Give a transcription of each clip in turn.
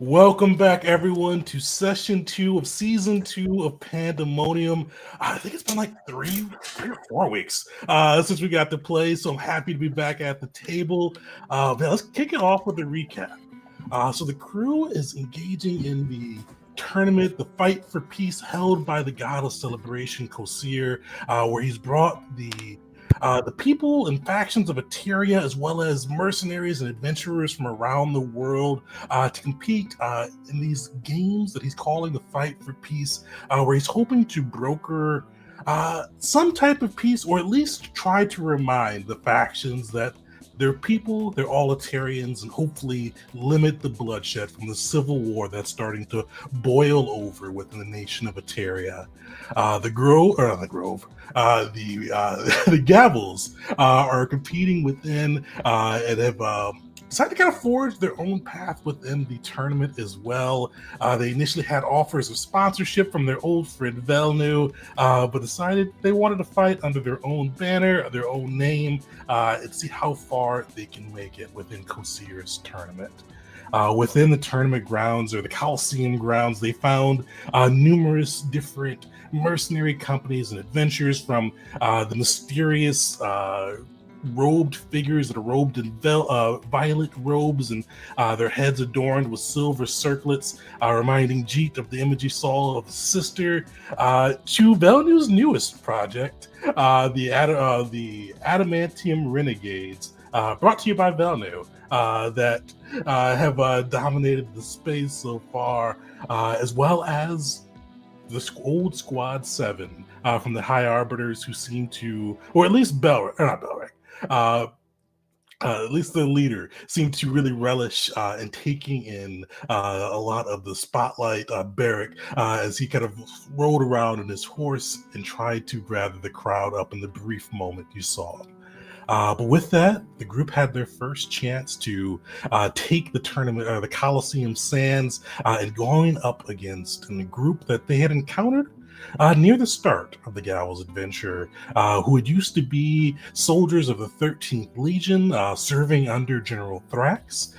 Welcome back, everyone, to session two of season two of Pandemonium. I think it's been like three or 4 weeks since we got to play, so I'm happy to be back at the table. Man, let's kick it off with a recap. So the crew is engaging in the tournament, the fight for peace held by the god of celebration, Kosir, where he's brought the people and factions of Eteria, as well as mercenaries and adventurers from around the world, to compete in these games that he's calling the Fight for Peace, where he's hoping to broker some type of peace, or at least try to remind the factions that they're people, they're all Etarians, and hopefully limit the bloodshed from the civil war that's starting to boil over within the nation of Eteria. The Grove, or not the Grove, the Gavels are competing within and have decided to kind of forge their own path within the tournament as well. They initially had offers of sponsorship from their old friend Velnu, but decided they wanted to fight under their own banner, their own name, and see how far they can make it within Kosir's tournament. Within the tournament grounds or the Coliseum grounds, they found numerous different mercenary companies and adventures, from the mysterious robed figures that are robed in violet robes and their heads adorned with silver circlets, reminding Jeet of the image he saw of his sister, to Velnu's newest project, the Adamantium Renegades, brought to you by Velnu, that have dominated the space so far, as well as the old Squad 7 from the High Arbiters, who seem to, or at least not Belric, uh, at least the leader seemed to really relish in taking in a lot of the spotlight, Barrick, as he kind of rolled around on his horse and tried to gather the crowd up in the brief moment you saw. But with that, the group had their first chance to take the tournament, the Coliseum Sands, and going up against a group that they had encountered near the start of the Gavels adventure, who had used to be soldiers of the 13th Legion, serving under General Thrax,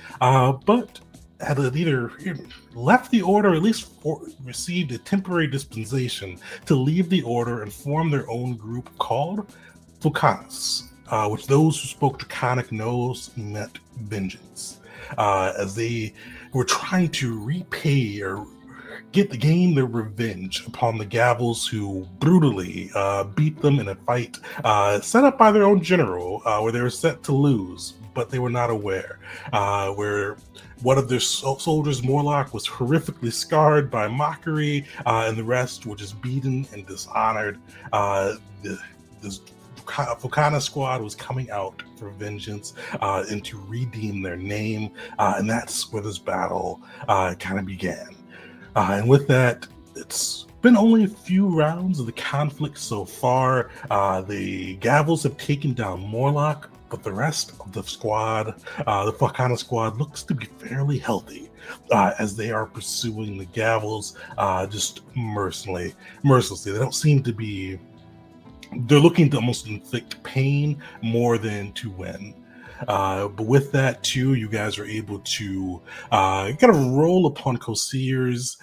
but had either left the order, or at least received a temporary dispensation to leave the order and form their own group called Vulcanus. Which those who spoke Draconic knows meant vengeance, as they were trying to repay or gain their revenge upon the Gavels, who brutally beat them in a fight set up by their own general, where they were set to lose, but they were not aware, where one of their soldiers, Morlock, was horrifically scarred by mockery, and the rest were just beaten and dishonored. This Vulcana squad was coming out for vengeance and to redeem their name, and that's where this battle kind of began. And with that, it's been only a few rounds of the conflict so far. The Gavels have taken down Morlock, but the rest of the squad, the Vulcana squad, looks to be fairly healthy, as they are pursuing the Gavels just mercilessly. They don't seem to be. They're looking to almost inflict pain more than to win. But with that too, you guys are able to kind of roll upon Kosir's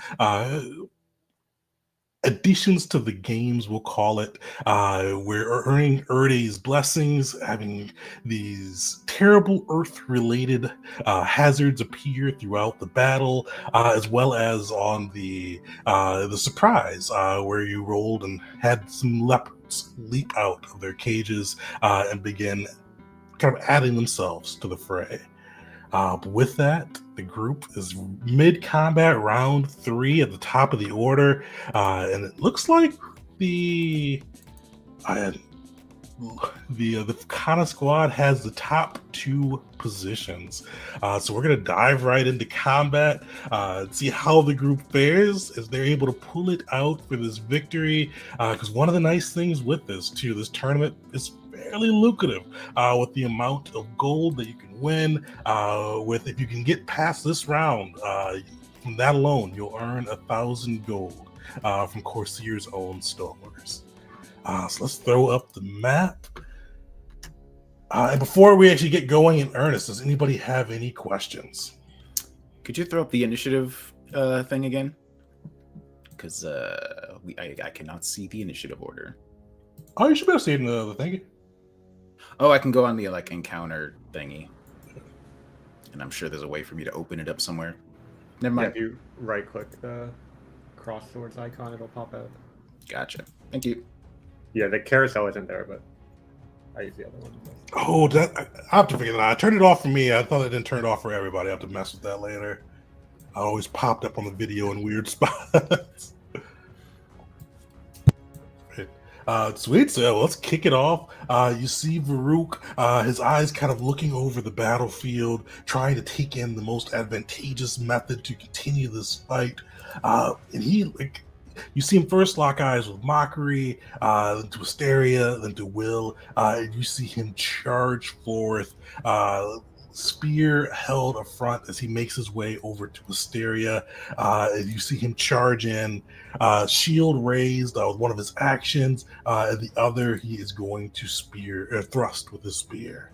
additions to the games, we'll call it. We're earning Erde's blessings, having these terrible Earth-related hazards appear throughout the battle, as well as on the surprise, where you rolled and had some leopards leap out of their cages and begin kind of adding themselves to the fray. But with that, the group is mid-combat, round 3 at the top of the order, and it looks like the Kana squad has the top 2 positions. So we're going to dive right into combat, see how the group fares as they're able to pull it out for this victory. Because one of the nice things with this tournament is fairly lucrative, with the amount of gold that you can win. If you can get past this round, from that alone, you'll earn 1,000 gold from Corsier's own stores. So let's throw up the map. And before we actually get going in earnest, does anybody have any questions? Could you throw up the initiative thing again? Because I cannot see the initiative order. Oh, you should be able to see it in the thing. Oh, I can go on the encounter thingy, and I'm sure there's a way for me to open it up somewhere. Never mind. Yeah, if you right-click the cross swords icon, it'll pop out. Gotcha. Thank you. Yeah, the carousel isn't there, but I use the other one. Oh, I have to figure that out. I turned it off for me. I thought I didn't turn it off for everybody. I have to mess with that later. I always popped up on the video in weird spots. Sweet, so let's kick it off. You see Varuk, his eyes kind of looking over the battlefield, trying to take in the most advantageous method to continue this fight. And you see him first lock eyes with Mockery, then to Asteria, then to Will, and you see him charge forth, spear held up front as he makes his way over to Asteria. And you see him charge in, shield raised with one of his actions, and the other he is going to thrust with his spear.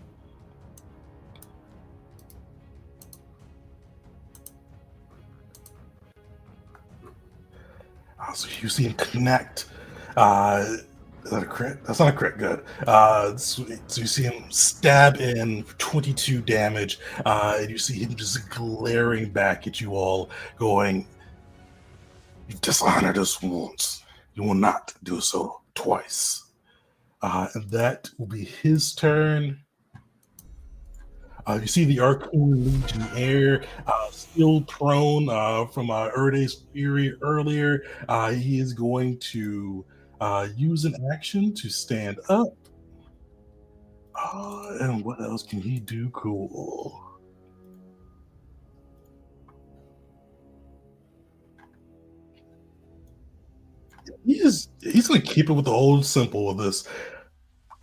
So you see him connect. Is that a crit? That's not a crit. Good. So you see him stab in 22 damage, and you see him just glaring back at you all, going, "You've dishonored us once. You will not do so twice." And that will be his turn. You see the Arcane Legionnaire still prone from Erde's Fury earlier. He is going to use an action to stand up. And what else can he do cool? He's going to keep it with the old simple of this.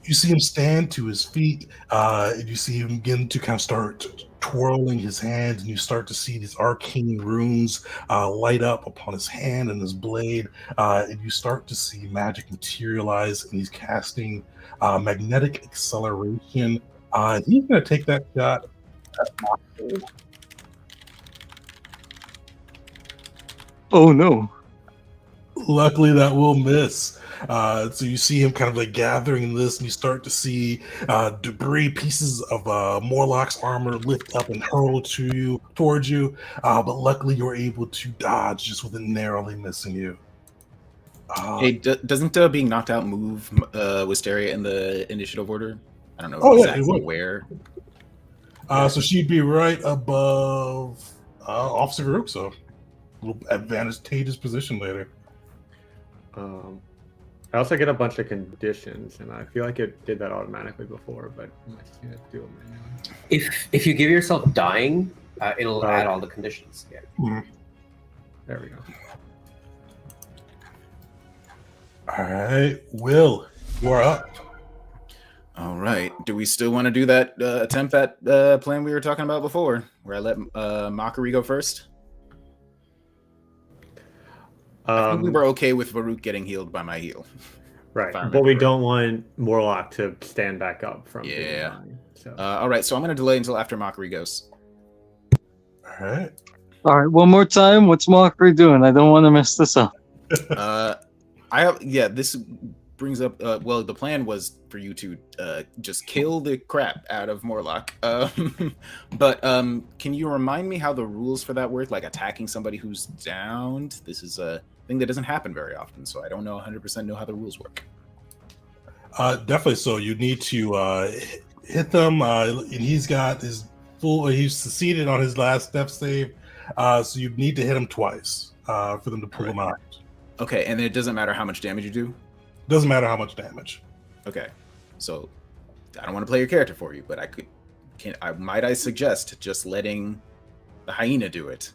You see him stand to his feet, and you see him begin to kind of start twirling his hands, and you start to see these arcane runes light up upon his hand and his blade, and you start to see magic materialize, and he's casting magnetic acceleration. He's going to take that shot at Mockery. Oh no. Luckily, that will miss. So you see him kind of like gathering this, and you start to see debris, pieces of Morlock's armor lift up and hurl towards you. But luckily, you're able to dodge just with it narrowly missing you. Hey, doesn't being knocked out move Wisteria in the initiative order? I don't know exactly where. So she'd be right above Officer Varuk, so a little advantageous position later. I also get a bunch of conditions, and I feel like it did that automatically before, but I might just need to do them anyway. If you give yourself dying, it'll add all the conditions. Yeah. Mm-hmm. There we go. All right, Will, you are up. All right. Do we still want to do that attempt at plan we were talking about before, where I let Mockery go first? I think we were okay with Varuk getting healed by my heal. Right, but we don't want Morlock to stand back up from So. All right, so I'm going to delay until after Mockery goes. All right. All right, one more time. What's Mockery doing? I don't want to mess this up. This brings up, well, the plan was for you to just kill the crap out of Morlock. But can you remind me how the rules for that work, like attacking somebody who's downed? This is a thing that doesn't happen very often, so I don't know 100% know how the rules work. Definitely. So you need to hit them, and he's succeeded on his last step save, so you need to hit him twice for them to pull him out. Okay, and then it doesn't matter how much damage you do? Doesn't matter how much damage. Okay, so I don't want to play your character for you, but I suggest just letting the hyena do it,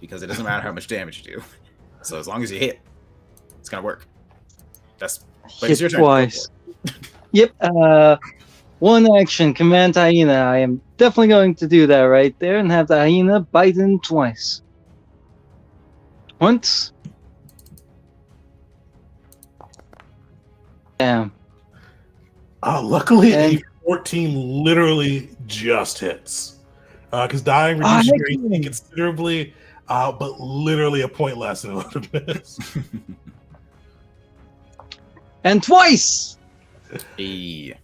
because it doesn't matter how much damage you do. So as long as you hit, it's gonna work. But it's your turn. Twice. Yep. One action, command hyena. I am definitely going to do that right there and have the hyena bite in twice. Once. Damn. Luckily, a 14 literally just hits. Because dying reduces your AC excellent. considerably, but literally a point less than it would have been. And twice. Hey.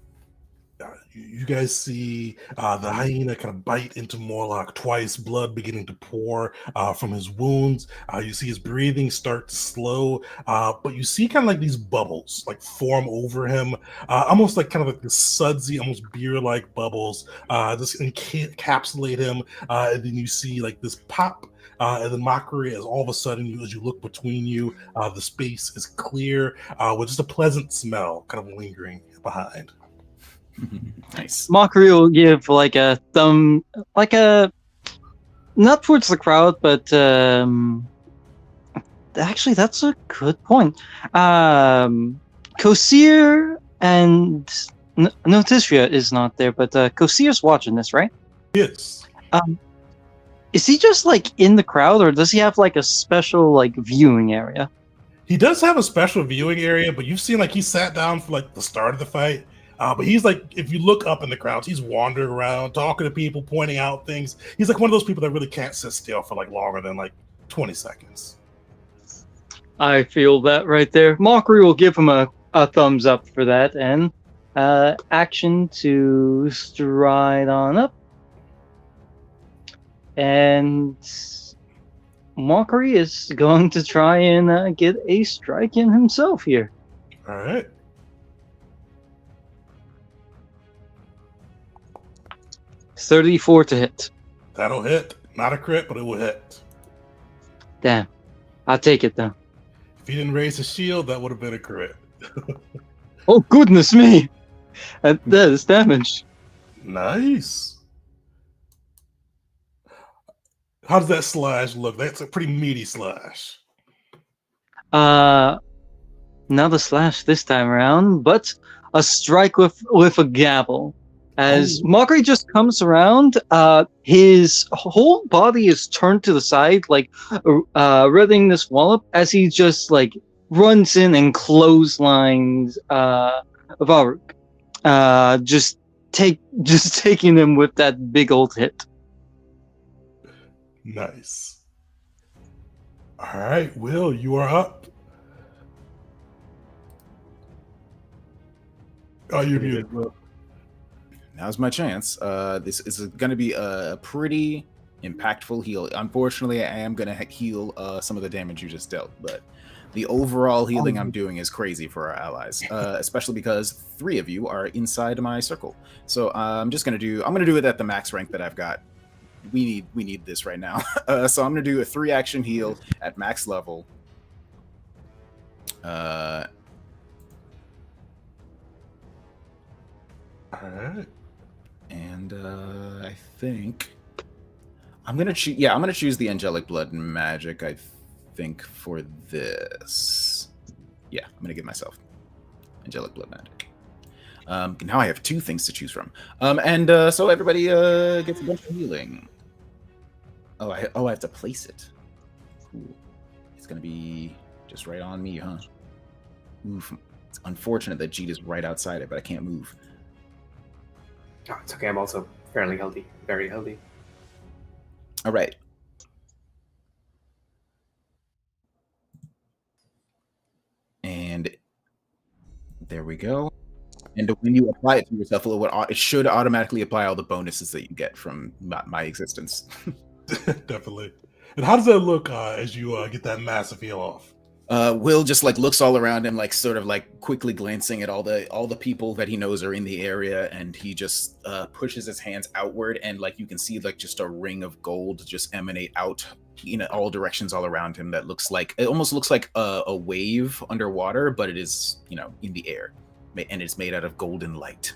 You guys see the hyena kind of bite into Morlock twice, blood beginning to pour from his wounds. You see his breathing start to slow, but you see kind of like these bubbles like form over him, almost like kind of like this sudsy, almost beer-like bubbles, just encapsulate him. And then you see like this pop. And then Mockery, as all of a sudden, as you look between you, the space is clear with just a pleasant smell kind of lingering behind. Nice. Mockery will give like a thumb, like a not towards the crowd, but actually that's a good point. Kosir and Noticia is not there, but Kosir's watching this, right? Yes. Is he just like in the crowd, or does he have like a special like viewing area? He does have a special viewing area, but you've seen like he sat down for like the start of the fight. But he's like, if you look up in the crowds, he's wandering around, talking to people, pointing out things. He's like one of those people that really can't sit still for like longer than like 20 seconds. I feel that right there. Mockery will give him a thumbs up for that, and action to stride on up. And Mockery is going to try and get a strike in himself here. All right. $34 to hit. That'll hit. Not a crit, but it will hit. Damn. I'll take it though. If he didn't raise his shield, that would have been a crit. Oh, goodness me! That is damage. Nice. How does that slash look? That's a pretty meaty slash. Not a slash this time around, but a strike with a gavel. As Mockery just comes around, his whole body is turned to the side, like readying this wallop, as he just like runs in and clotheslines Varuk, just taking him with that big old hit. Nice. All right, Will, you are up. Oh, you're muted, Will. Now's my chance. This is going to be a pretty impactful heal. Unfortunately, I am going to heal some of the damage you just dealt, but the overall healing I'm doing is crazy for our allies, especially because 3 of you are inside my circle. So I'm going to do it at the max rank that I've got. We need this right now. So I'm going to do a 3-action heal at max level. All right. And I think I'm gonna choose. Yeah, I'm gonna choose the angelic blood magic. I think for this. Yeah, I'm gonna give myself angelic blood magic. Now I have 2 things to choose from. So everybody gets a bunch of healing. Oh, I have to place it. Cool. It's gonna be just right on me, huh? Oof. It's unfortunate that Jeet is right outside it, but I can't move. Oh, it's okay. I'm also fairly healthy. Very healthy. All right. And there we go. And when you apply it to yourself, it should automatically apply all the bonuses that you get from my existence. Definitely. And how does that look as you get that massive heal off? Will just like looks all around him, like sort of like quickly glancing at all the people that he knows are in the area, and he just pushes his hands outward, and like you can see like just a ring of gold just emanate out in all directions all around him. That almost looks like a wave underwater, but it is in the air, and it's made out of golden light.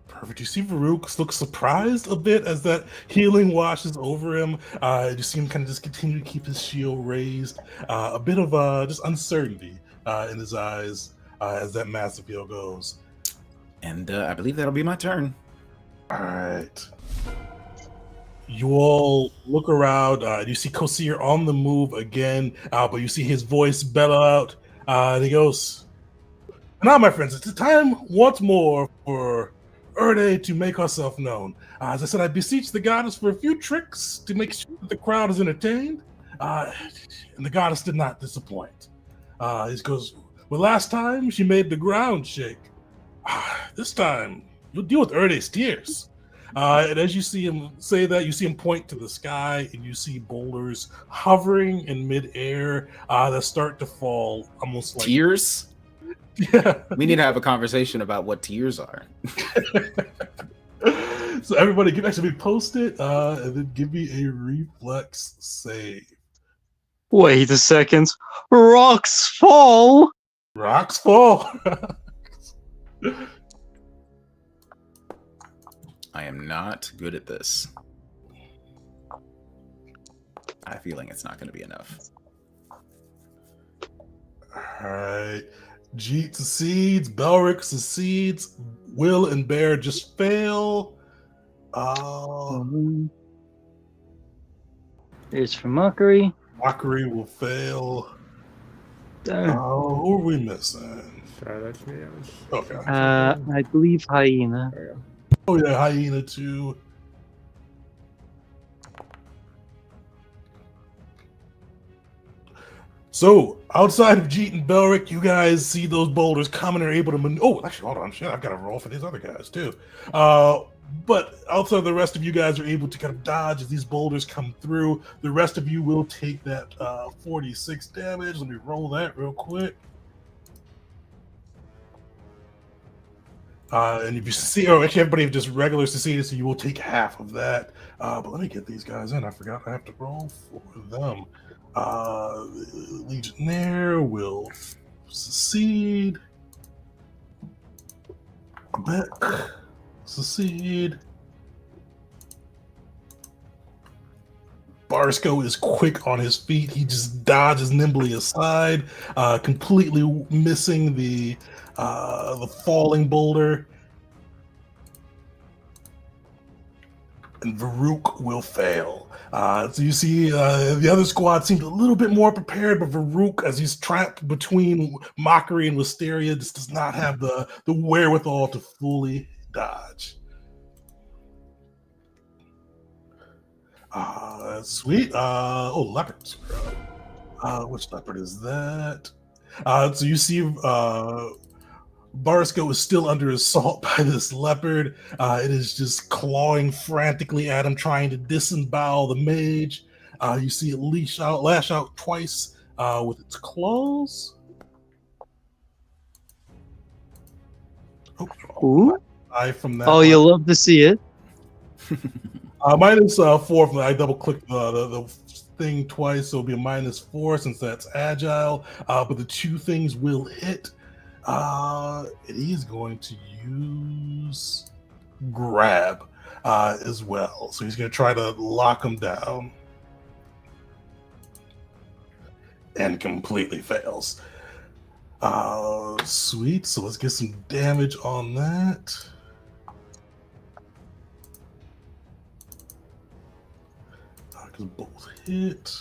Perfect. You see Varuk looks surprised a bit as that healing washes over him. You see him kind of just continue to keep his shield raised. A bit of just uncertainty in his eyes as that massive heal goes. And I believe that'll be my turn. All right. You all look around. You see Kosir on the move again, but you see his voice bellow out. And he goes, "Now, my friends, it's time once more for Erde to make herself known. As I said, I beseech the goddess for a few tricks to make sure that the crowd is entertained. And the goddess did not disappoint. He goes, well, last time she made the ground shake. This time, you'll deal with Erde's tears. And as you see him say that, you see him point to the sky, and you see boulders hovering in midair that start to fall almost like Tears? Yeah. We need to have a conversation about what tears are. So everybody can actually post it and then give me a reflex save. Wait a second. Rocks fall. Rocks fall. I am not good at this. I have a feeling it's not going to be enough. All right. Jeet succeeds. Belric succeeds. Will and Bear just fail. Here's for Mockery. Mockery will fail. There. Who are we missing? Sorry, that's me. I was... Okay. I believe Hyena. There we go. Oh yeah, Hyena too. So outside of Jeet and Belric, you guys see those boulders coming and are able to. Oh, actually, hold on, shit! I've got to roll for these other guys too. But outside, the rest of you guys are able to kind of dodge as these boulders come through. The rest of you will take that 46 damage. Let me roll that real quick. And if you see, oh, actually, everybody just regular succeeded, so you will take half of that. But let me get these guys in. I forgot I have to roll for them. Legionnaire will succeed. Beck succeed. Barsco is quick on his feet. He just dodges nimbly aside, completely missing the falling boulder. And Varuk will fail. So you see the other squad seemed a little bit more prepared, but Varuk, as he's trapped between Mockery and Wisteria, just does not have the wherewithal to fully dodge. Sweet. Leopards. Which leopard is that? So you see Barsco is still under assault by this leopard. It is just clawing frantically at him, trying to disembowel the mage. You see it lash out twice with its claws. Ooh. From that. Oh, you'll love to see it. -4 from that. I double clicked the thing twice, so it'll be a -4 since that's agile. But the two things will hit. It is going to use grab as well. So he's going to try to lock him down. And completely fails. Sweet. So let's get some damage on that. Because both hit.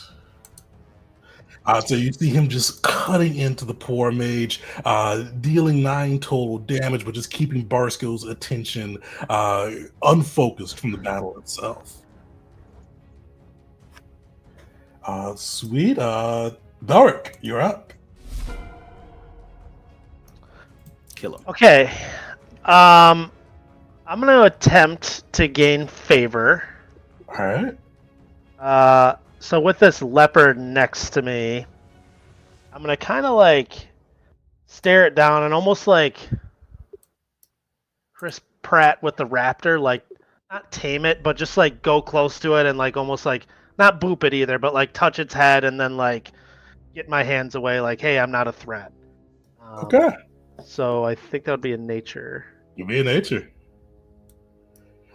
So you see him just cutting into the poor mage, dealing 9 total damage, but just keeping Barsco's attention unfocused from the battle itself. Sweet. Belric, you're up. Kill him. Okay. I'm going to attempt to gain favor. All right. So with this leopard next to me, I'm going to kind of like stare it down and almost like Chris Pratt with the raptor, like not tame it, but just like go close to it and like almost like not boop it either, but like touch its head and then like get my hands away like, hey, I'm not a threat. Okay. So I think that would be in nature. You'll be in nature.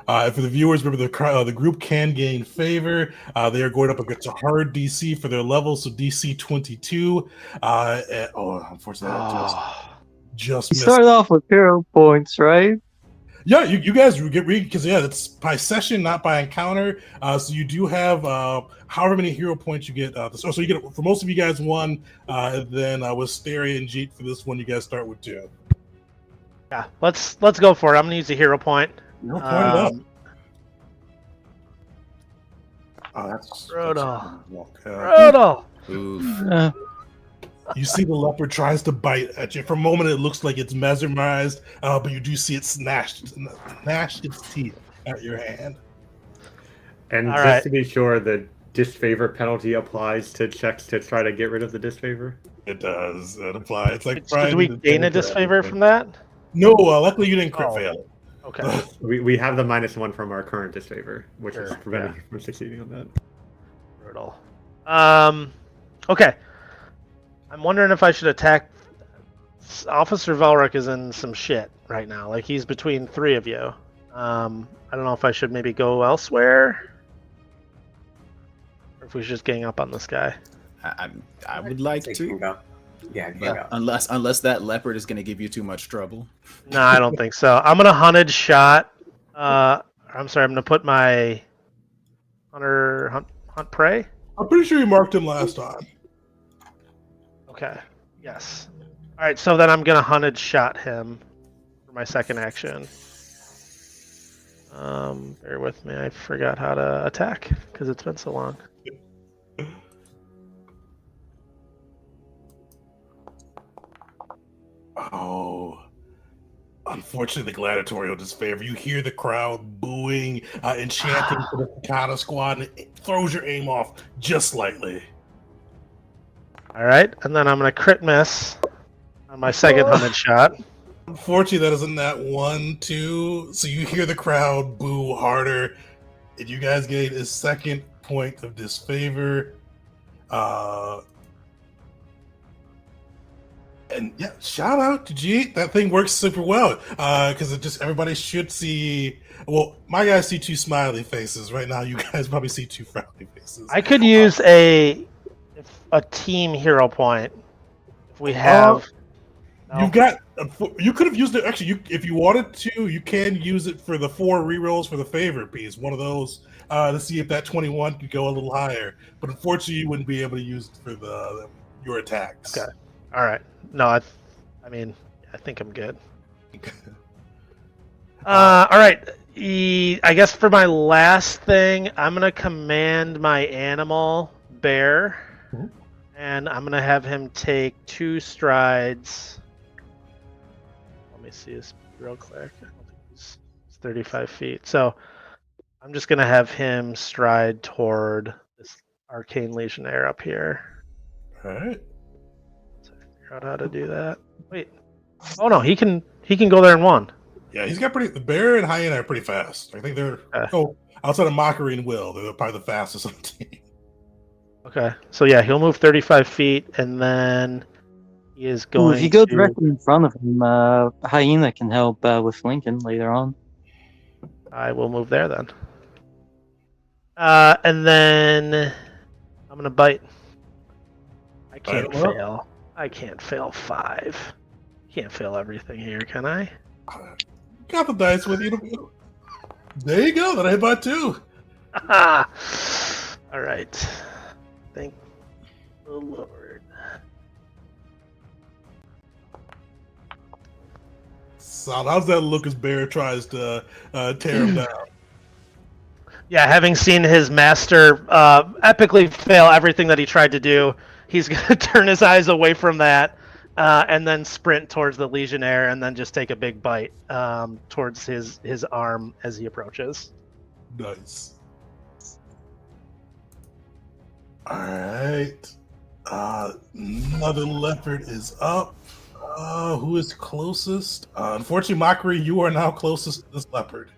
For the viewers, remember the group can gain favor. They are going up against a hard DC for their level, so DC 22. Unfortunately, just You missed. started off with hero points, right? Yeah, you guys get because it's by session, not by encounter. So you do have however many hero points you get. So you get for most of you guys 1, and then with Wisteria and Jeet for this one, you guys start with 2. Yeah, let's go for it. I'm gonna use a hero point. You're pointed up. Um, Oh, that's Brutal. walk. Brutal. Oof. You see the leopard tries to bite at you. For a moment, it looks like it's mesmerized, but you do see it gnash its teeth at your hand. And All just right. to be sure, the disfavor penalty applies to checks to try to get rid of the disfavor. It does. It applies. It's like Did we gain a disfavor from that? No, luckily you didn't crit Oh. fail. Okay. We have the -1 from our current disfavor, which is Sure, preventing you from succeeding on that. Brutal. Okay. I'm wondering if I should attack. Officer Velric is in some shit right now. Like he's between three of you. I don't know if I should maybe go elsewhere, or if we should just gang up on this guy. I would like You can to, go. Yeah, you can but go. unless that leopard is going to give you too much trouble. No, I don't think so. I'm gonna hunted shot. I'm sorry. I'm gonna put my hunt prey. I'm pretty sure you marked him last time. Okay. Yes. All right. So then I'm gonna hunted shot him for my second action. Bear with me. I forgot how to attack because it's been so long. Oh. Unfortunately, the gladiatorial disfavor. You hear the crowd booing and chanting for the Picata squad, and it throws your aim off just slightly. All right, and then I'm gonna crit miss on my second hunted shot. Unfortunately, that isn't that 1, 2. So you hear the crowd boo harder, and you guys gain a second point of disfavor. And yeah, shout out to G8. That thing works super well because it just everybody should see. Well, my guys see 2 smiley faces right now. You guys probably see 2 frowny faces. I could use a team hero point if we have. No? You've got. You could have used it actually. If you wanted to, you can use it for the 4 rerolls for the favorite piece. One of those to see if that 21 could go a little higher. But unfortunately, you wouldn't be able to use it for your attacks. Okay. All right. No, I mean, I think I'm good. All right. I guess for my last thing, I'm gonna command my animal bear, and I'm gonna have him take 2 strides. Let me see his real quick. I don't think he's 35 feet. So I'm just gonna have him stride toward this arcane legionnaire up here. All right. Figure out how to do that. Wait. Oh no, he can go there in 1. Yeah, he's got the bear and hyena are pretty fast. I think they're outside of Mockery and Will, they're probably the fastest on the team. Okay, so yeah, he'll move 35 feet, and then he is going. If you go to... directly in front of him, Hyena can help with Lincoln later on. I will move there then. And then I'm gonna bite. I can't fail. I can't fail 5. Can't fail everything here, can I? Got the dice with you. There you go. That I hit by 2. All right. Thank the Lord. So how's that look as Bear tries to tear him down? Yeah, having seen his master epically fail everything that he tried to do, he's going to turn his eyes away from that and then sprint towards the Legionnaire and then just take a big bite towards his arm as he approaches. Nice. All right. Another leopard is up. Who is closest? Unfortunately, Mockery, you are now closest to this leopard.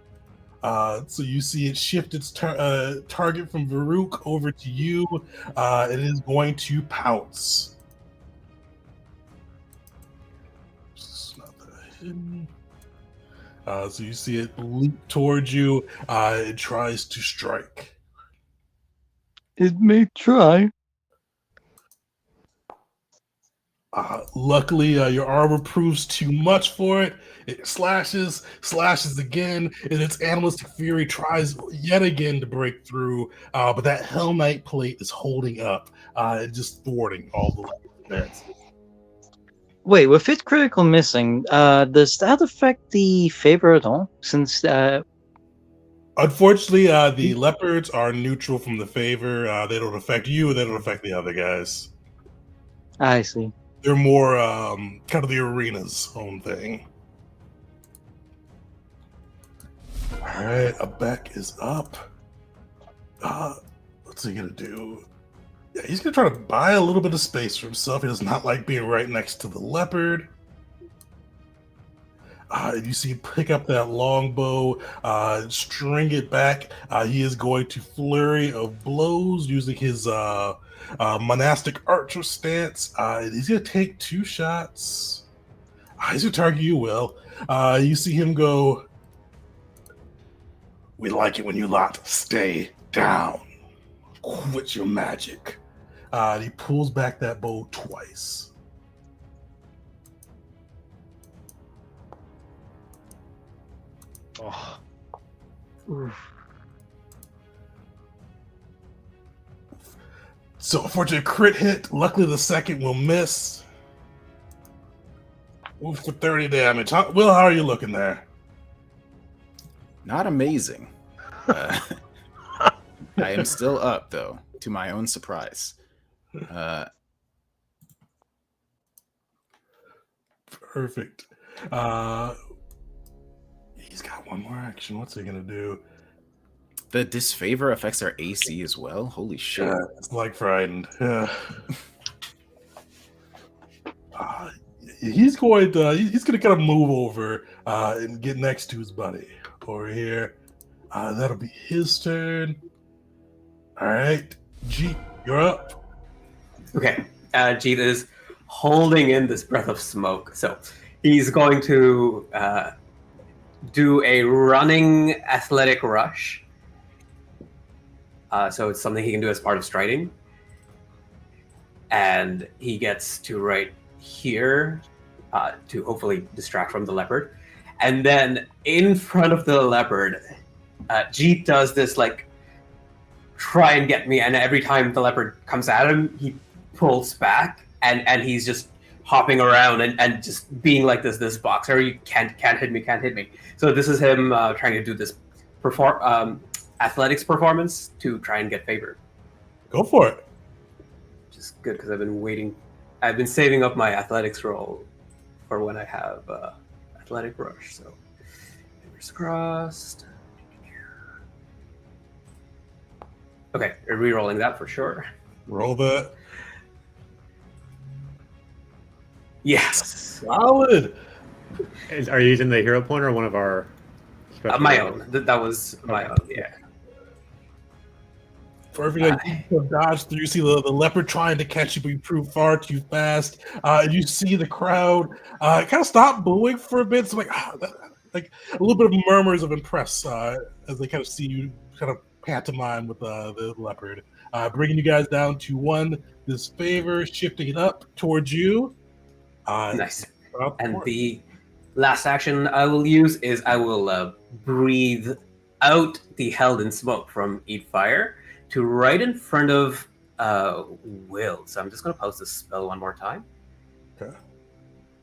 So you see it shift its target from Varuk over to you. It is going to pounce. So you see it leap towards you. It tries to strike. It may try. Luckily, your armor proves too much for it. It slashes again, and its animalistic fury tries yet again to break through. But that Hell Knight plate is holding up, just thwarting all the attacks. Wait, with it critical missing, does that affect the favor at all? Since Unfortunately, the leopards are neutral from the favor. They don't affect you, and they don't affect the other guys. I see. They're more kind of the arena's own thing. All right, Abek is up. What's he gonna do? Yeah, he's gonna try to buy a little bit of space for himself. He does not like being right next to the leopard. You see him pick up that longbow, string it back. He is going to flurry of blows using his monastic archer stance. He's going to take 2 shots. He's going to target you, Will. You see him go, "We like it when you lot stay down. Quit your magic." And he pulls back that bow twice. Oh, So unfortunately, crit hit. Luckily, the second will miss. Oof, for 30 damage. Will, how are you looking there? Not amazing. I am still up, though, to my own surprise. Perfect. He's got one more action. What's he gonna do? The disfavor affects our AC as well. Holy shit! It's like frightened. Yeah. He's going to kind of move over and get next to his buddy over here. That'll be his turn. All right, G, you're up. Okay, Jeet is holding in this breath of smoke. So he's going to do a running athletic rush. So it's something he can do as part of striding. And he gets to right here to hopefully distract from the leopard. And then in front of the leopard, Jeet does this like try and get me, and every time the leopard comes at him, he pulls back and he's just hopping around and just being like this boxer. You can't hit me. So this is him trying to do this athletics performance to try and get favor. Go for it. Which is good because I've been saving up my athletics roll for when I have athletic rush. So fingers crossed. Okay, re-rolling that for sure. Roll that. Yes. Solid. Are you using the hero point or one of our? My own. That was my own. Yeah. Perfect. You dodge through. You see the leopard trying to catch you, but you prove far too fast. You see the crowd kind of stop booing for a bit. So like a little bit of murmurs of impress as they kind of see you kind of pantomime with the leopard, bringing you guys down to 1 disfavor, shifting it up towards you. Nice. And the last action I will use is I will breathe out the held in smoke from Eat Fire to right in front of Will. So I'm just going to post this spell one more time. Okay.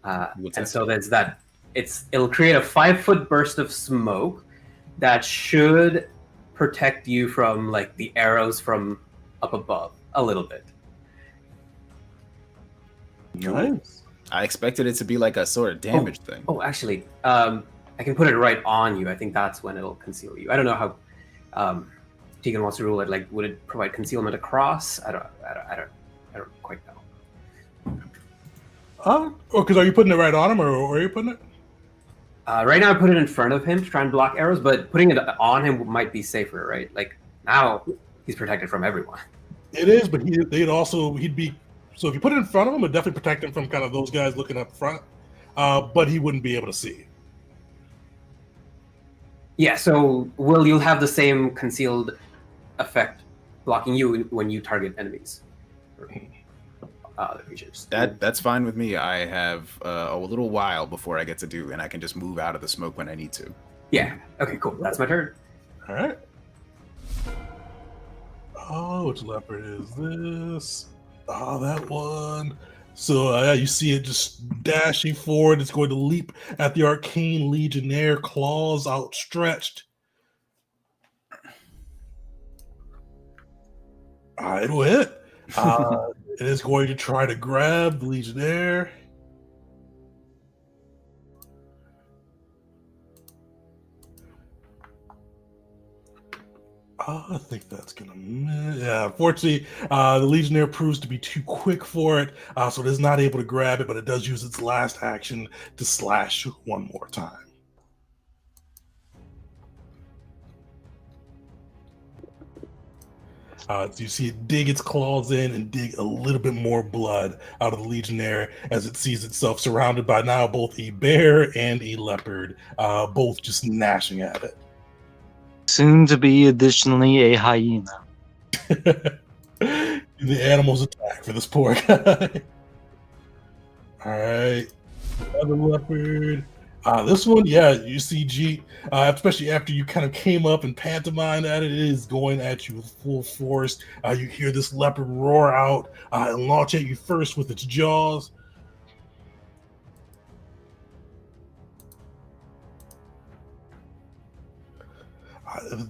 And so there's that. It'll create a 5-foot burst of smoke that should protect you from like the arrows from up above a little bit. Nice. I expected it to be like a sort of damage thing. Oh, actually, I can put it right on you. I think that's when it'll conceal you. I don't know how Tegan wants to rule it. Like, would it provide concealment across? I don't quite know. Because are you putting it right on him, or are you putting it? Right now, I put it in front of him to try and block arrows, but putting it on him might be safer, right? Like now, he's protected from everyone. It is, but he'd be. So if you put it in front of him, it'd definitely protect him from kind of those guys looking up front. But he wouldn't be able to see. Yeah. So you'll have the same concealed effect blocking you when you target enemies. Other creatures. That's fine with me. I have a little while before I get to do, and I can just move out of the smoke when I need to. Yeah. Okay. Cool. That's my turn. All right. Oh, which leopard is this? Oh, that one. So you see it just dashing forward. It's going to leap at the arcane legionnaire, claws outstretched. It'll hit. It is going to try to grab the legionnaire. I think that's gonna miss. Yeah, unfortunately, the Legionnaire proves to be too quick for it, so it is not able to grab it, but it does use its last action to slash one more time. So you see it dig its claws in and dig a little bit more blood out of the Legionnaire as it sees itself surrounded by now both a bear and a leopard, both just gnashing at it. Soon to be additionally a hyena. The animals attack for this poor guy. All right, another leopard. This one, yeah, you see G, especially after you kind of came up and pantomime at it, it is going at you with full force. You hear this leopard roar out and launch at you first with its jaws.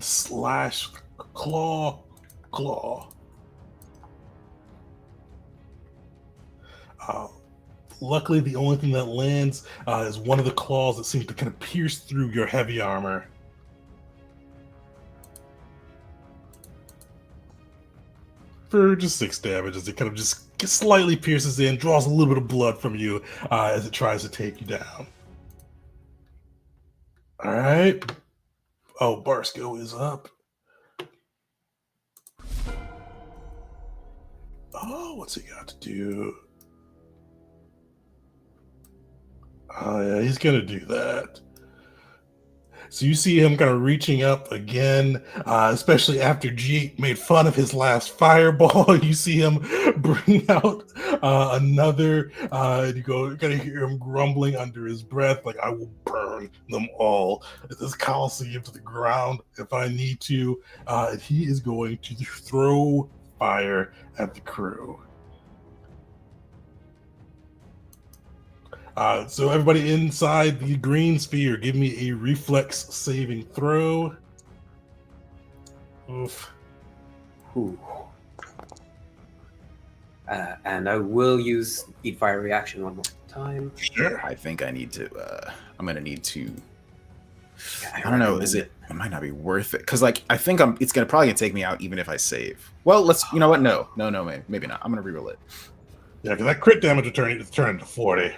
Slash, claw. Luckily, the only thing that lands is one of the claws that seems to kind of pierce through your heavy armor. For just 6 damage, as it kind of just slightly pierces in, draws a little bit of blood from you as it tries to take you down. All right. Oh, Barsko is up. Oh, what's he got to do? Oh, yeah, he's going to do that. So you see him kind of reaching up again, especially after G made fun of his last fireball. You see him bring out another, and you kind of hear him grumbling under his breath, like, I will burn them all at this Coliseum to the ground if I need to. And he is going to throw fire at the crew. So everybody inside the green sphere, give me a reflex saving throw. Oof. Ooh. And I will use Eat Fire reaction one more time. Sure. I think I need to. I'm gonna need to. Yeah, I don't know. Is it? It might not be worth it because, like, I think it's gonna probably take me out even if I save. Well, let's. You know what? No, maybe not. I'm gonna reroll it. Yeah, because that crit damage will turn into 40.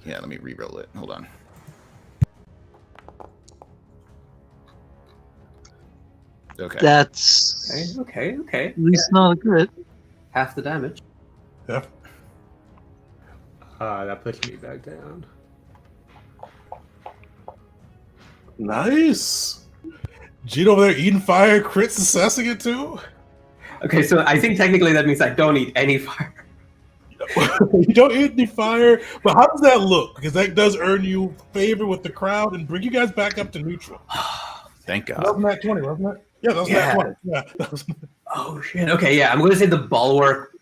Yeah, let me reroll it. Hold on. Okay. That's Okay. at least not a crit. Half the damage. Yeah. That puts me back down. Nice. Gene over there eating fire, crit successing it too. Okay, so I think technically that means I don't eat any fire. You don't eat any fire, but how does that look? Because that does earn you favor with the crowd and bring you guys back up to neutral. Thank God. That was Nat 20, wasn't it? Yeah, that was Nat 20. Yeah, that was. Oh shit. Okay, yeah, I'm going to say the bulwark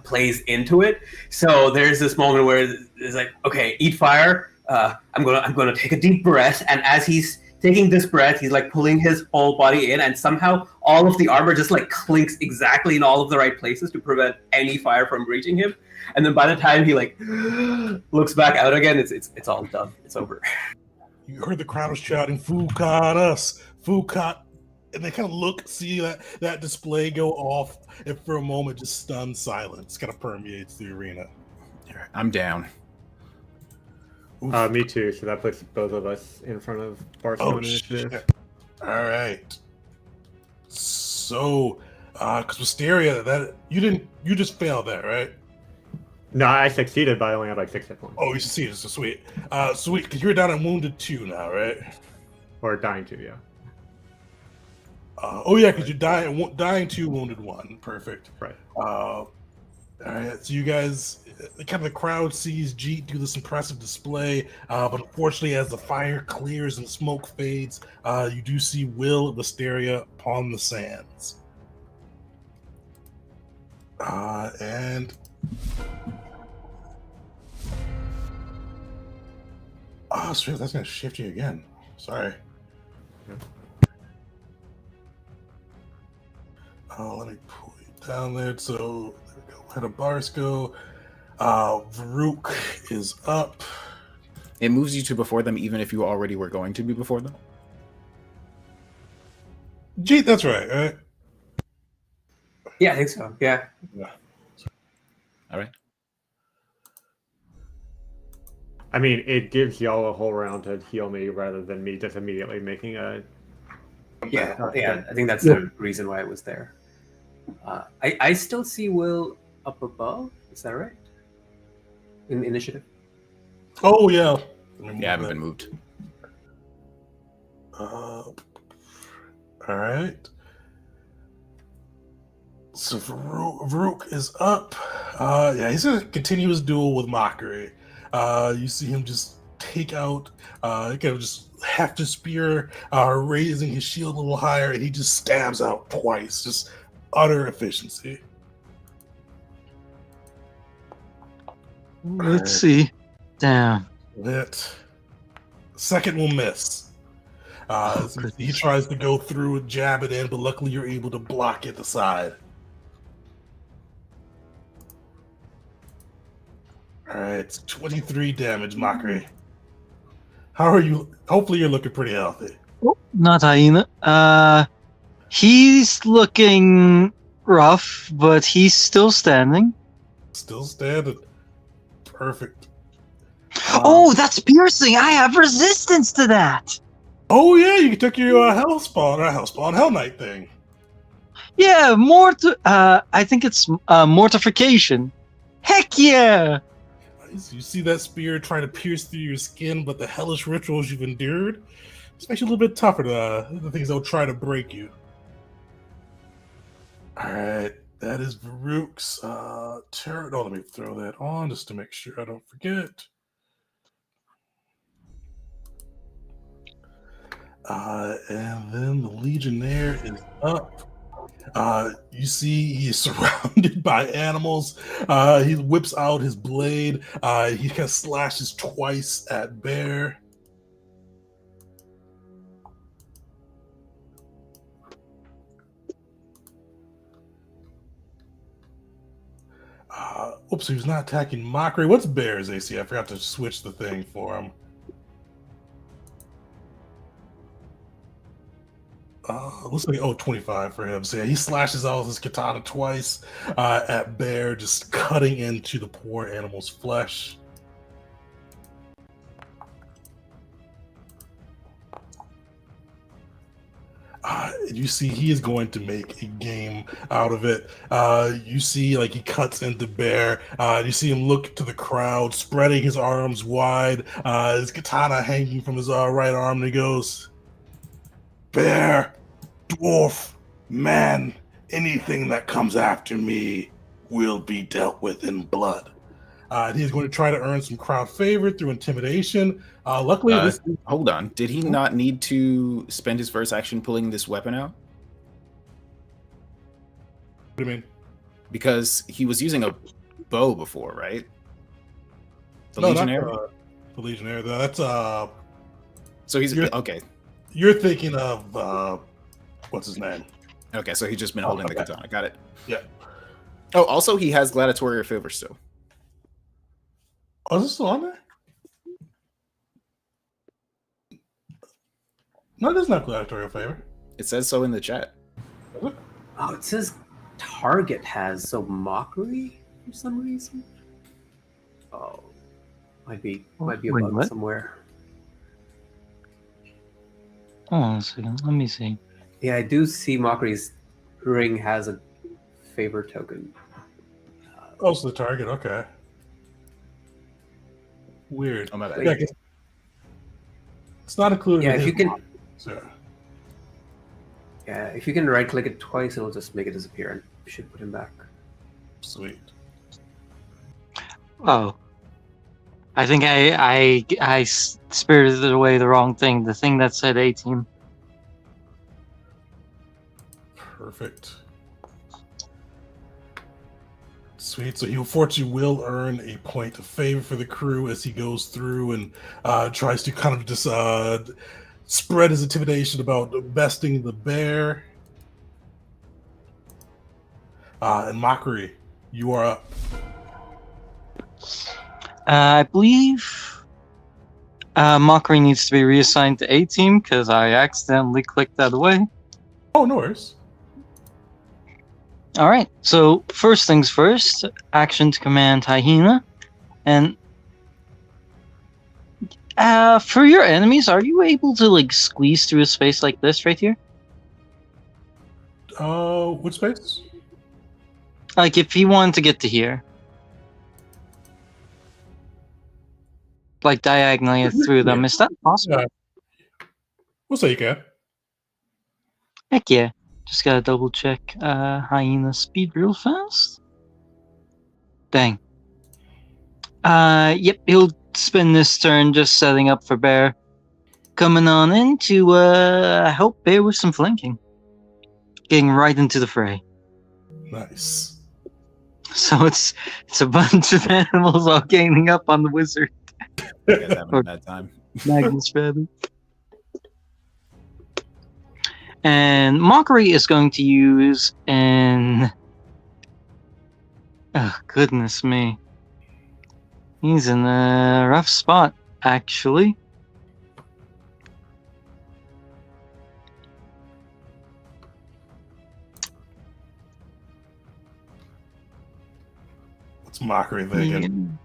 plays into it. So there's this moment where it's like, okay, eat fire. I'm gonna take a deep breath, and as he's taking this breath, he's like pulling his whole body in, and somehow all of the armor just like clinks exactly in all of the right places to prevent any fire from reaching him. And then by the time he like looks back out again, it's all done. It's over. You heard the crowd was shouting, "Food caught us! Food caught!" And they kind of look, see that display go off, and for a moment, just stunned silence kind of permeates the arena. I'm down. Me too. So that puts both of us in front of Barcelona initiative. Shit. All right. So, because Wisteria, that you just failed that, right? No, I succeeded, but I only had like 6 hit points. Oh, you see, so sweet. Sweet, because you're down at wounded 2 now, right? Or dying to, yeah. Oh yeah, because you're dying 2, wounded 1. Perfect. Right. All right, so you guys, kind of the crowd sees Jeet do this impressive display, but unfortunately, as the fire clears and smoke fades, you do see Will Wisteria upon the sands. And Oh, sure, that's gonna shift you again. Sorry. Oh, let me pull you down there. So there we go. Where the bars go. Varuk is up. It moves you to before them, even if you already were going to be before them. Jeet, that's right? Yeah, I think so. Yeah. Yeah. All right. I mean, it gives y'all a whole round to heal me rather than me just immediately making a. Yeah, Okay. yeah. I think that's the reason why it was there. I still see Will up above. Is that right? In initiative. Oh yeah. Yeah, I haven't been moved. All right. So Varuk is up. Yeah, he's gonna continue his duel with Mockery. You see him just take out, kind of just half the spear, raising his shield a little higher, and he just stabs out twice. Just utter efficiency. Let's see. Damn. That second will miss. So he goodness. tries to go through and jab it in, but luckily you're able to block it aside. All right, it's 23 damage, Mockery. How are you? Hopefully you're looking pretty healthy. Oh, not hyena. He's looking rough, but he's still standing. Still standing. Perfect. Oh, that's piercing! I have resistance to that! Oh yeah, you took your Hell Knight thing. Yeah, I think it's mortification. Heck yeah! You see that spear trying to pierce through your skin, but the hellish rituals you've endured, this makes you a little bit tougher to the things that will try to break you. All right, that is Varuk's turn. Oh, let me throw that on just to make sure I don't forget. And then the Legionnaire is up. You see he is surrounded by animals. He whips out his blade. He kind of slashes twice at Bear. Oops, he was not attacking Mockery. What's Bear's AC? I forgot to switch the thing for him. Looks like 25 for him. So yeah, he slashes out his katana twice at Bear, just cutting into the poor animal's flesh. You see he is going to make a game out of it. You see like he cuts into Bear. You see him look to the crowd, spreading his arms wide, his katana hanging from his right arm, and he goes, Bear, dwarf, man, anything that comes after me will be dealt with in blood. He's going to try to earn some crowd favor through intimidation. Luckily, this. Hold on. Did he not need to spend his first action pulling this weapon out? What do you mean? Because he was using a bow before, right? The No, Legionnaire? not the Legionnaire. That's So he's you're- okay. You're thinking of what's his name? Okay, so he's just been holding the okay. katana. Got it. Yeah. Oh, also he has gladiatorial favor still. Oh, is this still on there? No, there's not gladiatorial favor. It says so in the chat. Oh, it says target has so Mockery for some reason. Oh, might be a Wait, bug what? somewhere. Hold on a second. Let me see. Yeah, I do see Mockery's ring has a favor token. Oh, it's the target. Okay. Weird. Oh my bad. Yeah, it's not included. Yeah, in if his you can. mod, so. Yeah, if you can right click it twice, it'll just make it disappear and should put him back. Sweet. Oh. I think I spirited away the wrong thing. The thing that said 18. Perfect. Sweet. So he unfortunately will earn a point of favor for the crew as he goes through and tries to kind of just spread his intimidation about besting the bear. And Mockery, you are up. I believe Mockery needs to be reassigned to A team because I accidentally clicked that away. Oh, no worries. All right. So first things first, action to command Hyena, and for your enemies, are you able to like squeeze through a space like this right here? Which space? Like if he wanted to get to here, like diagonally through them, is that possible? We'll say you can. Heck yeah. Just gotta double check Hyena speed real fast. Dang. Yep, he'll spend this turn just setting up for Bear. Coming on in to help Bear with some flanking. Getting right into the fray. Nice. So it's a bunch of animals all gaining up on the wizard. You guys having a bad time. Magnus Feather. And Mockery is going to use an... Oh, goodness me. He's in a rough spot, actually. What's Mockery thinking?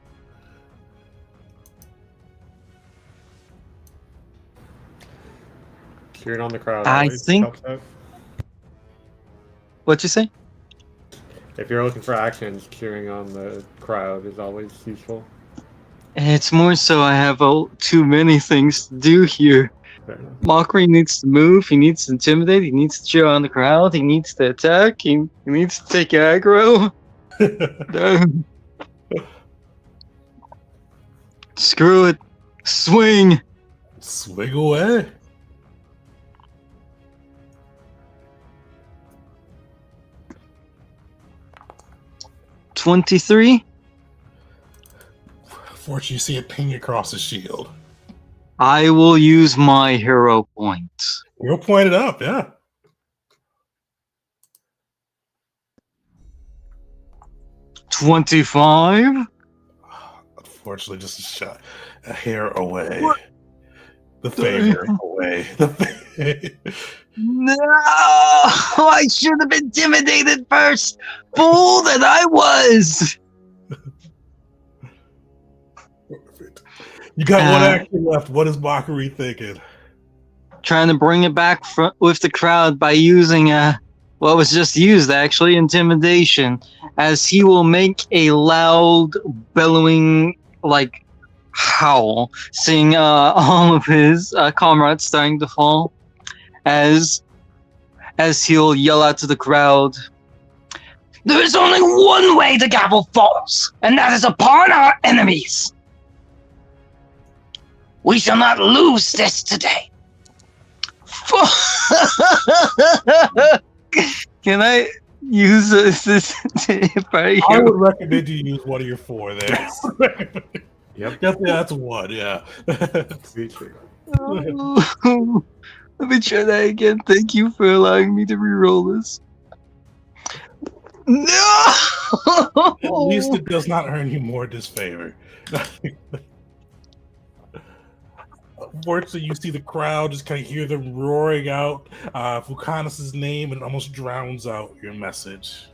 Cheering on the crowd. I always think- helps out. What'd you say? If you're looking for actions, cheering on the crowd is always useful. It's more so I have too many things to do here. Fair enough. Mockery needs to move, he needs to intimidate, he needs to cheer on the crowd, he needs to attack, he needs to take aggro. Screw it. Swing. Swing away. $23. Fortunately, you see it ping across his shield. I will use my hero points. You'll point it up, yeah. $25. Unfortunately, just a hair away. What? The favor away. No! I should have intimidated first! Fool that I was! Perfect. You got one action left. What is Mockery thinking? Trying to bring it back with the crowd by using what was just used, actually, intimidation, as he will make a loud, bellowing, like, howl, seeing all of his comrades starting to fall, as he'll yell out to the crowd, "There is only one way the gavel falls, and that is upon our enemies. We shall not lose this today." Can I use this I would recommend you use one of your four there. Yep. That's one, yeah. Sweet, sweet. Let me try that again. Thank you for allowing me to reroll this. No! At least it does not earn you more disfavor. Unfortunately, you see the crowd, just kind of hear them roaring out Fukanis' name, and it almost drowns out your message.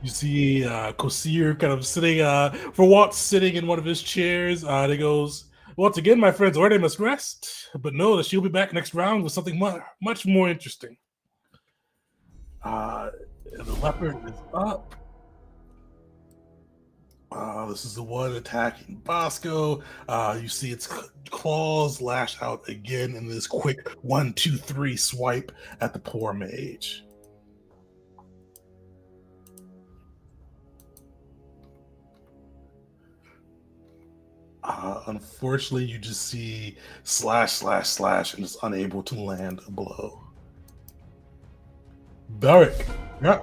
You see Kosir kind of sitting, for once sitting in one of his chairs, and he goes, "Once again, my friends, Order must rest, but know that she'll be back next round with something much more interesting." The leopard is up. This is the one attacking Bosco. You see its claws lash out again in this quick 1, 2, 3 swipe at the poor mage. Unfortunately, you just see slash, and is unable to land a blow. Beric. Yeah.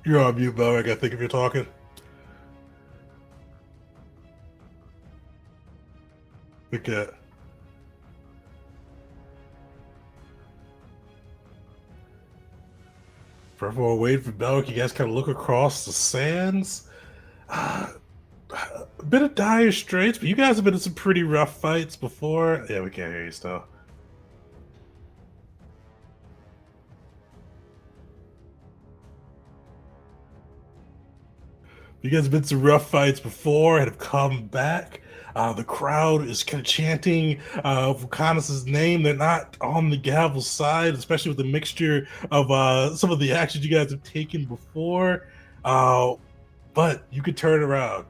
You're on mute, Beric, I think, if you're talking. Okay. For everyone waiting for Beric, you guys kind of look across the sands. A bit of dire straits, but you guys have been in some pretty rough fights before. Yeah, we can't hear you still. You guys have been in some rough fights before and have come back. The crowd is kind of chanting Vulcanus' name. They're not on the gavel side, especially with the mixture of some of the actions you guys have taken before. But you could turn around.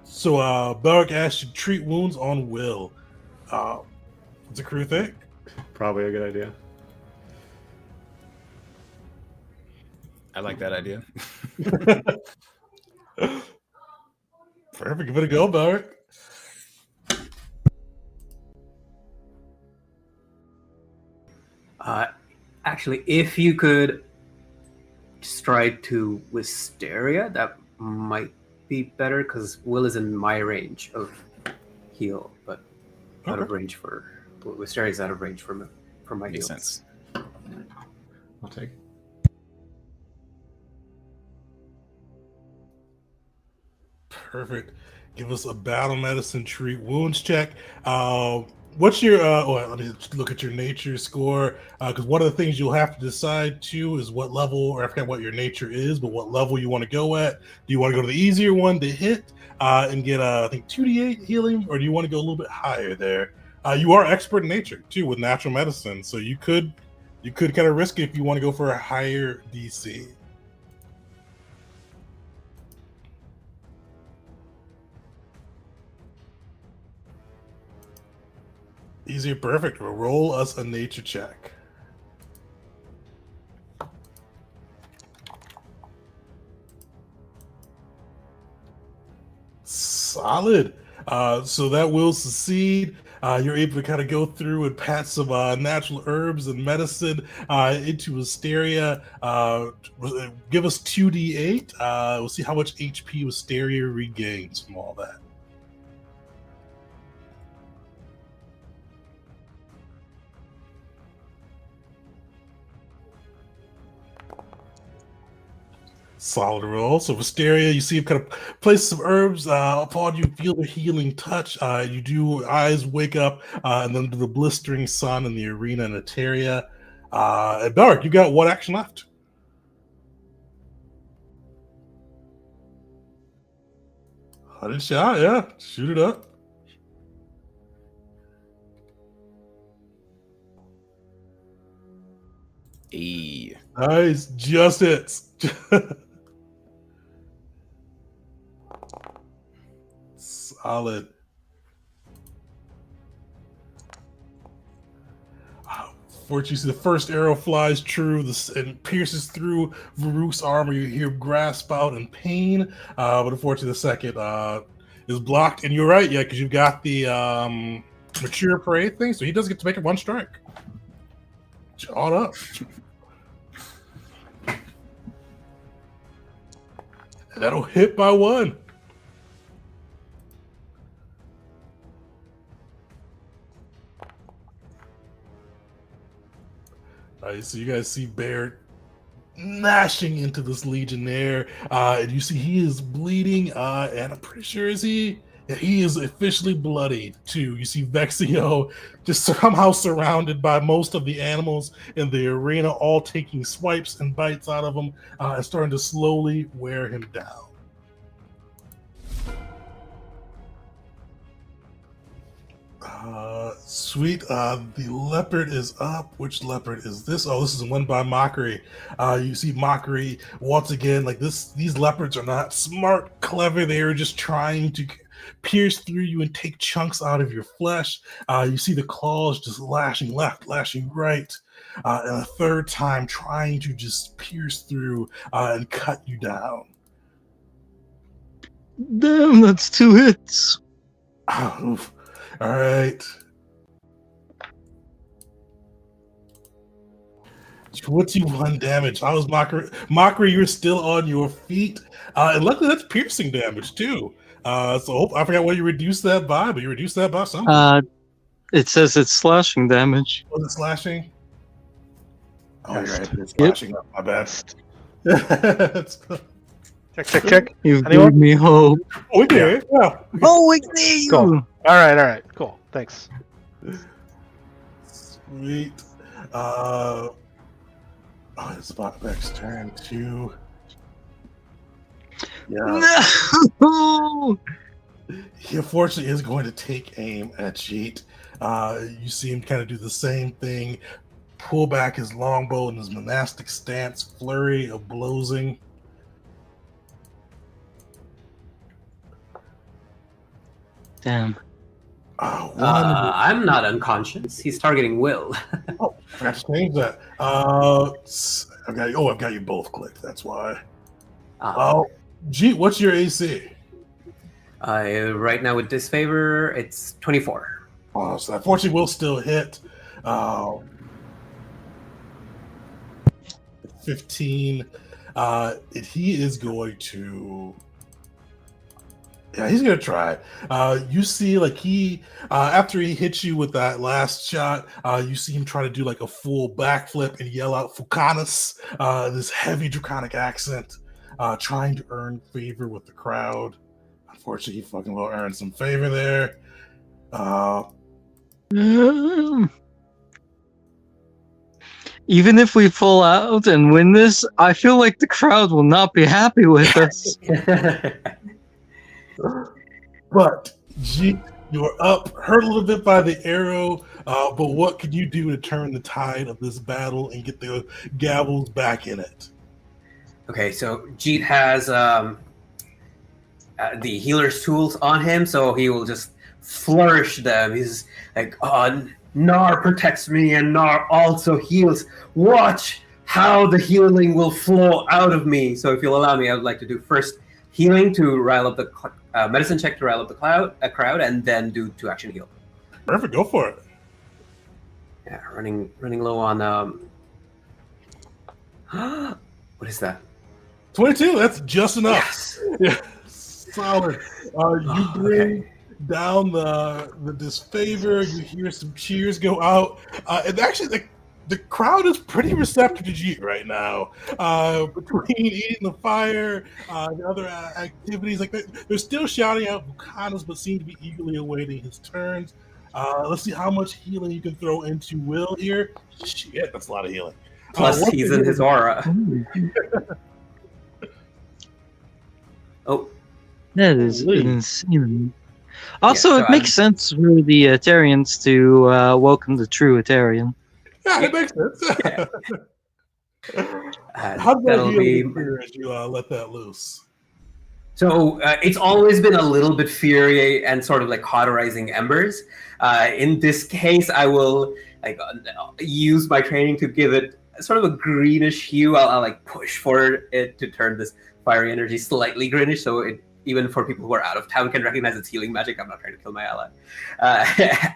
So Beric asked you to treat wounds on Will. What's the crew think? Probably a good idea. I like that idea. Perfect. Give it a go, Beric. Actually, if you could stride to Wisteria, that might be better because Will is in my range of heal, but out of range for Wisteria is out of range for my Makes heal. sense. I'll take. Perfect. Give us a battle medicine treat wounds check. What's your let me look at your nature score, because one of the things you'll have to decide too is what level, or I forget what your nature is, but what level you want to go at. Do you want to go to the easier one to hit and get I think 2d8 healing, or do you want to go a little bit higher there? You are expert in nature too with natural medicine, so you could kind of risk it if you want to go for a higher DC. Easier, perfect. We'll roll us a nature check. Solid. So that will succeed. You're able to kind of go through and pat some natural herbs and medicine into Wisteria. Give us 2d8. We'll see how much HP Wisteria regains from all that. Solid roll. So Wisteria, you see him kind of place some herbs upon you, feel the healing touch. You do eyes wake up, and then the blistering sun in the arena in Eteria. And Beric, you got one action left. Hunted shot, yeah. Shoot it up. Hey. Nice, just hits. Solid. Fortunately, you see the first arrow flies true and pierces through Varuk's armor. You hear him grasp out in pain, but unfortunately, the second is blocked. And you're right, yeah, because you've got the mature prey thing, so he does get to make it one strike. Jawed up. That'll hit by one. So you guys see Bear gnashing into this Legionnaire, and you see he is bleeding, and I'm pretty sure he is officially bloodied too. You see Vexio just somehow surrounded by most of the animals in the arena, all taking swipes and bites out of him, and starting to slowly wear him down. Sweet. The leopard is up. Which leopard is this? Oh, this is one by Mockery. You see Mockery once again. Like these leopards are not smart, clever. They are just trying to pierce through you and take chunks out of your flesh. You see the claws just lashing left, lashing right, and a third time trying to just pierce through and cut you down. Damn, that's 2 hits. Oof. All right. 21 damage. How was Mockery? Mockery, you're still on your feet. And luckily, that's piercing damage, too. I forgot what you reduced that by, but you reduced that by something. It says it's slashing damage. Was it slashing? Oh, you're right. It's Yep. slashing up. My bad. Check. You Anyone? gave me hope. We did. Yeah. Oh, we see you! Cool. All right. Cool. Thanks. Sweet. It's Botback's turn too. Yeah. No! He unfortunately is going to take aim at Jeet. You see him kind of do the same thing, pull back his longbow in his monastic stance, flurry of blowsing. Damn. I'm not unconscious. He's targeting Will. Oh, I forgot to change that. I've got you both clicked. That's why. Jeet, what's your AC? Right now with disfavor, it's 24. Oh, so unfortunately, will still hit. 15. He is going to. Yeah, he's gonna try. You see, like after he hits you with that last shot, you see him try to do like a full backflip and yell out "Fucanis," this heavy draconic accent, trying to earn favor with the crowd. Unfortunately, he fucking will earn some favor there. Even if we fall out and win this, I feel like the crowd will not be happy with us. But Jeet, you're up, hurt a little bit by the arrow. But what can you do to turn the tide of this battle and get the gavels back in it? Okay, so Jeet has the healer's tools on him, so he will just flourish them. He's like, Nar protects me and Nar also heals. Watch how the healing will flow out of me. So if you'll allow me, I would like to do first healing to rile up the medicine check to rile up the crowd, and then do 2-action heal. Perfect, go for it. Yeah, running low on what is that? 22, that's just enough. Yes. Yeah, solid. You bring down the disfavor. You hear some cheers go out, and actually the crowd is pretty receptive to Jeet right now. Between eating the fire, the other activities, like they're still shouting out Bucanas, but seem to be eagerly awaiting his turns. Let's see how much healing you can throw into Will here. Shit, that's a lot of healing. Plus, he's in his aura. Oh, That is insane. Also, so it makes sense for the Atarians to welcome the true Atarian. Yeah, it makes sense. How does that that'll be feel as you let that loose? So it's always been a little bit fiery and sort of like cauterizing embers. In this case, I will use my training to give it sort of a greenish hue. I'll like push for it to turn this fiery energy slightly greenish, so it even for people who are out of town can recognize it's healing magic. I'm not trying to kill my ally.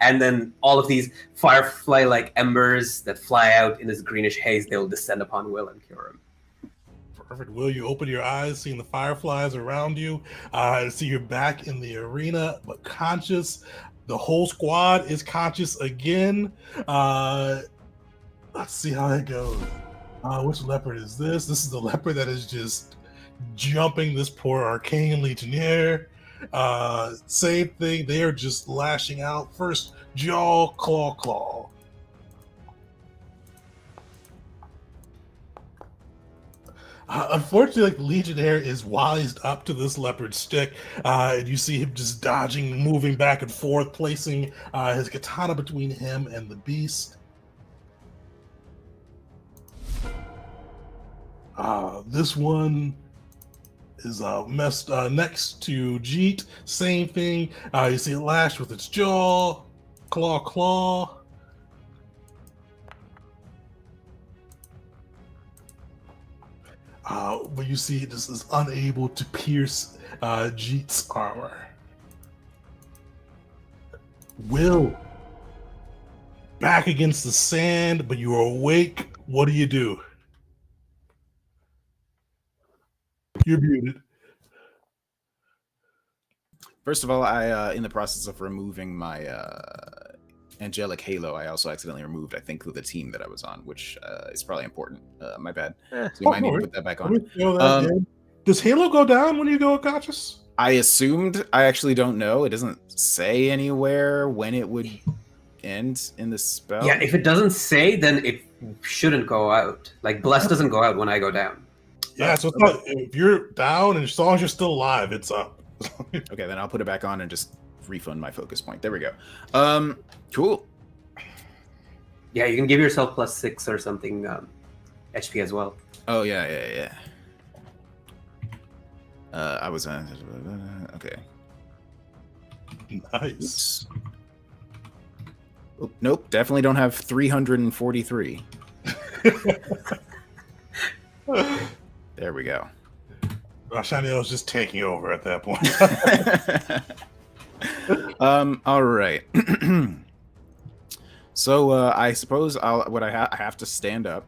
And then all of these firefly-like embers that fly out in this greenish haze, they'll descend upon Will and cure him. Perfect. Will, you open your eyes, seeing the fireflies around you, and see you're back in the arena, but conscious. The whole squad is conscious again. Let's see how that goes. Which leopard is this? This is the leopard that is just jumping this poor arcane legionnaire. Same thing. They are just lashing out. First, jaw, claw. Unfortunately, the Legionnaire is wised up to this leopard stick, and you see him just dodging, moving back and forth, placing his katana between him and the beast. This one is messed next to Jeet. Same thing. You see it lash with its jaw, claw. but you see this is unable to pierce Jeet's armor. Will, back against the sand, but you are awake. What do you do? You're muted. First of all, I in the process of removing my angelic halo, I also accidentally removed, I think, the team that I was on, which is probably important. My bad. So you might need to put that back on. Does halo go down when you go unconscious? I assumed. I actually don't know. It doesn't say anywhere when it would end in the spell. Yeah, if it doesn't say, then it shouldn't go out. Like, bless doesn't go out when I go down. Yeah, so it's not, if you're down and as long as you're still alive, it's up. Okay, then I'll put it back on and just refund my focus point. There we go. Cool. Yeah, you can give yourself +6 or something HP as well. Oh yeah. I was okay. Nice. Oops. Oh, nope, definitely don't have 343. There we go. Rashaniel was just taking over at that point. All right. So I suppose I have to stand up.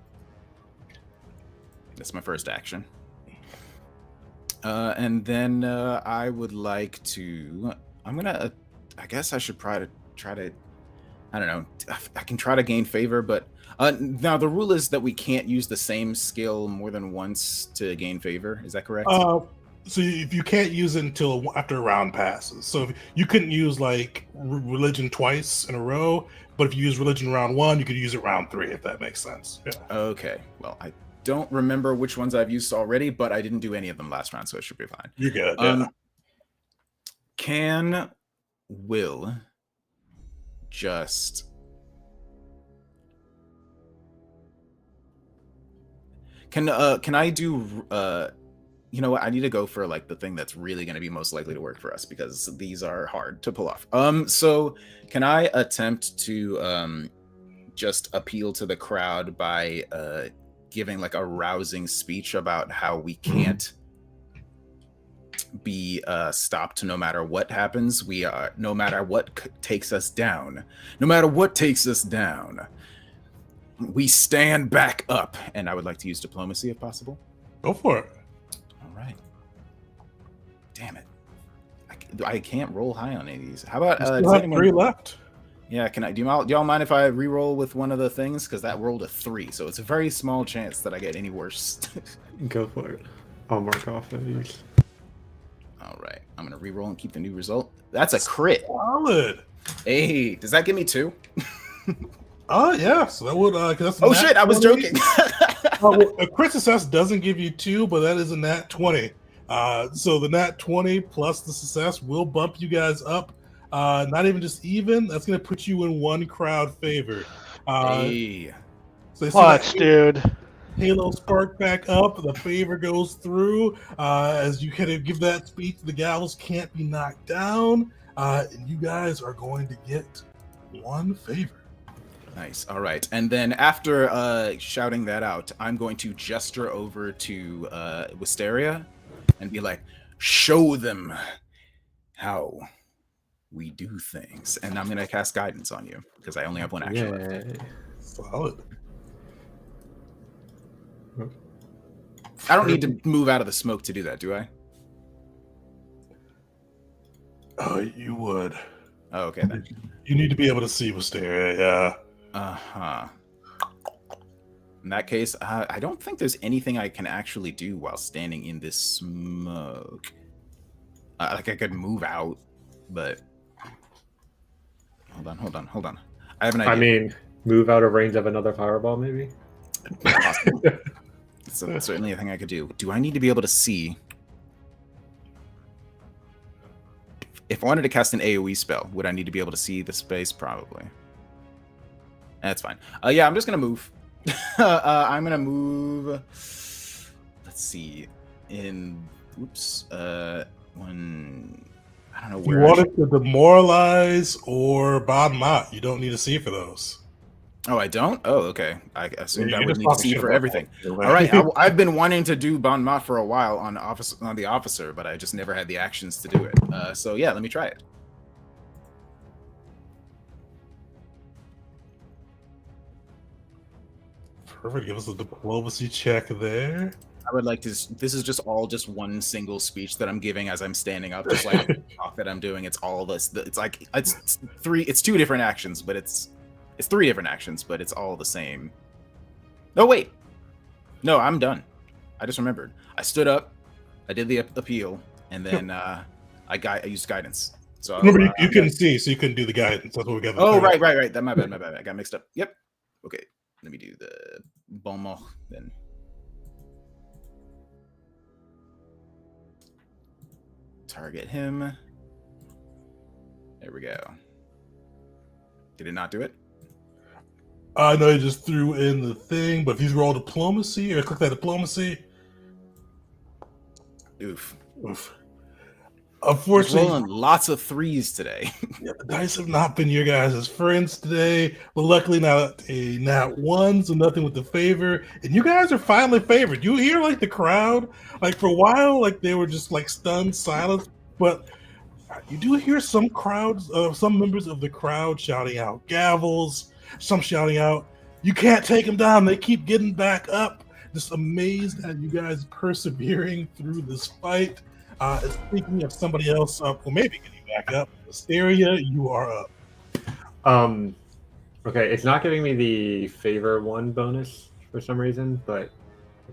That's my first action. And then I would like to. I guess I should try to. I don't know. I can try to gain favor, but now the rule is that we can't use the same skill more than once to gain favor. Is that correct? So if you can't use it until after a round passes. So if you couldn't use like religion twice in a row, but if you use religion round 1, you could use it round 3, if that makes sense. Yeah. Okay. Well, I don't remember which ones I've used already, but I didn't do any of them last round, so it should be fine. You're good. Yeah. Can Will just can I do you know what, I need to go for like the thing that's really going to be most likely to work for us, because these are hard to pull off. So can I attempt to just appeal to the crowd by giving like a rousing speech about how we can't be stopped no matter what happens. We are, no matter what takes us down, we stand back up. And I would like to use diplomacy if possible. Go for it. All right. Damn it. I can't roll high on any of these. How about you have 3 left? Yeah, can I? Do y'all mind if I re-roll with one of the things? Because that rolled a 3, so it's a very small chance that I get any worse. Go for it. I'll mark off these. All right, I'm gonna re-roll and keep the new result. That's a crit. Solid. Hey, does that give me 2? Oh yeah, so that would. That's oh shit, I was joking. Well, a crit success doesn't give you 2, but that is a nat 20. So the nat 20 plus the success will bump you guys up. Not even just even. That's going to put you in 1 crowd favor. Hey. So Clutch, dude. Halo spark back up. The favor goes through as you kind of give that speech. The gallows can't be knocked down, and you guys are going to get 1 favor. Nice. All right. And then after shouting that out, I'm going to gesture over to Wisteria and be like, show them how we do things. And I'm going to cast guidance on you because I only have 1 action left. Solid. I don't need to move out of the smoke to do that, do I? Oh, you would. Oh, okay then. You need to be able to see Wisteria, yeah. Uh-huh. In that case, I don't think there's anything I can actually do while standing in this smoke. Like I could move out, but hold on. I have an idea. I mean, move out of range of another fireball, maybe? It's certainly a thing I could do. Do I need to be able to see? If I wanted to cast an AoE spell, would I need to be able to see the space? Probably. That's fine. Yeah, I'm just going to move. I'm going to move. Let's see. Oops. One. I don't know where. You want it to demoralize or bottom out. You don't need to see for those. Oh, I don't? Oh, okay. I assumed I You're would just need to talking see shit for about everything. that. All right, I've been wanting to do Bon Mot for a while on the officer, but I just never had the actions to do it. So yeah, let me try it. Perfect. Give us a diplomacy check there. I would like to. This is just one single speech that I'm giving as I'm standing up, just like the talk that I'm doing. It's all this. It's like it's three. It's two different actions, but it's three different actions, but it's all the same. No, wait. No, I'm done. I just remembered. I stood up. I did the appeal, and then I used guidance. So Remember, you couldn't see, so you couldn't do the guidance. That's what we got. Oh, right. That my bad. I got mixed up. Yep. Okay. Let me do the bon mot then. Target him. There we go. Did it not do it? I know you just threw in the thing, but if you roll diplomacy or click that diplomacy, Oof. Unfortunately, rolling lots of threes today. yeah, the dice have not been your guys' friends today. But luckily, not a nat one, so nothing with the favor. And you guys are finally favored. You hear like the crowd, like for a while, like they were just like stunned silence. But you do hear some crowds, some members of the crowd shouting out gavels. Some shouting out, "You can't take them down. They keep getting back up." Just amazed at you guys persevering through this fight. Speaking of somebody else up, well, maybe getting back up, Hysteria, you are up. Okay, it's not giving me the favor one bonus for some reason, but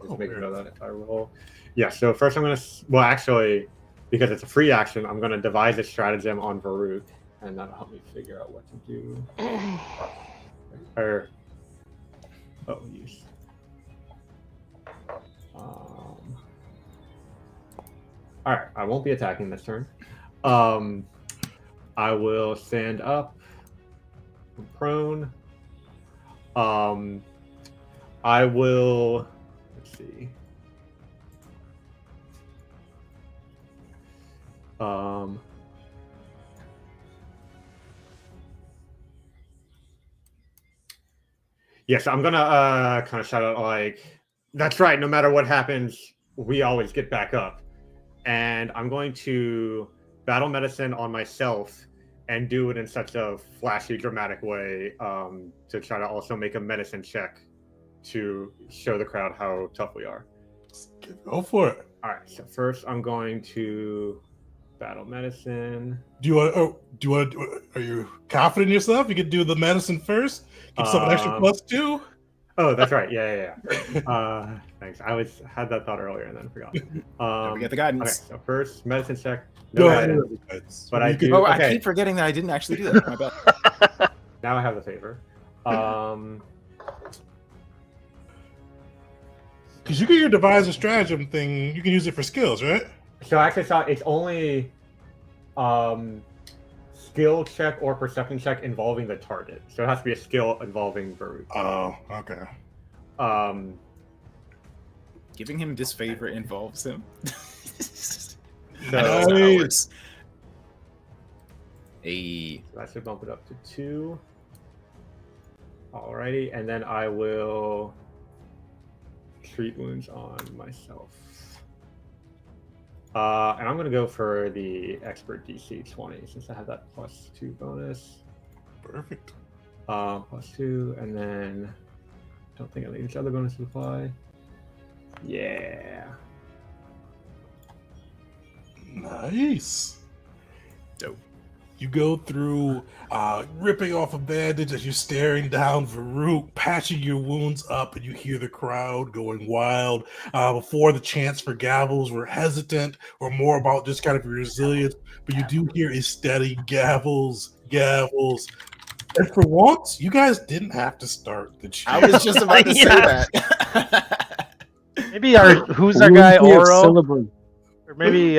I'll just make note of that if I roll. Yeah, so first I'm going to, well, actually, because it's a free action, I'm going to devise a stratagem on Varuk, and that'll help me figure out what to do. Or, oh, use. All right, I won't be attacking this turn. I will stand up, I'm prone. I will. Let's see. Yes, I'm gonna kind of shout out like, "That's right. No matter what happens, we always get back up." And I'm going to battle medicine on myself and do it in such a flashy, dramatic way to try to also make a medicine check to show the crowd how tough we are. Go for it. All right. So first, I'm going to battle medicine. Do you want? Are you confident in yourself? You could do the medicine first. Get some extra +2. Oh, that's right. Yeah. Thanks. I had that thought earlier and then forgot. Don't forget the guidance. Okay, so first medicine check. No guidance. But I do. Oh, okay. I keep forgetting that I didn't actually do that. My bad. Now I have the favor. Because you get your devise a stratagem thing, you can use it for skills, right? So I actually saw it's only skill check or perception check involving the target. So it has to be a skill involving Varuk. Oh, okay. Giving him disfavor involves him. So Nice. that should bump it up to 2. Alrighty, and then I will treat wounds on myself. And I'm going to go for the expert DC 20 since I have that +2 bonus. Perfect. +2, and then I don't think any of these other bonuses apply. Yeah. Nice. Dope. You go through ripping off a bandage as you're staring down Varuk, patching your wounds up, and you hear the crowd going wild. Before the chants for gavels were hesitant or more about just kind of your resilience, but you do hear a steady gavels. And for once, you guys didn't have to start the chant. I was just about to say that. Maybe who's our guy Wouldn't be a Oro? syllable. Or maybe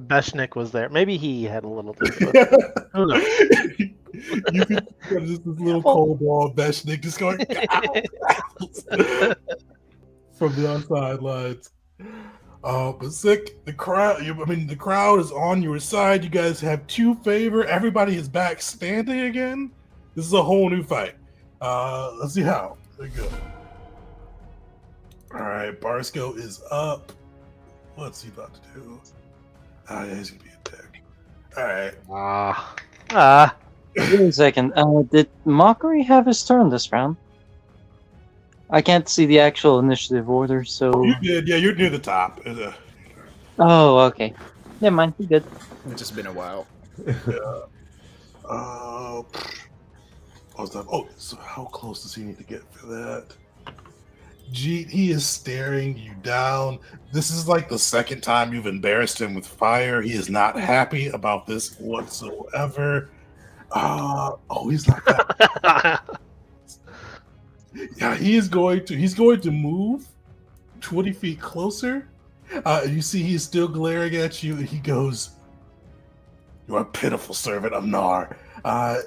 Beshnik was there. Maybe he had a little to do with it. Who knows? You could just this little cold ball Beshnik just going from the outside lines. But sick, the crowd. The crowd is on your side. You guys have 2 favor. Everybody is back standing again. This is a whole new fight. Let's see how. There you go. All right, Barsco is up. What's he about to do? Yeah, he's gonna be a dick. All right. Wait a second. Did Mockery have his turn this round? I can't see the actual initiative order, so. You did, yeah. You're near the top. Oh, okay. Never mind. You good? It's just been a while. So how close does he need to get for that? Jeet, he is staring you down. This is like the second time you've embarrassed him with fire. He is not happy about this whatsoever. He's not that. Yeah, he's going to move 20 feet closer. You see he's still glaring at you, and he goes, "You are a pitiful servant of Nar."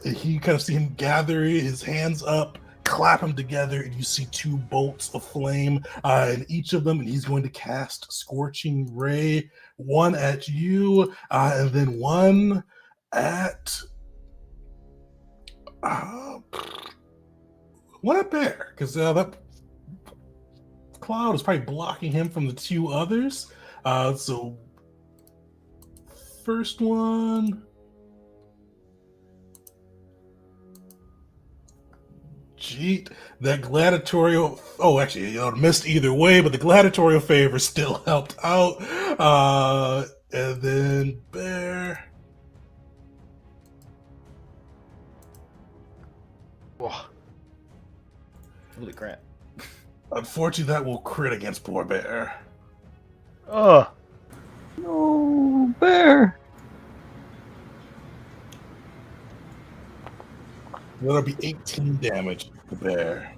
You kind of see him gather his hands up, clap them together, and you see two bolts of flame in each of them, and he's going to cast Scorching Ray, one at you, and then one at Bear, because that cloud is probably blocking him from the two others. So first one. Jeet, that gladiatorial. Oh, actually, missed either way, but the gladiatorial favor still helped out. And then Bear. Holy crap. Unfortunately, that will crit against poor Bear. Oh. No, Bear. That'll be 18 damage to Bear.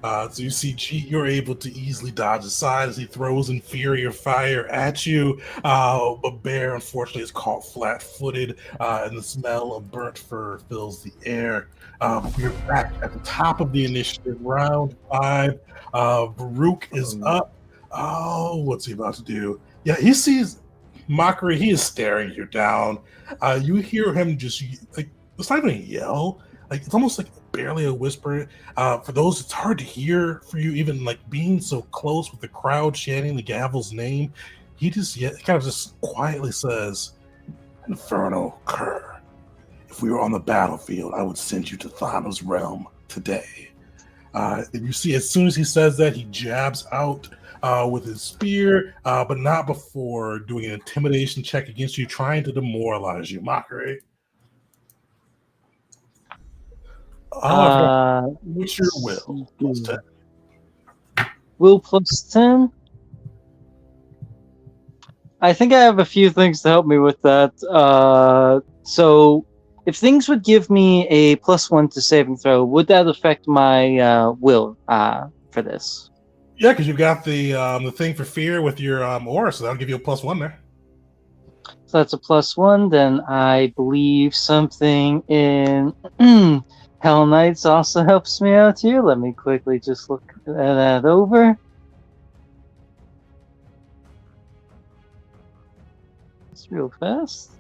So you see, you're able to easily dodge aside as he throws inferior fire at you. But Bear, unfortunately, is caught flat-footed, and the smell of burnt fur fills the air. We're back at the top of the initiative, round 5. Baruch is up. Oh, what's he about to do? Yeah, he sees Mockery. He is staring you down. You hear him just like, it's not even a yell. Like, it's almost like barely a whisper. For those, it's hard to hear for you, even like being so close with the crowd chanting the Gavel's name. He kind of just quietly says, "Infernal cur. If we were on the battlefield, I would send you to Thana's realm today." And you see, as soon as he says that, he jabs out with his spear, but not before doing an intimidation check against you, trying to demoralize you, Mockery. What's your will? Plus 10. Will plus 10? I think I have a few things to help me with that. So, if things would give me a +1 to saving throw, would that affect my will for this? Yeah, because you've got the thing for fear with your aura, so that'll give you a +1 there. So that's a +1. Then I believe something in Hell Knights also helps me out here. Let me quickly just look that over. It's real fast.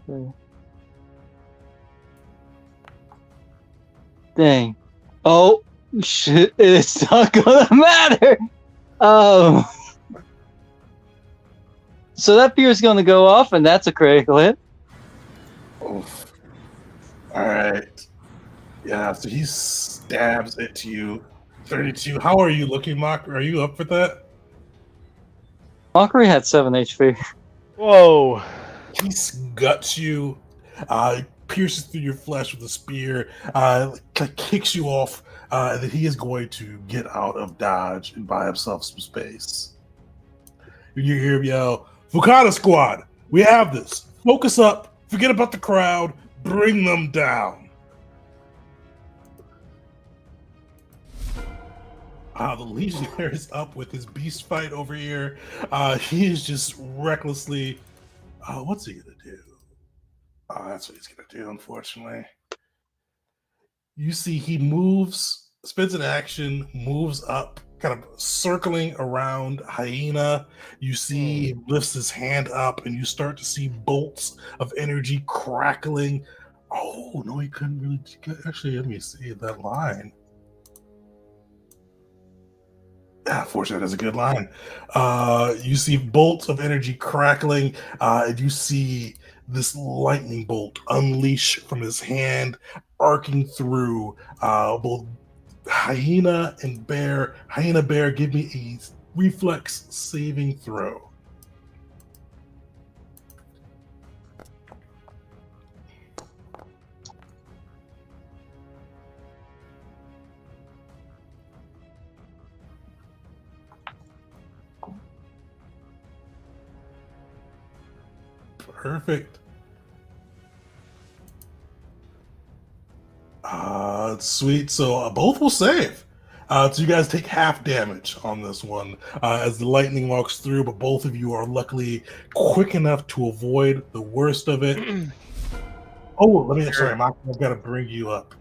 Dang. Oh, shit. It's not gonna matter. So that fear is gonna go off, and that's a critical hit. Oof. All right. Yeah, so he stabs it to you. 32. How are you looking, Mock? Are you up for that? Mockery had 7 HP. Whoa. He guts you, pierces through your flesh with a spear, kicks you off, and then he is going to get out of dodge and buy himself some space. You hear him yell, "Fukada squad, we have this. Focus up, forget about the crowd, bring them down." The Legionnaire is up with his beast fight over here. He is just recklessly. What's he gonna do? That's what he's gonna do, unfortunately. You see, he moves, spends an action, moves up, kind of circling around Hyena. You see, he lifts his hand up, and you start to see bolts of energy crackling. Oh, no, he couldn't really. Actually, let me see that line. Fortunately, that's a good line. You see bolts of energy crackling, and you see this lightning bolt unleash from his hand, arcing through both Hyena and Bear. Hyena, Bear, give me a reflex saving throw. Perfect. Sweet. So both will save. So you guys take half damage on this one as the lightning walks through, but both of you are luckily quick enough to avoid the worst of it. Sorry, I've got to bring you up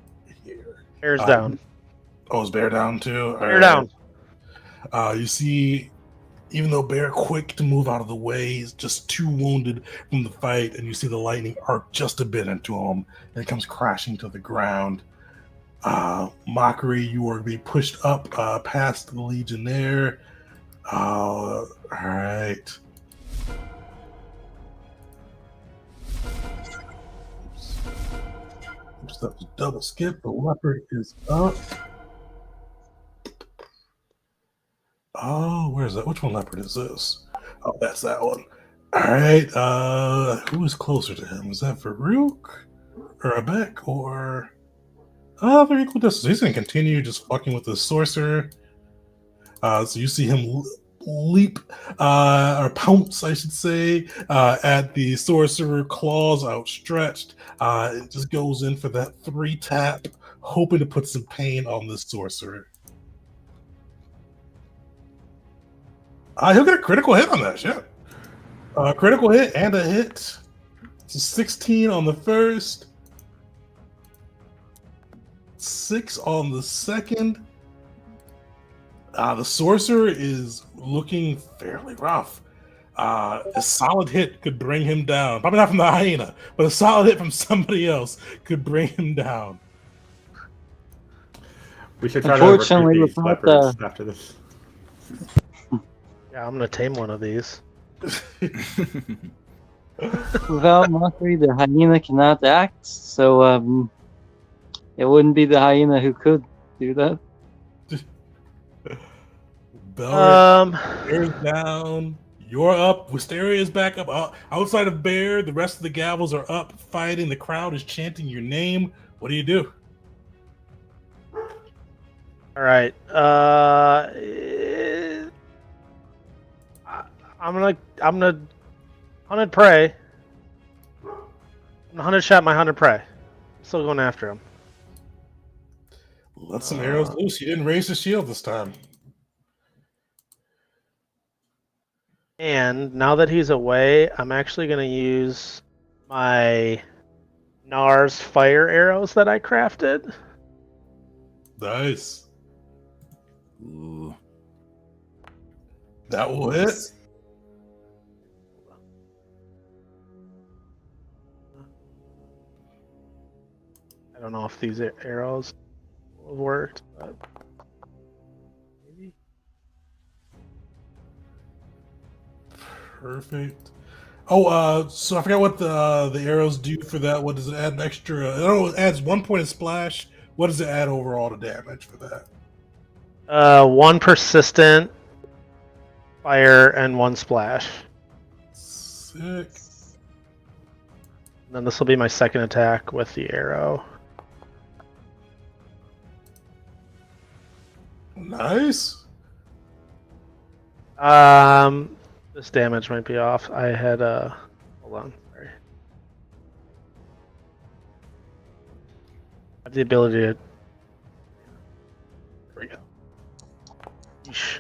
here. Bear's down. Oh, is Bear down too? Bear down. You see, even though Bear quick to move out of the way, he's just too wounded from the fight, and you see the lightning arc just a bit into him, and it comes crashing to the ground. Mockery, you are being pushed up past the Legionnaire. All right. Oops, that was double skip. The leopard is up. Oh, where is that? Which one leopard is this? Oh, that's that one. All right. Who is closer to him? Is that Farouk or Abek or? Oh, they're equal distance. He's gonna continue just fucking with the sorcerer. So you see him leap or pounce, I should say, at the sorcerer, claws outstretched. It just goes in for that 3 tap, hoping to put some pain on the sorcerer. He'll get a critical hit on that shit. Critical hit and a hit. It's a 16 on the first. 6 on the second. The sorcerer is looking fairly rough. A solid hit could bring him down. Probably not from the hyena, but a solid hit from somebody else could bring him down. We should try to recruit these without leopards after this. Yeah, I'm gonna tame one of these. Without Mockery, the hyena cannot act, so it wouldn't be the hyena who could do that. Bear's down. You're up. Wisteria is back up. Outside of Bear, the rest of the Gavels are up fighting. The crowd is chanting your name. What do you do? All right. I'm gonna hunted prey. I'm gonna hunted shot my hunted prey. Still going after him. Let some arrows loose. You didn't raise the shield this time. And now that he's away, I'm actually going to use my Nars fire arrows that I crafted. Nice. Ooh. That will hit. I don't know if these arrows will have worked, but maybe. Perfect. Oh, so I forgot what the arrows do for that. What does it add? An extra? I don't know. It adds 1 point of splash. What does it add overall to damage for that? 1 persistent fire and 1 splash. Sick. And then this will be my second attack with the arrow. Nice. This damage might be off. I had hold on, sorry. I have the ability to. There we go. Yeesh.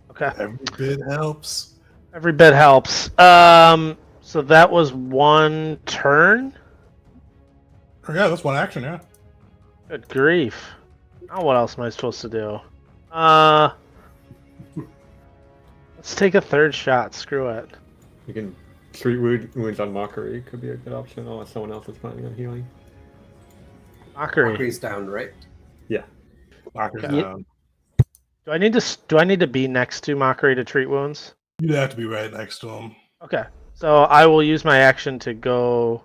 Okay. Every bit helps. Every bit helps. So that was 1 turn. Oh, yeah, that's 1 action. Yeah. Good grief. Now what else am I supposed to do? Let's take a 3rd shot. Screw it. You can treat wounds on Mockery. Could be a good option unless someone else is planning on healing. Mockery. Mockery's down, right? Yeah. Locker's Yep. down. Do I need to be next to Mockery to treat wounds? You'd have to be right next to him. Okay. So I will use my action to go.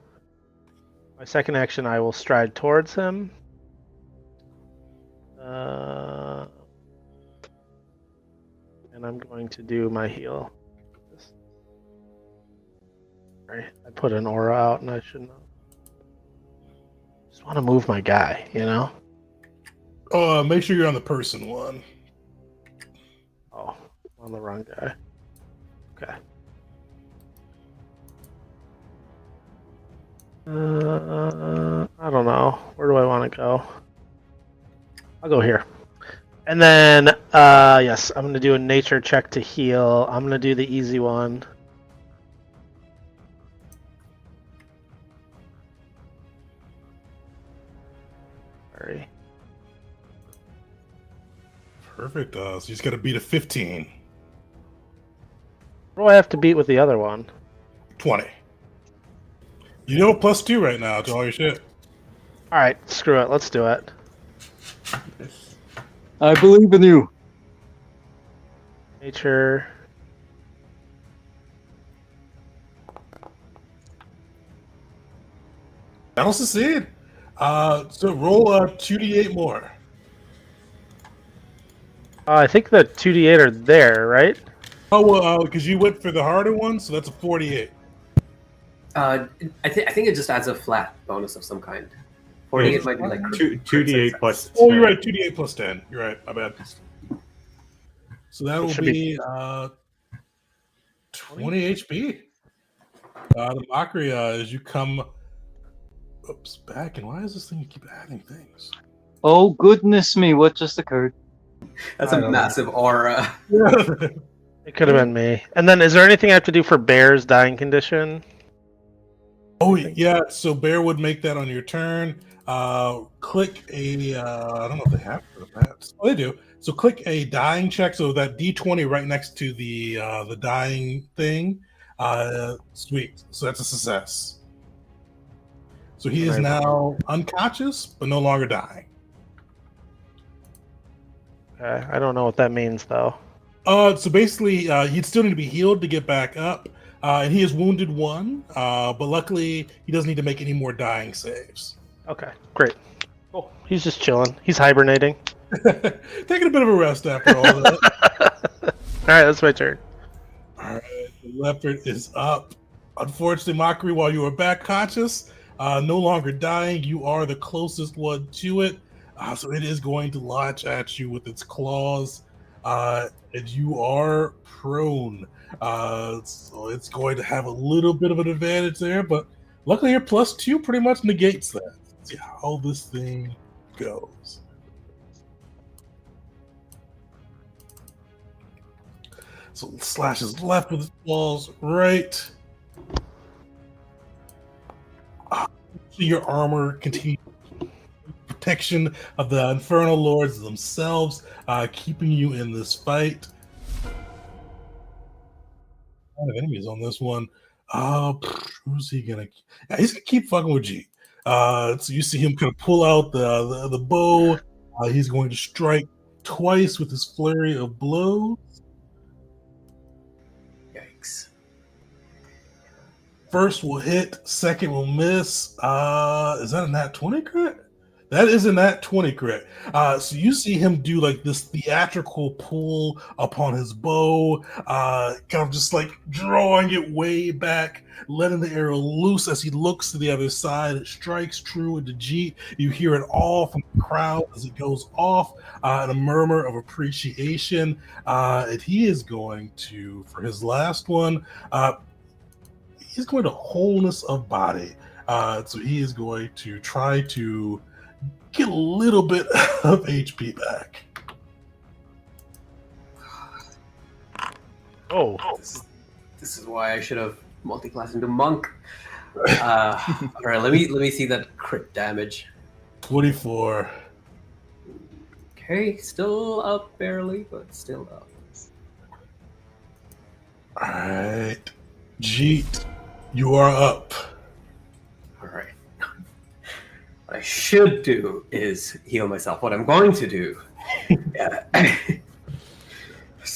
My second action, I will stride towards him. And I'm going to do my heal. Sorry, I put an aura out and I shouldn't have. Just want to move my guy, you know? Make sure you're on the person one. Oh, I'm on the wrong guy. Okay. I don't know. Where do I want to go? I'll go here. And then, yes, I'm going to do a nature check to heal. I'm going to do the easy one. Sorry. Perfect. So you just got to beat a 15. What do I have to beat with the other one? 20. You know +2 right now to all your shit. All right, screw it. Let's do it. I believe in you. Nature. That'll succeed. So roll 2d8 more. I think the 2d8 are there, right? Oh, well, because you went for the harder one, so that's a 48. I think it just adds a flat bonus of some kind. 48 might be like 2d8 plus. Oh, you're right. 2d8 plus 10. You're right. My bad. So that will should be 20 HP. The Mockery as you come. Oops, back. And why does this thing keep adding things? Oh, goodness me, what just occurred? That's a massive aura. It could have been me. And then, is there anything I have to do for Bear's dying condition? Oh, yeah. So Bear would make that on your turn. Click a. I don't know if they have it for the bats. Oh, they do. So click a dying check. So that D20 right next to the dying thing. Sweet. So that's a success. So he is now unconscious, but no longer dying. Okay, I don't know what that means, though. So basically, he'd still need to be healed to get back up. And he is wounded 1, but luckily he doesn't need to make any more dying saves. Okay, great. Cool. He's just chilling. He's hibernating. Taking a bit of a rest after all that. All right, that's my turn. All right, the leopard is up. Unfortunately, Mockery, while you are back conscious, no longer dying, you are the closest one to it. So it is going to launch at you with its claws, and you are prone. So it's going to have a little bit of an advantage there, but luckily your +2 pretty much negates that. Let's see how this thing goes. So slashes left with his claws, right. Your armor continues protection of the Infernal Lords themselves, keeping you in this fight. A lot of enemies on this one. Who's he gonna? Yeah, he's gonna keep fucking with G. So you see him kind of pull out the bow. He's going to strike twice with his flurry of blows. Yikes. First will hit, second will miss. Is that a nat 20 crit? That is a nat 20 crit. So you see him do like this theatrical pull upon his bow, kind of just like drawing it way back, letting the arrow loose as he looks to the other side. It strikes true into Jeet. You hear it all from the crowd as it goes off, and a murmur of appreciation. And he is going to, for his last one, he's going to wholeness of body. So he is going to try to get a little bit of HP back. Oh, This is why I should have multi-classed into monk. All right, let me see that crit damage. 24. Okay, still up barely, but still up. All right, Jeet, you are up. All right. What I should do is heal myself. What I'm going to do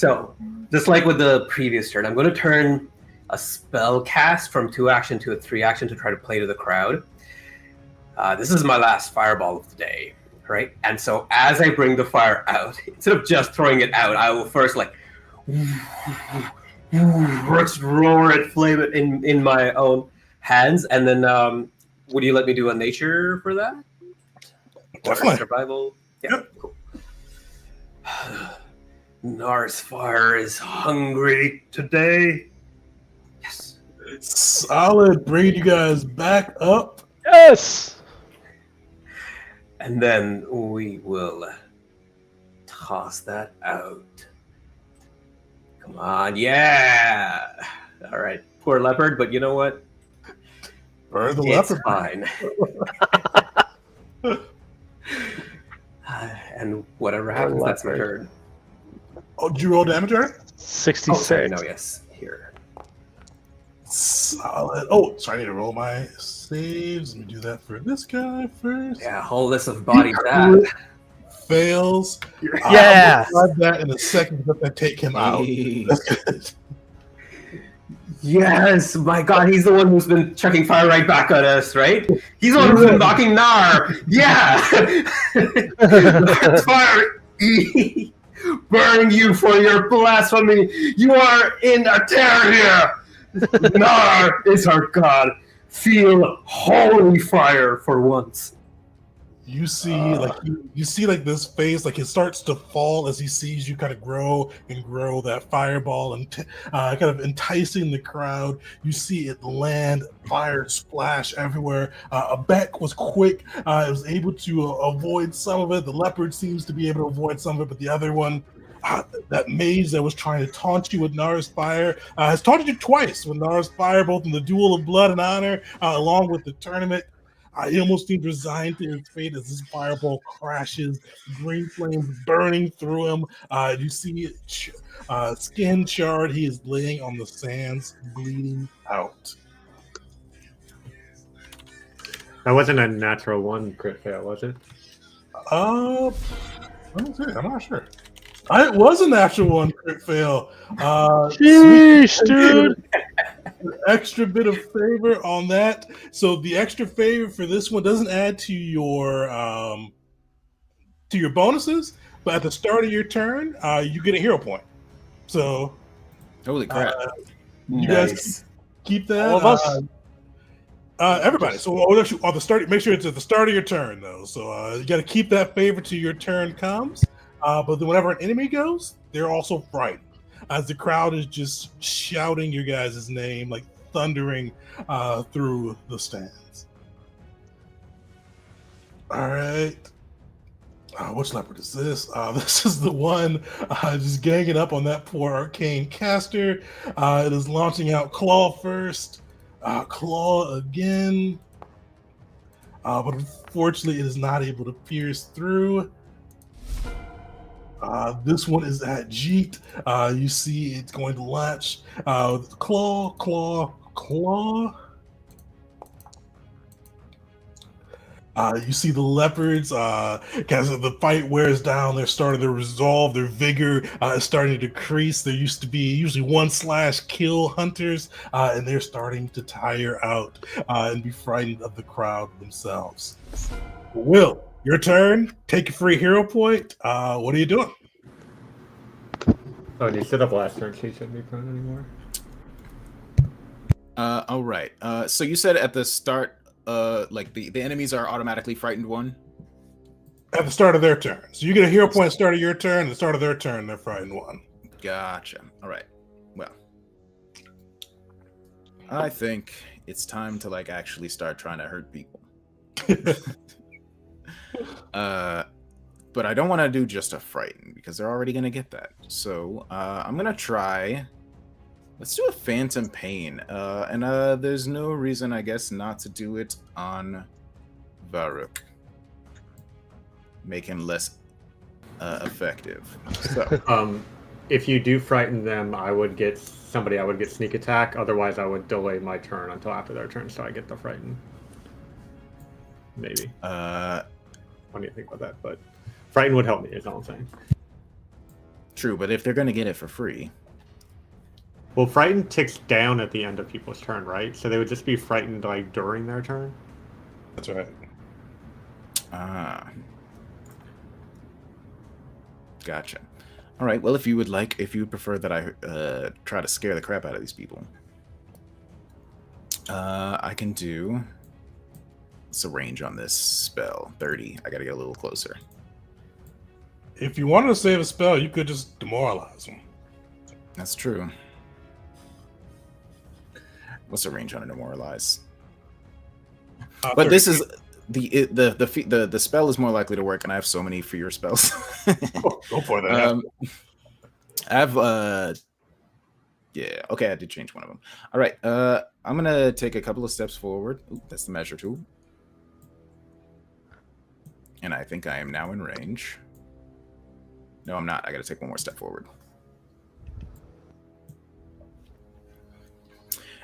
So, just like with the previous turn, I'm going to turn a spell cast from 2 action to a 3 action to try to play to the crowd. This is my last fireball of the day, right? And so as I bring the fire out, instead of just throwing it out, I will first like roar it, flame it in my own hands, and then would you let me do a nature for that? Definitely. Or survival? Yeah, cool. Nars fire is hungry today. Yes. Solid. Bring you guys back up. Yes. And then we will toss that out. Come on, yeah. All right, poor leopard, but you know what? Burn the It's leopard. fine. And whatever happens, that's my turn. Oh, did you roll damage, right? 66. Oh, sorry, no, yes, here. Solid. Oh, sorry, I need to roll my saves. Let me do that for this guy first. Yeah, whole list of bodies that. Fails. Yeah. I'll grab that in a second because I take him out. Hey. That's good. Yes, my God, he's the one who's been chucking fire right back at us, right? He's the one who's been knocking Nar. Yeah. Fire. Burn you for your blasphemy. You are in a terror here. Nar is our God. Feel holy fire for once. You see, you see, like this face, like it starts to fall as he sees you kind of grow and grow that fireball, and kind of enticing the crowd. You see it land, fire splash everywhere. Beck was quick; it was able to avoid some of it. The leopard seems to be able to avoid some of it, but the other one, that mage that was trying to taunt you with Nara's fire, has taunted you twice with Nara's fire, both in the duel of blood and honor, along with the tournament. He almost seems resigned to his fate as this fireball crashes, green flames burning through him. You see skin charred. He is laying on the sands, bleeding out. That wasn't a natural 1 crit fail, was it? Let me see. I'm not sure. It was a natural 1 crit fail. Sheesh, dude. An extra bit of favor on that. So the extra favor for this one doesn't add to your bonuses, but at the start of your turn, you get a hero point. So Holy crap. you Nice. guys keep that. All of us? Everybody. So on the start, make sure it's at the start of your turn, though. So you got to keep that favor till your turn comes. But then whenever an enemy goes, they're also frightened, as the crowd is just shouting your guys' name, like thundering through the stands. All right. Which leopard is this? This is the one just ganging up on that poor arcane caster. It is launching out Claw first. Claw again. But unfortunately, it is not able to pierce through. This one is at Jeet. You see it's going to latch with claw, claw, claw. You see the leopards, as the fight wears down, they're starting to resolve, their vigor is starting to decrease. There used to be usually 1/ kill hunters, and they're starting to tire out and be frightened of the crowd themselves. Will, your turn. Take a free hero point. What are you doing? Oh, and he stood up last turn, so he shouldn't be prone anymore. All right. So you said at the start, like the enemies are automatically frightened 1? At the start of their turn. So you get a hero point at the start of your turn, at the start of their turn, they're frightened 1. Gotcha. All right. Well, I think it's time to like actually start trying to hurt people. But I don't want to do just a frighten because they're already going to get that. So I'm going to try. Let's do a Phantom Pain. And there's no reason, I guess, not to do it on Varuk. Make him less effective. So. If you do frighten them, I would get sneak attack. Otherwise, I would delay my turn until after their turn, so I get the frighten. Maybe. What do you think about that? But frighten would help me, is all I'm saying. True, but if they're going to get it for free. Well, frightened ticks down at the end of people's turn, right? So they would just be frightened like during their turn. That's right. Ah. Gotcha. All right. Well, if you would prefer that I try to scare the crap out of these people, I can do. What's the range on this spell? 30. I got to get a little closer. If you wanted to save a spell, you could just demoralize them. That's true. What's the range on a demoralize? But 30. this is the spell is more likely to work, and I have so many fear spells. Go for that. I have yeah, okay, I did change one of them. All right, I'm gonna take a couple of steps forward. Ooh, that's the measure tool, and I think I am now in range. No, I'm not. I gotta take one more step forward.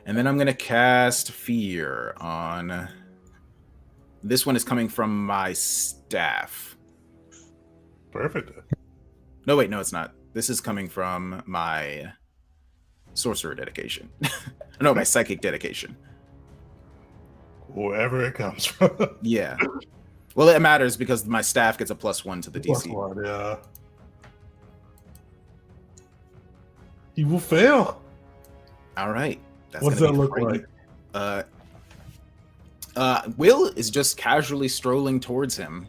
And then I'm going to cast Fear on... This one is coming from my staff. Perfect. No, wait, no, it's not. This is coming from my sorcerer dedication. No, my psychic dedication. Wherever it comes from. Yeah. Well, it matters because my staff gets a +1 to the DC. +1, yeah. He will fail. All right. That's What does that look like? Will is just casually strolling towards him.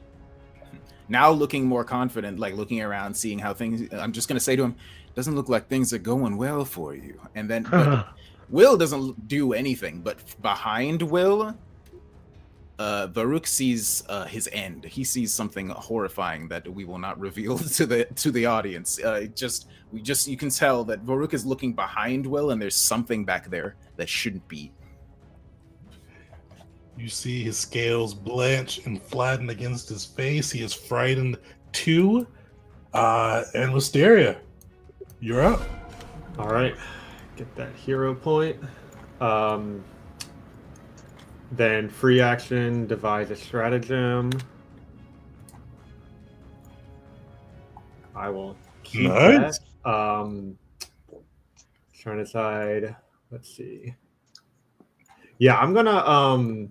Now looking more confident, like looking around, seeing how things... I'm just going to say to him, doesn't look like things are going well for you. And then Will doesn't do anything, but behind Will, Varuk sees his end. He sees something horrifying that we will not reveal to the audience. You can tell that Varuk is looking behind Will, and there's something back there that shouldn't be. You see his scales blanch and flatten against his face. He is frightened too. And Wisteria, you're up. All right, get that hero point. Then free action, devise a stratagem. I will keep Nice. that. Trying to decide. Let's see. Yeah, I'm gonna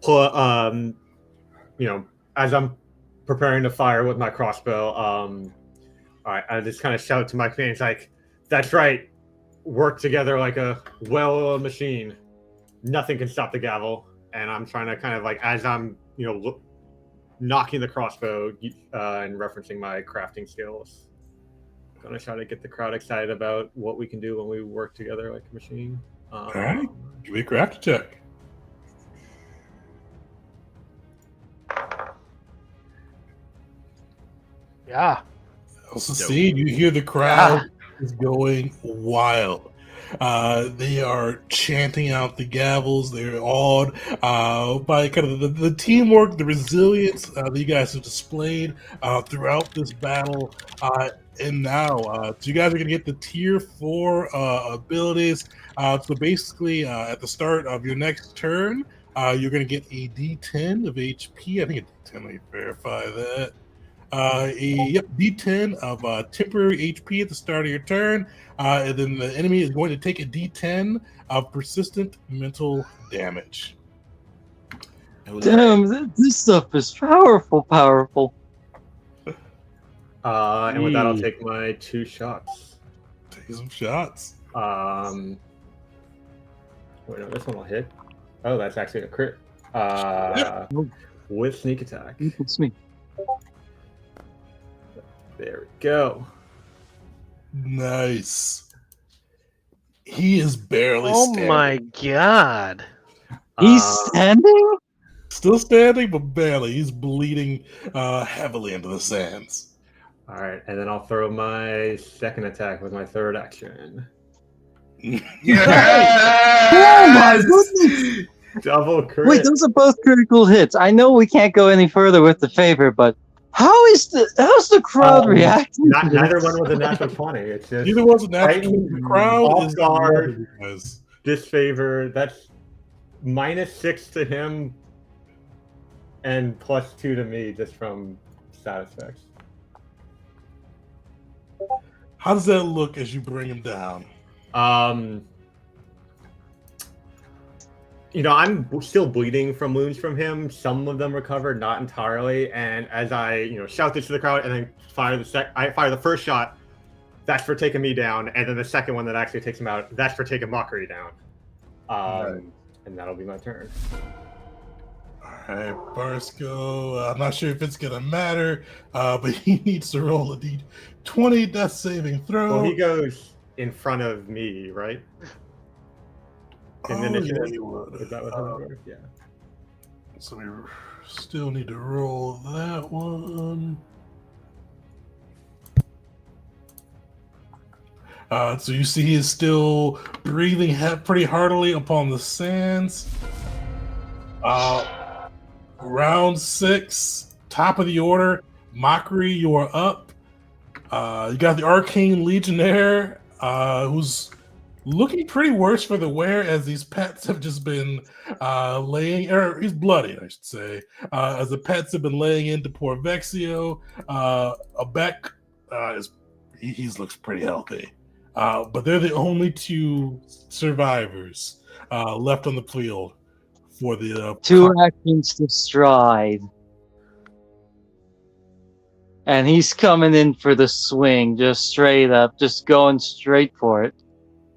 pull. As I'm preparing to fire with my crossbow. All right, I just kind of shout to my companions like, "That's right. Work together like a well-oiled machine. Nothing can stop the gavel." And I'm trying to kind of like, as I'm, knocking the crossbow and referencing my crafting skills, gonna try to get the crowd excited about what we can do when we work together like a machine. All right, give me a craft check. Yeah. Succeed. You hear the crowd is going wild. They are chanting out the gavels. They're awed by kind of the teamwork, the resilience that you guys have displayed throughout this battle. And now, so you guys are going to get the tier 4 abilities. So basically, at the start of your next turn, you're going to get a D10 of HP. I think a D10. Let me verify that. D10 of temporary HP at the start of your turn, and then the enemy is going to take a D10 of persistent mental damage. Damn, this stuff is powerful. And with that, I'll take my 2 shots. Take some shots. Wait, no, this one will hit. Oh, that's actually a crit. With sneak attack. It's me. There we go. Nice. He is barely Oh standing. my god. He's standing? Still standing, but barely. He's bleeding heavily into the sands. All right, and then I'll throw my second attack with my third action. Oh my goodness! Double crit. Wait, those are both critical hits. I know we can't go any further with the favor, but how's the crowd reacting? Neither one was a natural 20. It's just Neither was a natural. The crowd off is guard. guys. disfavor. That's -6 to him and +2 to me just from stat effects. How does that look as you bring him down? I'm still bleeding from wounds from him. Some of them recovered, not entirely. And as I, shout this to the crowd and then I fire the first shot. That's for taking me down, and then the second one that actually takes him out. That's for taking Mockery down. And that'll be my turn. All right, Barsco. I'm not sure if it's gonna matter, but he needs to roll a d20 death saving throw. Well, he goes in front of me, right? In the initiative. Yeah, he would. Is that what that works? Yeah. So we still need to roll that one. So you see he is still breathing pretty heartily upon the sands. Round 6, top of the order. Mockery, you are up. You got the Arcane Legionnaire, who's looking pretty worse for the wear as these pets have just been he's bloody, I should say, as the pets have been laying into poor Vexio. Abek he looks pretty healthy. But they're the only 2 survivors left on the field for the 2 actions to stride. And he's coming in for the swing, just straight up, just going straight for it.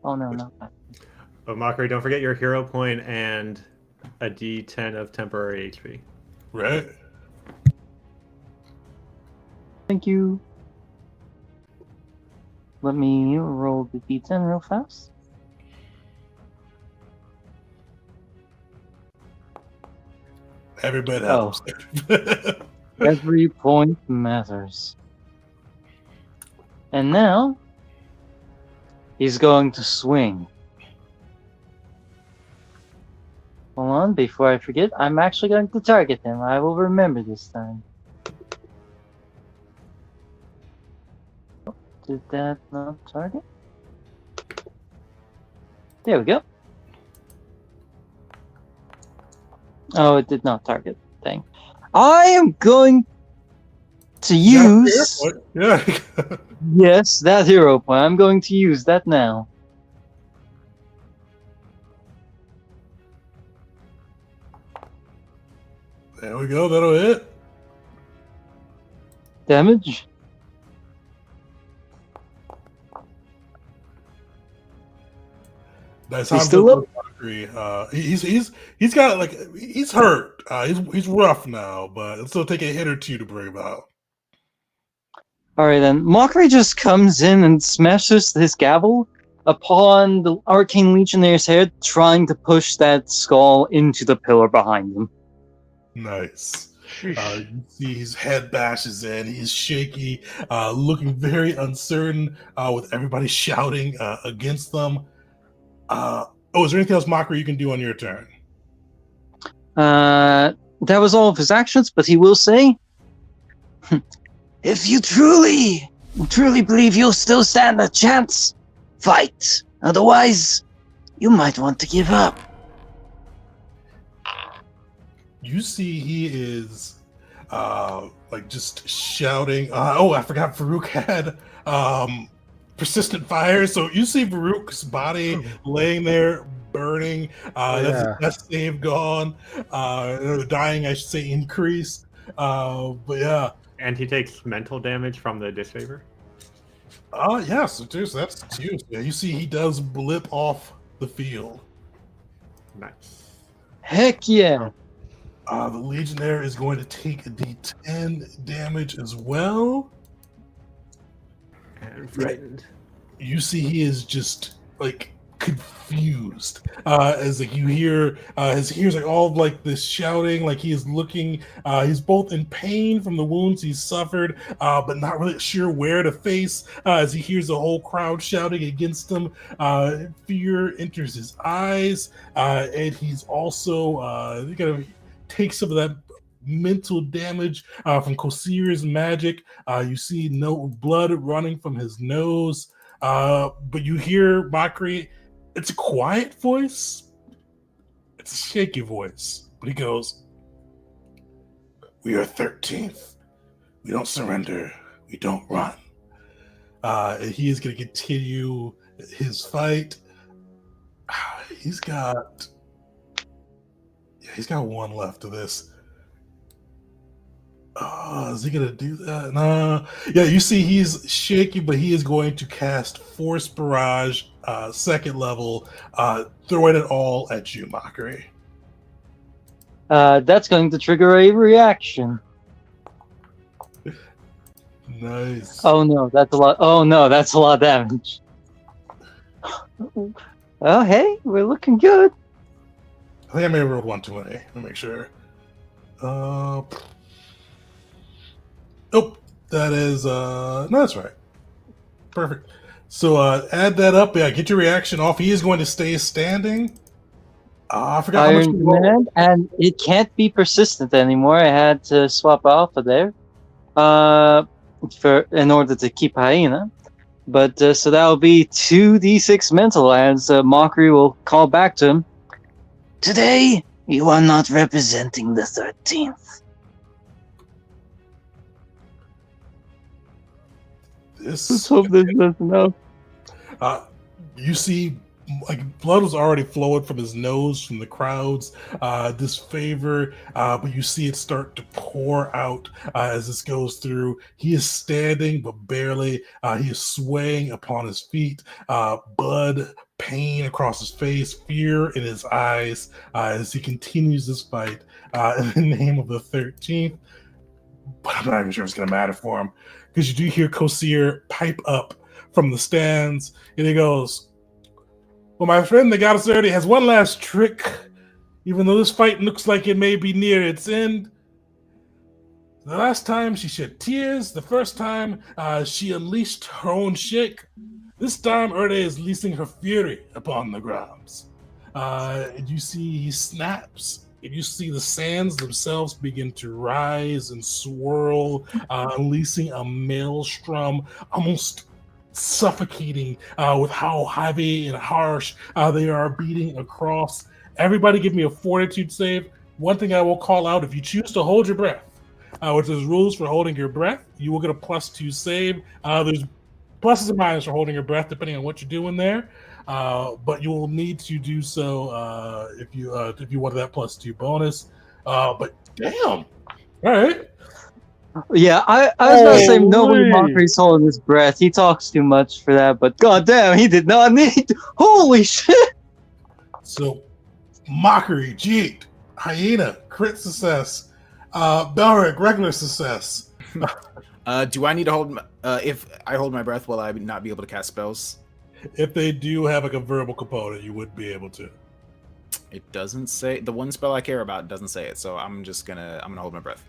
Oh no, not that. Oh, Mockery, don't forget your hero point and a d10 of temporary HP. Right. Thank you. Let me roll the d10 real fast. Everybody has them. Every point matters. And now, he's going to swing. Hold on, before I forget, I'm actually going to target him. I will remember this time. Did that not target? There we go. Oh, it did not target. Dang. I am going to use... Yeah. Yes, that hero point. I'm going to use that now. There we go. That'll hit. Damage. That's He's still up. He's got he's hurt. He's rough now, but it'll still take a hit or 2 to bring him out. Alright then. Mockery just comes in and smashes his gavel upon the Arcane Legionnaire's head, trying to push that skull into the pillar behind him. Nice. You see his head bashes in. He's shaky, looking very uncertain, with everybody shouting against them. Is there anything else, Mockery, you can do on your turn? That was all of his actions, but he will say, if you truly believe you'll still stand a chance, fight. Otherwise, you might want to give up. You see he is just shouting. I forgot Farouk had persistent fire. So you see Farouk's body laying there burning. That's save gone. The dying, I should say, increase. But yeah. And he takes mental damage from the disfavor? Yes, it is. That's 2. Yeah, you see he does blip off the field. Nice. Heck yeah. The Legionnaire is going to take a d10 damage as well. And frightened. You see he is just confused as you hear his ears all of this shouting, he is looking, he's both in pain from the wounds he's suffered, but not really sure where to face as he hears the whole crowd shouting against him. Fear enters his eyes, and he's also kind of takes some of that mental damage from Kosir's magic. You see no blood running from his nose, but you hear Mockery. It's a quiet voice. It's a shaky voice. But he goes, "We are 13th. We don't surrender. We don't run. He is going to continue his fight. He's got one left of this. Is he gonna do that? No. Yeah, you see he's shaky, but he is going to cast Force Barrage, second level, throwing it all at you, Mockery. That's going to trigger a reaction. Nice. Oh no, that's a lot. Oh no, that's a lot of damage. Well, hey, we're looking good. I think I may have rolled 1 too many. Let me make sure. Nope. That is no, that's right. Perfect. So add that up. Yeah, get your reaction off. He is going to stay standing. I forgot how much Iron you rolled. Command, and it can't be persistent anymore. I had to swap Alpha there, in order to keep Hyena. But so that will be 2d6 mental, as Mockery will call back to him. Today, you are not representing the 13th. Let's hope this doesn't help. You see, like, blood was already flowing from his nose from the crowd's disfavor, but you see it start to pour out as this goes through. He is standing, but barely. He is swaying upon his feet. Blood, pain across his face, fear in his eyes as he continues this fight in the name of the 13th. But I'm not even sure it's going to matter for him, because you do hear Kosir pipe up from the stands, and he goes, "Well, my friend, the goddess Erdi has one last trick. Even though this fight looks like it may be near its end, the last time she shed tears, the first time she unleashed her own shake. This time, Erdi is releasing her fury upon the grounds." And you see he snaps, and you see the sands themselves begin to rise and swirl, unleashing a maelstrom, almost suffocating with how heavy and harsh they are beating across. Everybody give me a fortitude save. One thing I will call out: if you choose to hold your breath, which is rules for holding your breath, you will get a +2 save. There's pluses and minuses for holding your breath depending on what you're doing there, but you will need to do so if you want that +2 bonus. But damn, all right. Yeah, I was about to say nobody Holy. Mockery's holding his breath. He talks too much for that, but goddamn, he did not need to. Holy shit! So, Mockery, Jeet, Hyena, crit success, Belric, regular success. Do I need to hold? If I hold my breath, will I not be able to cast spells? If they do have like a verbal component, you would be able to. It doesn't say. The one spell I care about doesn't say it, so I'm gonna hold my breath.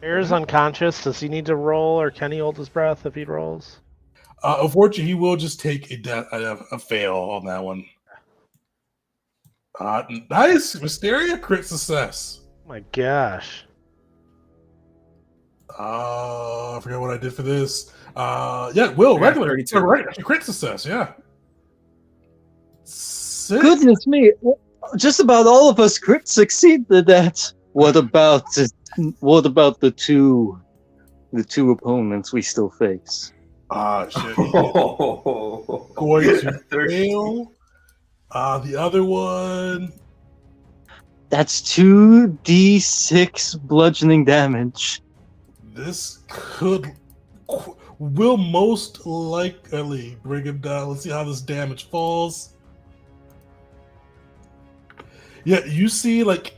Bear's unconscious. Does he need to roll, or can he hold his breath if he rolls? Unfortunately, he will just take a fail on that one. Nice, Mysteria, crit success. Oh my gosh. I forgot what I did for this. Yeah, Will, I got regular. 32. Right, crit success, yeah. 6. Goodness me, just about all of us crit succeeded that. What about the two opponents we still face? Shit. Going to fail. The other one. That's 2d6 bludgeoning damage. This will most likely bring him down. Let's see how this damage falls. Yeah, you see, like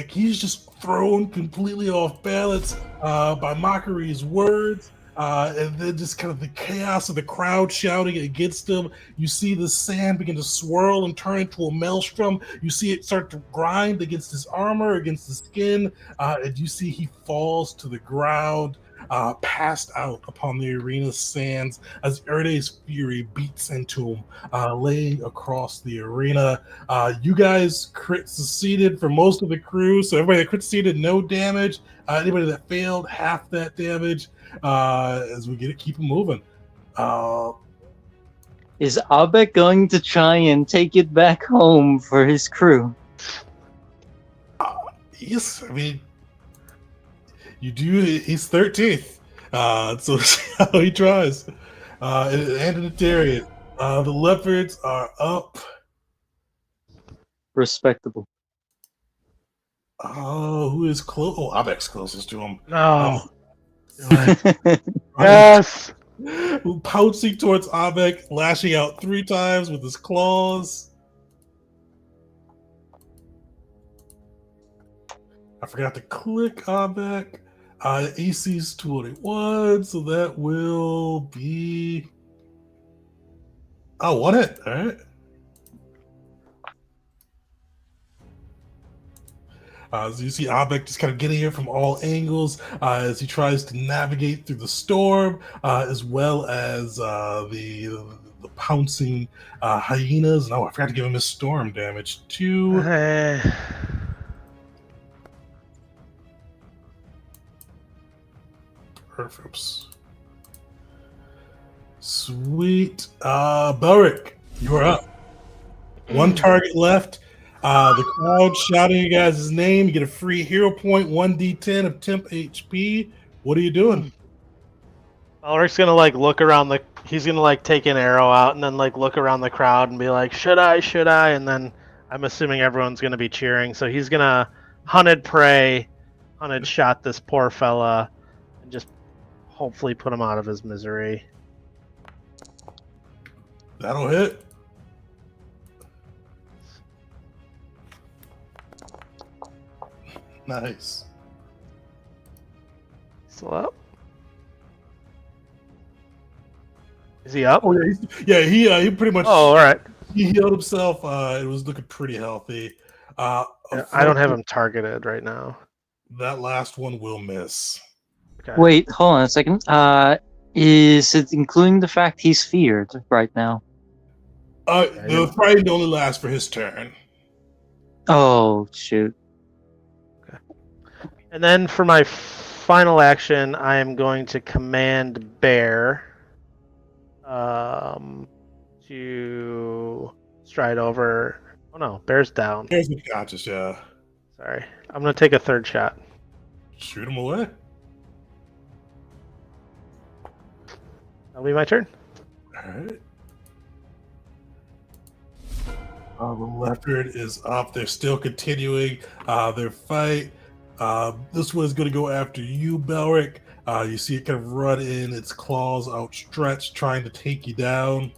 he's just thrown completely off balance by Mockery's words, and then just kind of the chaos of the crowd shouting against him. You see the sand begin to swirl and turn into a maelstrom. You see it start to grind against his armor, against the skin, and you see he falls to the ground, passed out upon the arena's sands as Erde's fury beats into him, laying across the arena. You guys crit succeeded for most of the crew, so everybody that crit succeeded, no damage. Anybody that failed, half that damage. As we keep it moving. Is Abek going to try and take it back home for his crew? Yes, I mean, you do. He's 13th, so see how he tries. And in the Darian. The leopards are up. Respectable. Who is close? Oh, Abek's closest to him. No. Right. Yes. Pouncing towards Abek, lashing out 3 times with his claws. I forgot to click Abek. AC's 21, so that will be. Oh, 1 hit. All right. So you see Abek just kind of getting here from all angles as he tries to navigate through the storm, as well as the pouncing hyenas. Oh, I forgot to give him his storm damage too. Perfect. Sweet. Belric, you're up. 1 target left. The crowd shouting you guys' name. You get a free hero point, 1d10 of temp HP. What are you doing? Ulrich's gonna like look around the. He's gonna like take an arrow out and then like look around the crowd and be like, "Should I? Should I?" And then I'm assuming everyone's gonna be cheering, so he's gonna hunted prey, hunted shot this poor fella, and just hopefully put him out of his misery. That'll hit. Nice. Still up? Is he up? Oh yeah, he pretty much. Oh, all right. He healed himself. It was looking pretty healthy. Yeah, I don't have him targeted right now. That last one will miss. Okay. Wait, hold on a second. Is it including the fact he's feared right now? The frightened only lasts for his turn. Oh, shoot. And then for my final action, I am going to command Bear to stride over. Oh no, Bear's down. There's the conscious, yeah. Sorry. I'm going to take a 3rd shot. Shoot him away. That'll be my turn. Alright. The leopard is up. They're still continuing their fight. This one is going to go after you, Belric. You see it kind of run in, its claws outstretched, trying to take you down.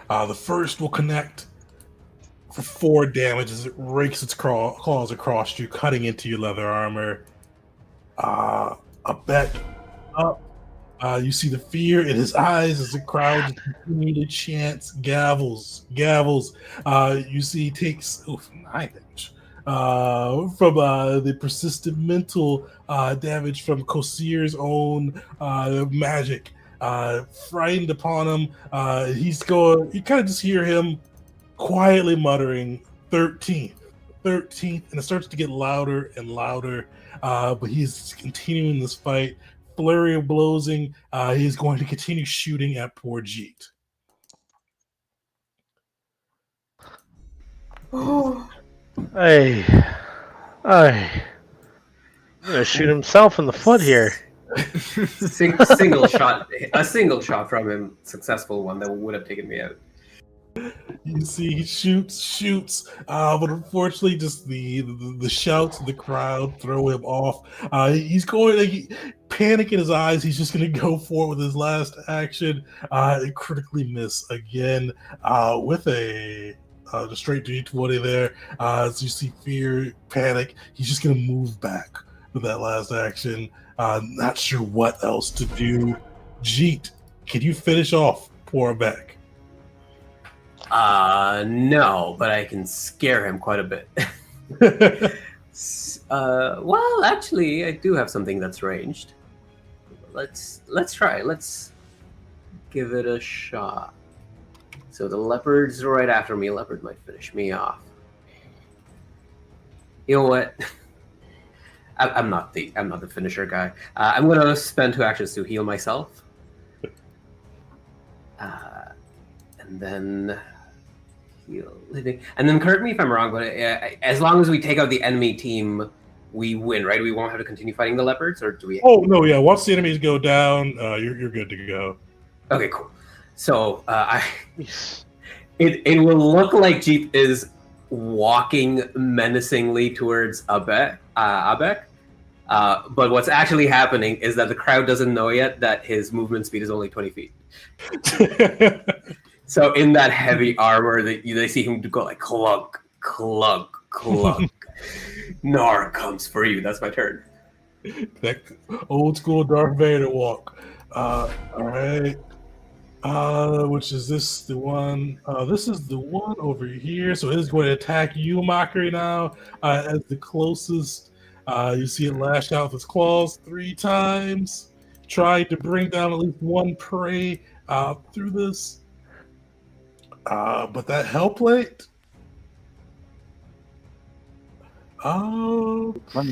The first will connect for 4 damage as it rakes its claws across you, cutting into your leather armor. A bet up. You see the fear in his eyes as the crowd continue to chant gavels, gavels. You see he takes 9 damage from the persistent mental damage from Kosir's own magic. Frightened upon him, you kind of just hear him quietly muttering 13th, and it starts to get louder and louder. But he's continuing this fight. Flurry of blowsing. He's going to continue shooting at poor Jeet. Hey. I'm going to shoot himself in the foot here. Single shot. A single shot from him, successful one that would have taken me out. You see, he shoots, but unfortunately, just the shouts of the crowd throw him off. He's going, panic in his eyes. He's just going to go for it with his last action, and critically miss again with a straight D20 there. As you see fear, panic, he's just going to move back with that last action. Not sure what else to do. Jeet, can you finish off poor Beck? No, but I can scare him quite a bit. Well, actually, I do have something that's ranged. Let's try. Let's give it a shot. So the leopard's right after me. Leopard might finish me off. You know what? I'm not the finisher guy. I'm gonna spend 2 actions to heal myself. And then feel living. And then correct me if I'm wrong, but as long as we take out the enemy team, we win, right? We won't have to continue fighting the leopards, or do we? Oh no, yeah. Once the enemies go down, you're good to go. Okay, cool. So it will look like Jeep is walking menacingly towards Abek. But what's actually happening is that the crowd doesn't know yet that his movement speed is only 20 feet. So in that heavy armor, they see him go like clunk, clunk, clunk. Nara comes for you. That's my turn. That old school Darth Vader walk. All right. Which is this the one? This is the one over here. So it's going to attack you, Mockery, now. As the closest, you see it lash out with its claws 3 times. Try to bring down at least one prey through this. But that hell plate. Oh, what's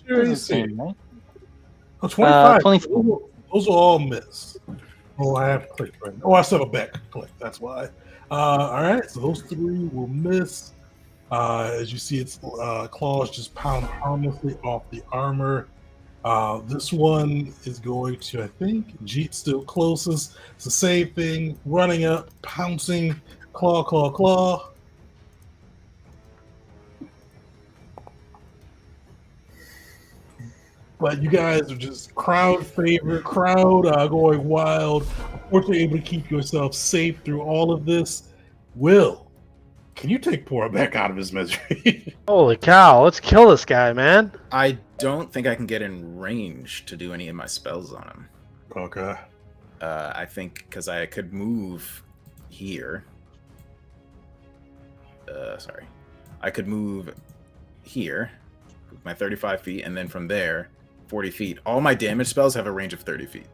your AC? Oh, 25. 24. Those will all miss. Oh, I have to click right now. Oh, I still have a back click. That's why. All right, so those 3 will miss. As you see, its claws just pound harmlessly off the armor. This one is going to, I think, Jeet's still closest. It's the same thing, running up, pouncing, claw, claw, claw. But you guys are just crowd favorite, crowd going wild. Unfortunately, able to keep yourself safe through all of this. Will, can you take Pora back out of his misery? Holy cow! Let's kill this guy, man. I don't think I can get in range to do any of my spells on him. Okay. I think because I could move here. Sorry. I could move here, with my 35 feet, and then from there, 40 feet. All my damage spells have a range of 30 feet.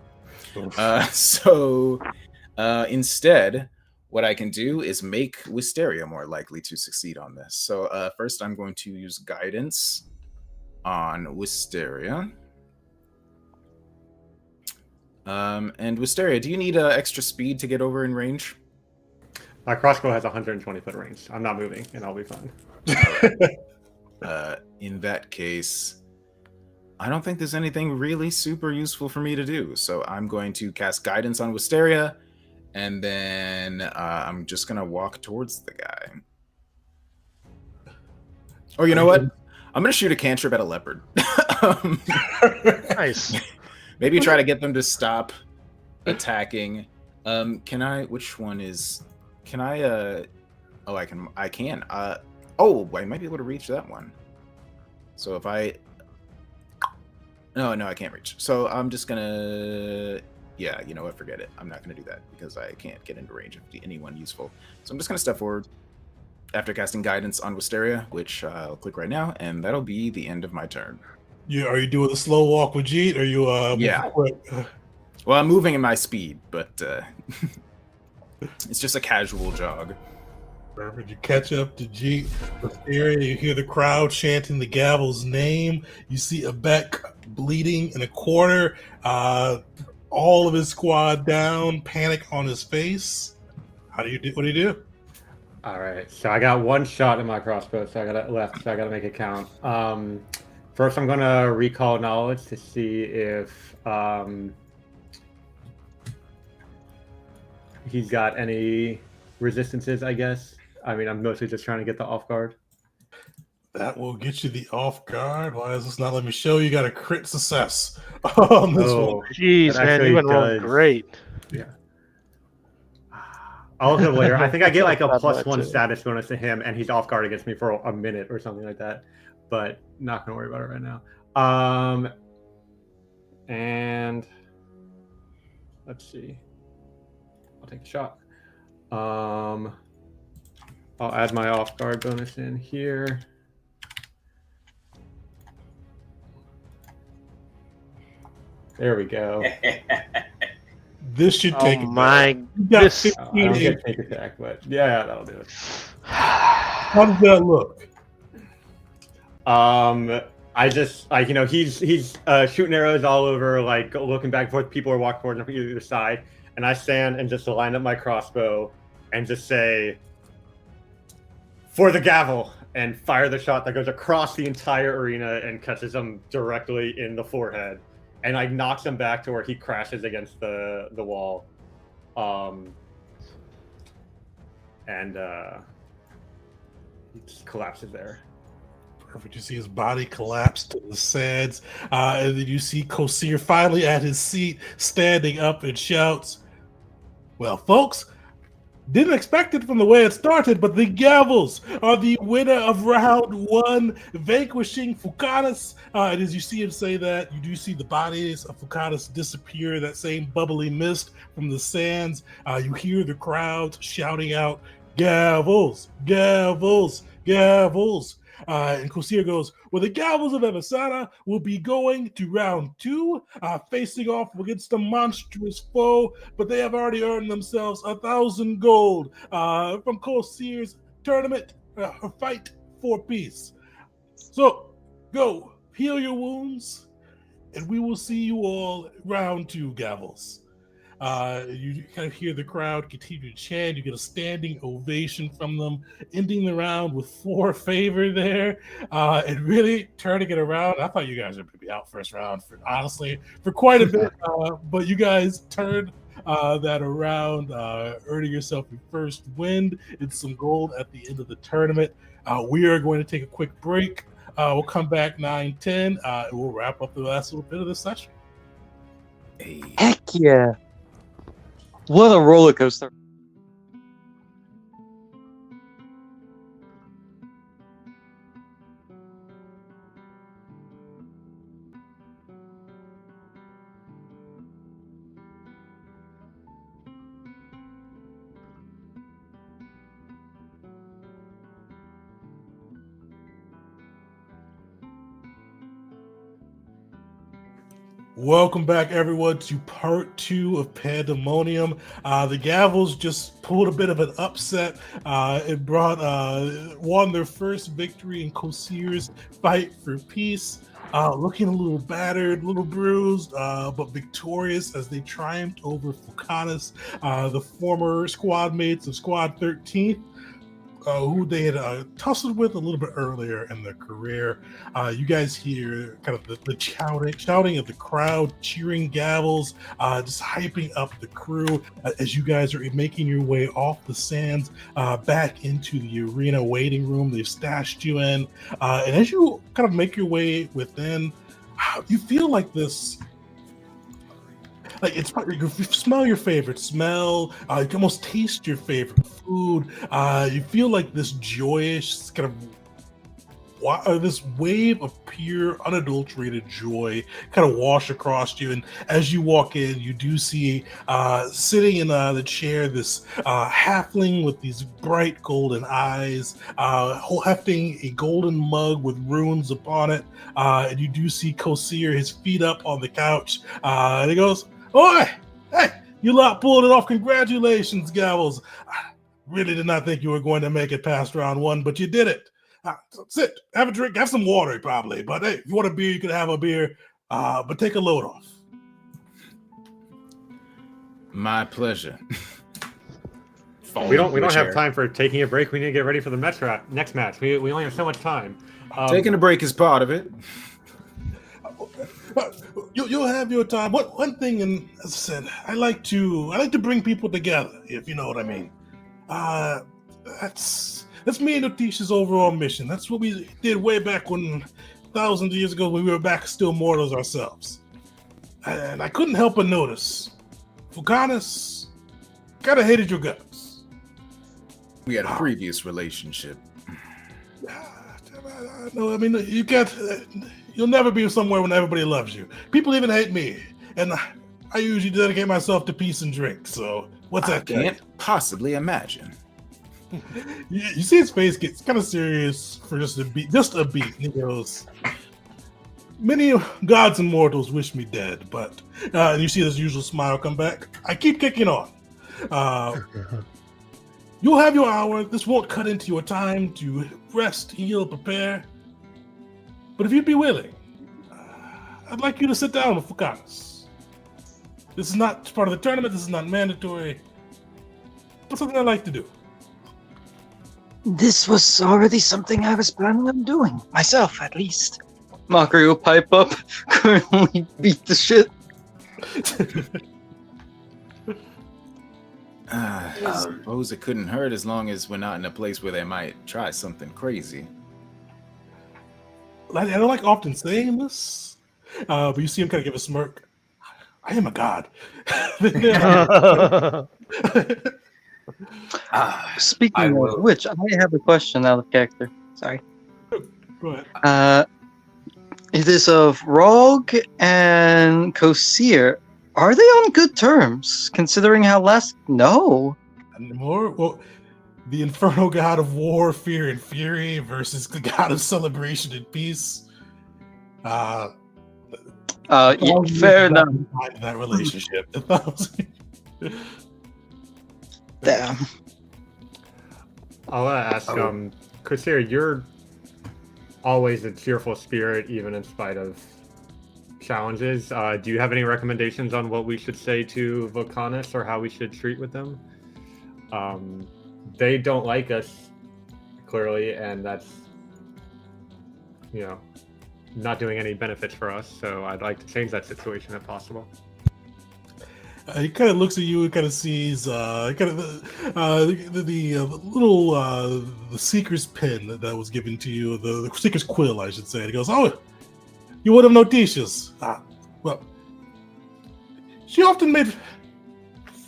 So instead, what I can do is make Wisteria more likely to succeed on this. So first I'm going to use Guidance on Wisteria. And Wisteria, do you need extra speed to get over in range? My crossbow has 120 foot range. I'm not moving, and I'll be fine. In that case, I don't think there's anything really super useful for me to do. So I'm going to cast Guidance on Wisteria, and then I'm just going to walk towards the guy. Or you know what? I'm going to shoot a cantrip at a leopard. Nice. Maybe try to get them to stop attacking. Can I? Which one is? Can I? Oh, I can. I can. Oh, I might be able to reach that one. So if I. No, I can't reach. So I'm just gonna. Yeah, you know what? Forget it. I'm not gonna do that because I can't get into range of anyone useful. So I'm just gonna step forward after casting Guidance on Wisteria, which I'll click right now, and that'll be the end of my turn. Are you doing a slow walk with Jeet? Or are you Yeah. quick? Well, I'm moving in my speed, but it's just a casual jog. Perfect. You catch up to Jeet with area. You hear the crowd chanting the Gavel's name. You see Abek bleeding in a corner. All of his squad down, panic on his face. How do you do? What do you do? All right, so I got 1 shot in my crossbow, so I got it left. So I got to make it count. First, I'm gonna recall knowledge to see if he's got any resistances. I guess. I mean, I'm mostly just trying to get the off guard. That will get you the off guard. Why does this not let me show you? Got a crit success on this one. Jeez, That man, actually you've been rolling does. great. Yeah. I'll look it up later. I think I get like a That's +1 too. status bonus to him, and he's off guard against me for a minute or something like that. But not gonna worry about it right now. And let's see. I'll take a shot. I'll add my off guard bonus in here. There we go. This should take Oh it. my! You got This. 15 I don't hit. get sneak attack, but yeah, that'll do it. How does that look? I just like he's shooting arrows all over, like looking back and forth. People are walking towards him from either side, and I stand and just line up my crossbow and just say, "For the gavel," and fire the shot that goes across the entire arena and catches him directly in the forehead, and like knocks him back to where he crashes against the wall, and he just collapses there. Perfect. You see his body collapse to the sands, and then you see Kosir finally at his seat, standing up and shouts, "Well, folks, didn't expect it from the way it started, but the Gavels are the winner of round 1, vanquishing Fukanis." And as you see him say that, you do see the bodies of Fukanis disappear, that same bubbly mist from the sands. You hear the crowd shouting out, "Gavels, Gavels, Gavels." And Kosir goes, "Well, the Gavels of Evasana will be going to round 2, facing off against a monstrous foe, but they have already earned themselves 1,000 gold from Kosir's tournament fight for peace. So go heal your wounds, and we will see you all round 2, Gavels." You kind of hear the crowd continue to chant. You get a standing ovation from them, ending the round with 4 favor there, and really turning it around. I thought you guys would be out first round, honestly, for quite a bit, but you guys turned that around, earning yourself your first win and some gold at the end of the tournament. We are going to take a quick break. We'll come back 9:10, and we'll wrap up the last little bit of the session. Heck yeah. What a roller coaster. Welcome back, everyone, to part 2 of Pandemonium. The Gavels just pulled a bit of an upset and won their first victory in Kosir's fight for peace. Looking a little battered, a little bruised, but victorious as they triumphed over Fukanis, the former squad mates of Squad 13. Who they had tussled with a little bit earlier in their career. You guys hear kind of the shouting of the crowd, cheering Gavels, just hyping up the crew as you guys are making your way off the sands back into the arena waiting room they've stashed you in. And as you kind of make your way within, you feel like this. Like it's probably, you smell your favorite smell. You can almost taste your favorite food. You feel like this joyous kind of this wave of pure, unadulterated joy kind of wash across you. And as you walk in, you do see sitting in the chair this halfling with these bright golden eyes, hefting a golden mug with runes upon it. And you do see Kosir, his feet up on the couch, and he goes, "Oi! Hey, you lot pulled it off. Congratulations, Gavels. I really did not think you were going to make it past round 1, but you did it. Sit, have a drink, have some water, probably. But hey, if you want a beer, you can have a beer. But take a load off." My pleasure. We don't have time for taking a break. We need to get ready for the next match. We only have so much time. Taking a break is part of it. You'll have your time. One thing, and as I said, I like to bring people together, if you know what I mean. That's me and Otisha's overall mission. That's what we did way back when, thousands of years ago, when we were back still mortals ourselves. And I couldn't help but notice, Fukanis kind of hated your guts. We had a previous relationship. No, I mean, you'll never be somewhere when everybody loves you. People even hate me, and I usually dedicate myself to peace and drink. So what's that? I can't possibly imagine. You see his face gets kind of serious for just a beat. And he goes, "Many gods and mortals wish me dead, but," and you see this usual smile come back, "I keep kicking on. You'll have your hour. This won't cut into your time to rest, heal, prepare. But if you'd be willing, I'd like you to sit down with Fukanis. This is not part of the tournament. This is not mandatory. something I like to do. This was already something I was planning on doing, myself at least. Mockery will pipe up, currently beat the shit. I suppose it couldn't hurt as long as we're not in a place where they might try something crazy. I don't like often saying this, but you see him kind of give a smirk. I am a god. Speaking of which, I have a question out of character. Sorry. Go ahead. It is of Rogue and Kosir. Are they on good terms, considering how last... No. More? Well, the infernal god of war, fear, and fury versus the god of celebration and peace. Yeah, fair enough. That relationship. Damn. I'll ask, Kosir, you're always a cheerful spirit, even in spite of challenges. Do you have any recommendations on what we should say to Volcanis or how we should treat with them? They don't like us, clearly, and that's, not doing any benefits for us, so I'd like to change that situation if possible. He kind of looks at you and kind of sees the little the Seeker's pen that was given to you, the Seeker's quill, I should say. And he goes, "Oh, you would have noticed. Well, she often made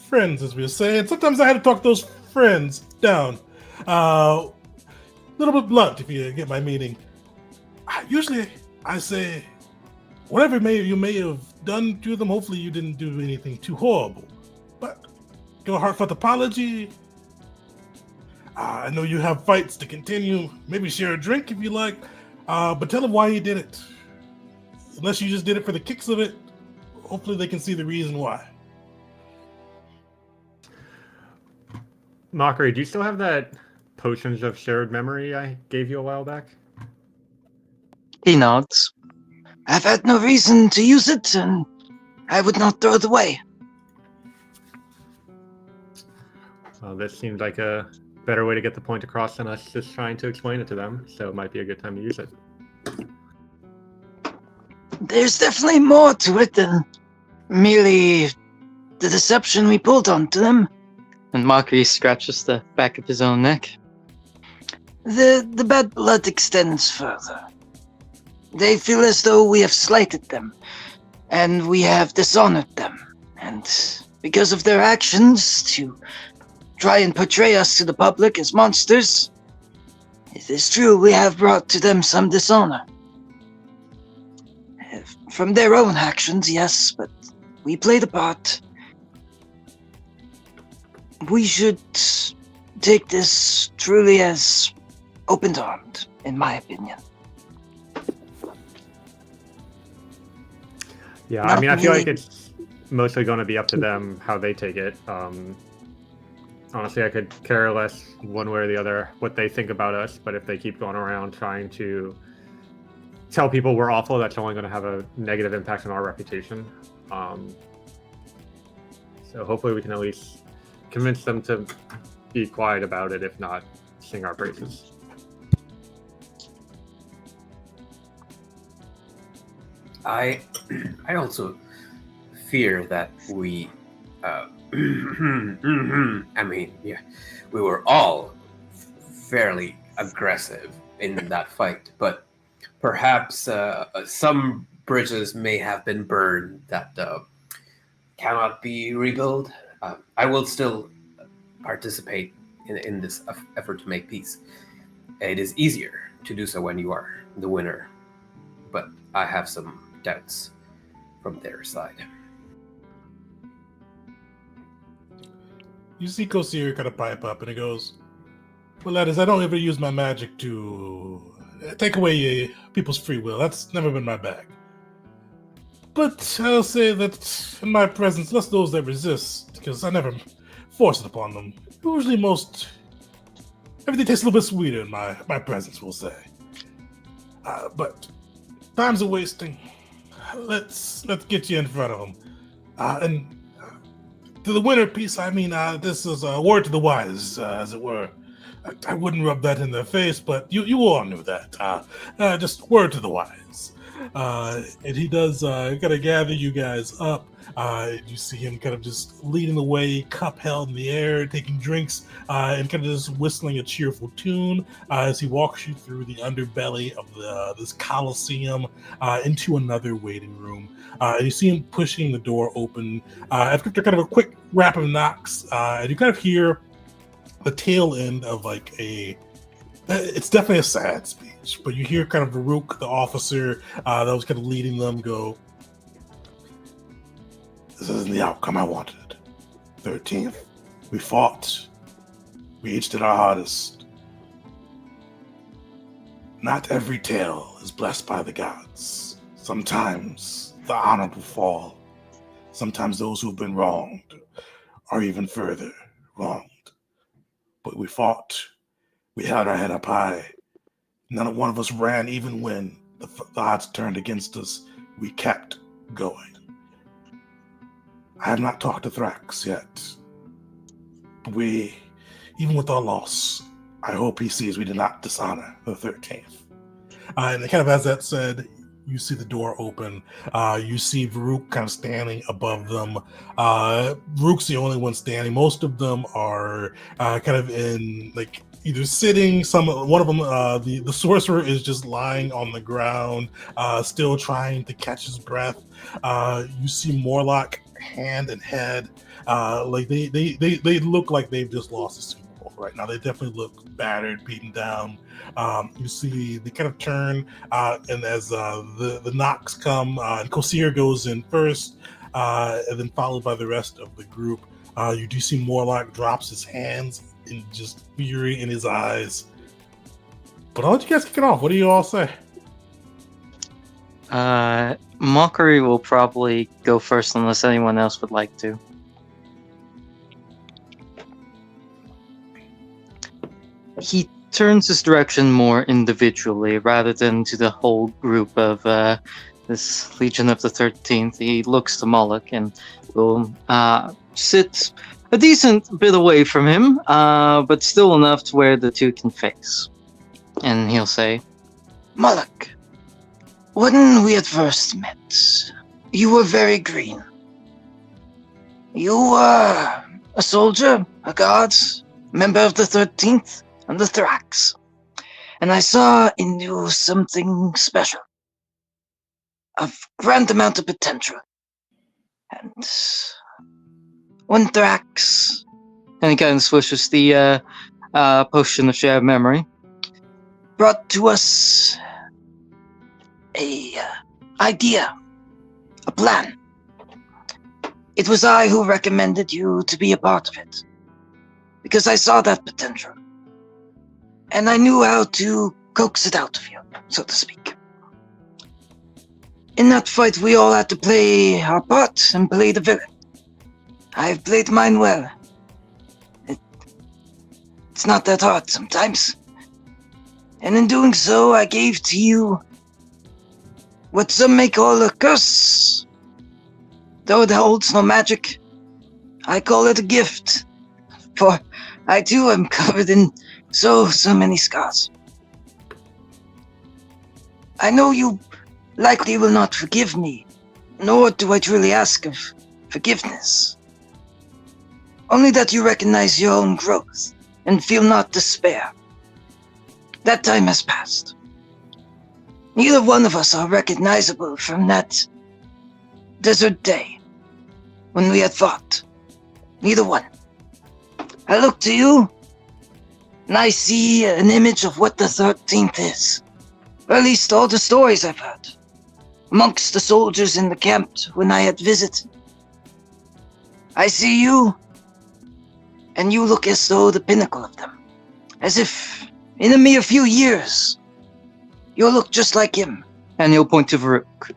friends, as we were saying. Sometimes I had to talk those friends down. A little bit blunt, if you get my meaning. Usually, I say, whatever you may have done to them, hopefully you didn't do anything too horrible. But give a heartfelt apology. I know you have fights to continue. Maybe share a drink if you like. But tell them why you did it. Unless you just did it for the kicks of it, hopefully they can see the reason why." Mockery, do you still have that potions of shared memory I gave you a while back? He nods. I've had no reason to use it, and I would not throw it away. Well, this seemed like a better way to get the point across than us just trying to explain it to them, so it might be a good time to use it. There's definitely more to it than merely the deception we pulled onto them. And Mockery scratches the back of his own neck. The bad blood extends further. They feel as though we have slighted them, and we have dishonored them. And because of their actions to try and portray us to the public as monsters, it is true we have brought to them some dishonor. From their own actions, yes, but we played a part. We should take this truly as open-armed, in my opinion. Yeah, I mean, I feel like it's mostly going to be up to them how they take it. Honestly, I could care less one way or the other what they think about us, but if they keep going around trying to tell people we're awful, that's only going to have a negative impact on our reputation. So hopefully we can at least convince them to be quiet about it, if not sing our praises. I also fear that we, I mean, yeah, we were all fairly aggressive in that fight, but perhaps some bridges may have been burned that cannot be rebuilt. I will still participate in this effort to make peace. It is easier to do so when you are the winner, but I have some doubts from their side. You see Kosir kind of pipe up and he goes, "Well, that is, I don't ever use my magic to take away people's free will. That's never been my bag. But I'll say that in my presence, less those that resist, because I never force it upon them. Usually everything tastes a little bit sweeter in my presence, we'll say. But time's a wasting. Let's get you in front of them. And to the winner piece, I mean, this is a word to the wise, as it were. I wouldn't rub that in their face, but you all knew that. Just word to the wise. And he does kind of gather you guys up. You see him kind of just leading the way, cup held in the air, taking drinks, and kind of just whistling a cheerful tune as he walks you through the underbelly of this coliseum into another waiting room. You see him pushing the door open. After kind of a quick rap of knocks, and you kind of hear the tail end of like it's definitely a sad speech, but you hear kind of Farouk, the officer that was kind of leading them, go, "This isn't the outcome I wanted. 13th, we fought. We each did our hardest. Not every tale is blessed by the gods. Sometimes the honorable fall. Sometimes those who've been wronged are even further wronged. But we fought. We held our head up high. None one of us ran, even when the odds turned against us. We kept going. I have not talked to Thrax yet. But even with our loss, I hope he sees we did not dishonor the 13th. And kind of as that said, you see the door open. You see Farouk kind of standing above them. Farouk's the only one standing. Most of them are kind of in like either sitting. One of them, the sorcerer, is just lying on the ground, still trying to catch his breath. You see Morlock hand and head. Like they look like they've just lost a Super Bowl right now. They definitely look battered, beaten down. You see they kind of turn, and as the knocks come, and Kosir goes in first, and then followed by the rest of the group. You do see Morlock drops his hands in just fury in his eyes. But I'll let you guys kick it off. What do you all say? Mockery will probably go first unless anyone else would like to. He turns his direction more individually rather than to the whole group of this Legion of the 13th. He looks to Moloch and will sit a decent bit away from him, but still enough to where the two can face. And he'll say, Moloch, when we had first met, you were very green. You were a soldier, a guard, member of the 13th and the Thrax. And I saw in you something special. A grand amount of potential. And when Thrax... And he kind of swishes the potion of shared memory. Brought to us a idea, a plan. It was I who recommended you to be a part of it, because I saw that potential, and I knew how to coax it out of you, so to speak. In that fight, we all had to play our part and play the villain. I've played mine well. It's not that hard sometimes. And in doing so, I gave to you what some may call a curse. Though it holds no magic, I call it a gift. For I too am covered in so many scars. I know you likely will not forgive me, nor do I truly ask of forgiveness. Only that you recognize your own growth and feel not despair. That time has passed. Neither one of us are recognizable from that desert day when we had fought. Neither one. I look to you, and I see an image of what the 13th is. Or at least all the stories I've heard. Amongst the soldiers in the camp when I had visited. I see you, and you look as though the pinnacle of them. As if, in a mere few years, you'll look just like him. And he'll point to Farouk.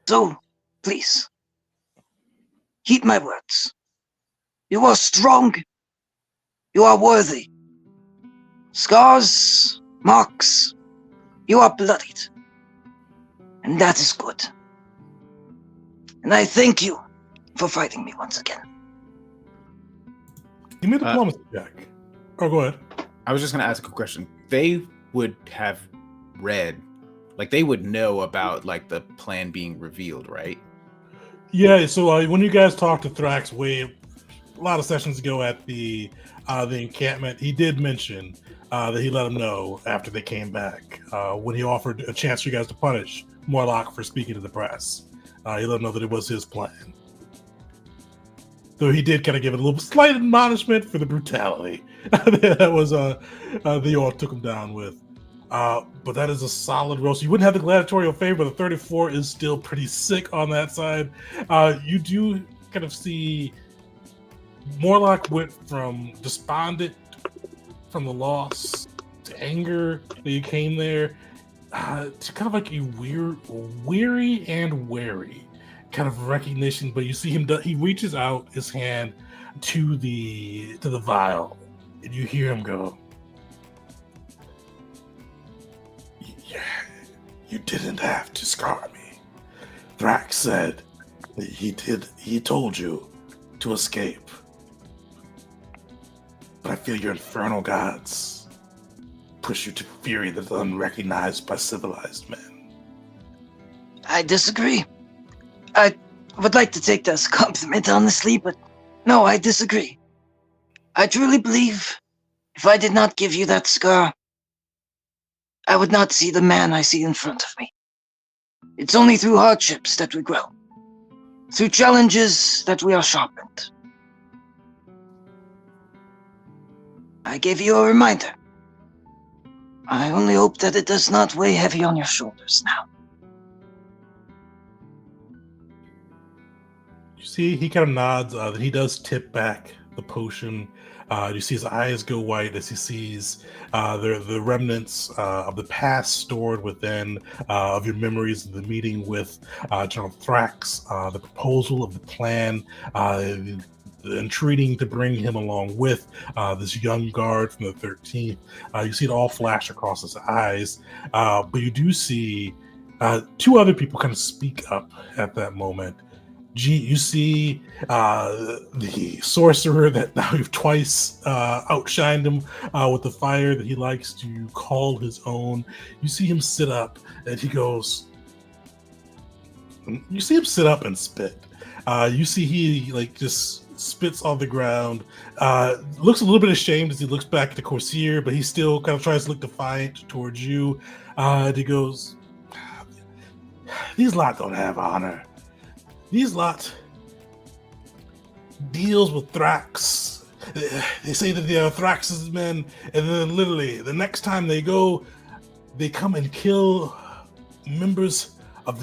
So, please, heed my words. You are strong. You are worthy. Scars, marks, you are bloodied. And that is good. and I thank you for fighting me once again. Give me a diplomacy check. Oh, go ahead. I was just going to ask a question. They would have read, like they would know about like the plan being revealed, right? Yeah, so when you guys talked to Thrax a lot of sessions ago at the encampment, he did mention that he let them know after they came back when he offered a chance for you guys to punish Morlock for speaking to the press. He let them know that it was his plan. Though he did kind of give it a little slight admonishment for the brutality that was they all took him down with. But that is a solid roll. So you wouldn't have the gladiatorial favor, but the 34 is still pretty sick on that side. You do kind of see Morlock went from despondent from the loss to anger that you came there to kind of like a weary and wary kind of recognition. But you see him, he reaches out his hand to the vial, and you hear him go, "You didn't have to scar me. Thrax said that he told you to escape. But I feel your infernal gods push you to fury that is unrecognized by civilized men." I disagree. I would like to take that as a compliment, honestly, but no, I disagree. I truly believe if I did not give you that scar, I would not see the man I see in front of me. It's only through hardships that we grow. Through challenges that we are sharpened. I gave you a reminder. I only hope that it does not weigh heavy on your shoulders now. You see, he kind of nods. That he does tip back the potion. You see his eyes go white as he sees the remnants of the past stored within of your memories of the meeting with General Thrax, the proposal of the plan, the entreating to bring him along with this young guard from the 13th. You see it all flash across his eyes, but you do see two other people kind of speak up at that moment. You see the sorcerer that now you've twice outshined him with the fire that he likes to call his own. You see him sit up and he goes, you see him sit up and spit. You see he like just spits on the ground, looks a little bit ashamed as he looks back at the Corsair, but he still kind of tries to look defiant towards you. And he goes, "These lot don't have honor. These lot deals with Thrax. They say that they are Thrax's men, and then literally the next time they go, they come and kill members of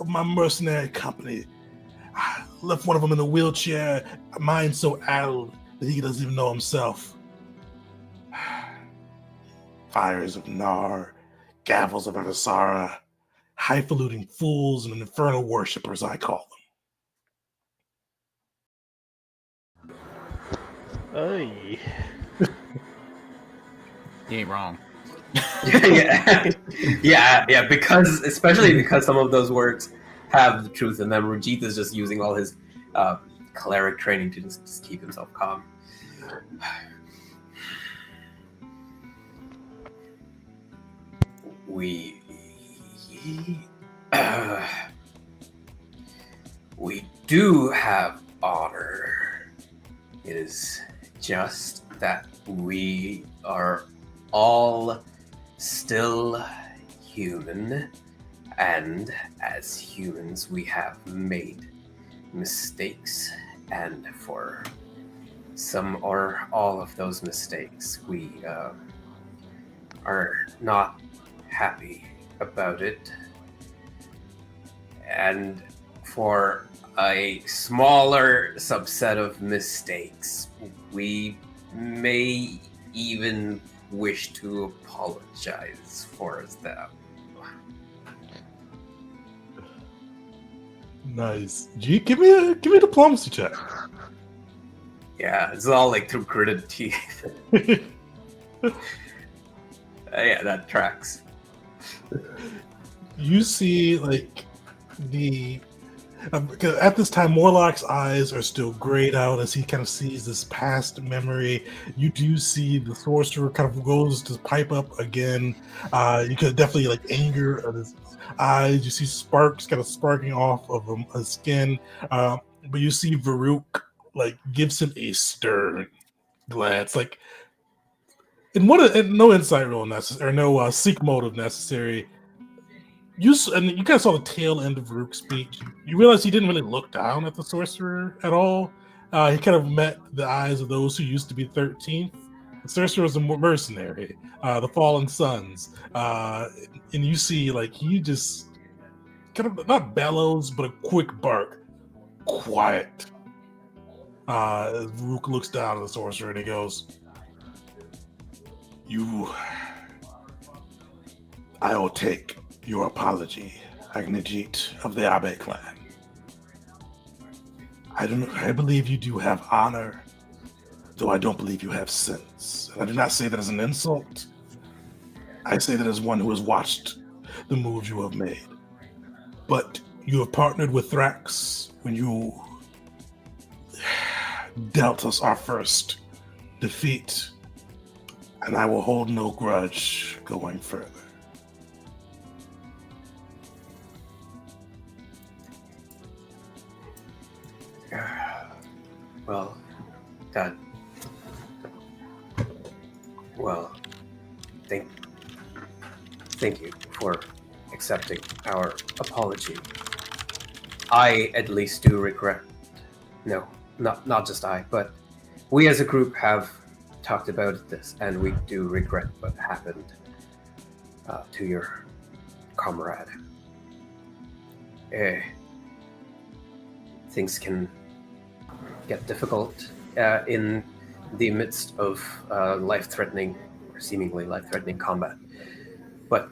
of my mercenary company. I left one of them in a wheelchair, mind so addled that he doesn't even know himself. Fires of Nar, gavels of Avasara, highfalutin fools and infernal worshippers, I call them." Oy. You ain't wrong. yeah. Especially because some of those words have the truth in them. Rajith is just using all his cleric training to just keep himself calm. We do have honor. It is just that we are all still human, and as humans we have made mistakes, and for some or all of those mistakes we are not happy about it, and for a smaller subset of mistakes we may even wish to apologize for them. Nice. G, give me a diplomacy check. Yeah, it's all like through gritted teeth. Yeah, that tracks. You see like Because at this time, Morlock's eyes are still grayed out as he kind of sees this past memory. You do see the sorcerer kind of goes to pipe up again. You could definitely like anger of his eyes. You see sparks kind of sparking off of his skin. But you see Varuk like gives him a stern glance, like and no insight roll necessary, or no seek motive necessary. And you kind of saw the tail end of Varuk's speech. You realize he didn't really look down at the sorcerer at all. He kind of met the eyes of those who used to be 13th. The sorcerer was a mercenary, the Fallen Sons. And you see, like, he just kind of, not bellows, but a quick bark. Quiet. Varuk looks down at the sorcerer and he goes, I will take your apology, Agnajit of the Abe clan. I believe you do have honor, though I don't believe you have sense. And I do not say that as an insult. I say that as one who has watched the moves you have made. But you have partnered with Thrax when you dealt us our first defeat, and I will hold no grudge going further. Well, that. Well, thank you for accepting our apology. I at least do regret. No, not just I, but we as a group have talked about this, and we do regret what happened to your comrade. Things can get difficult in the midst of life-threatening, or seemingly life-threatening combat. But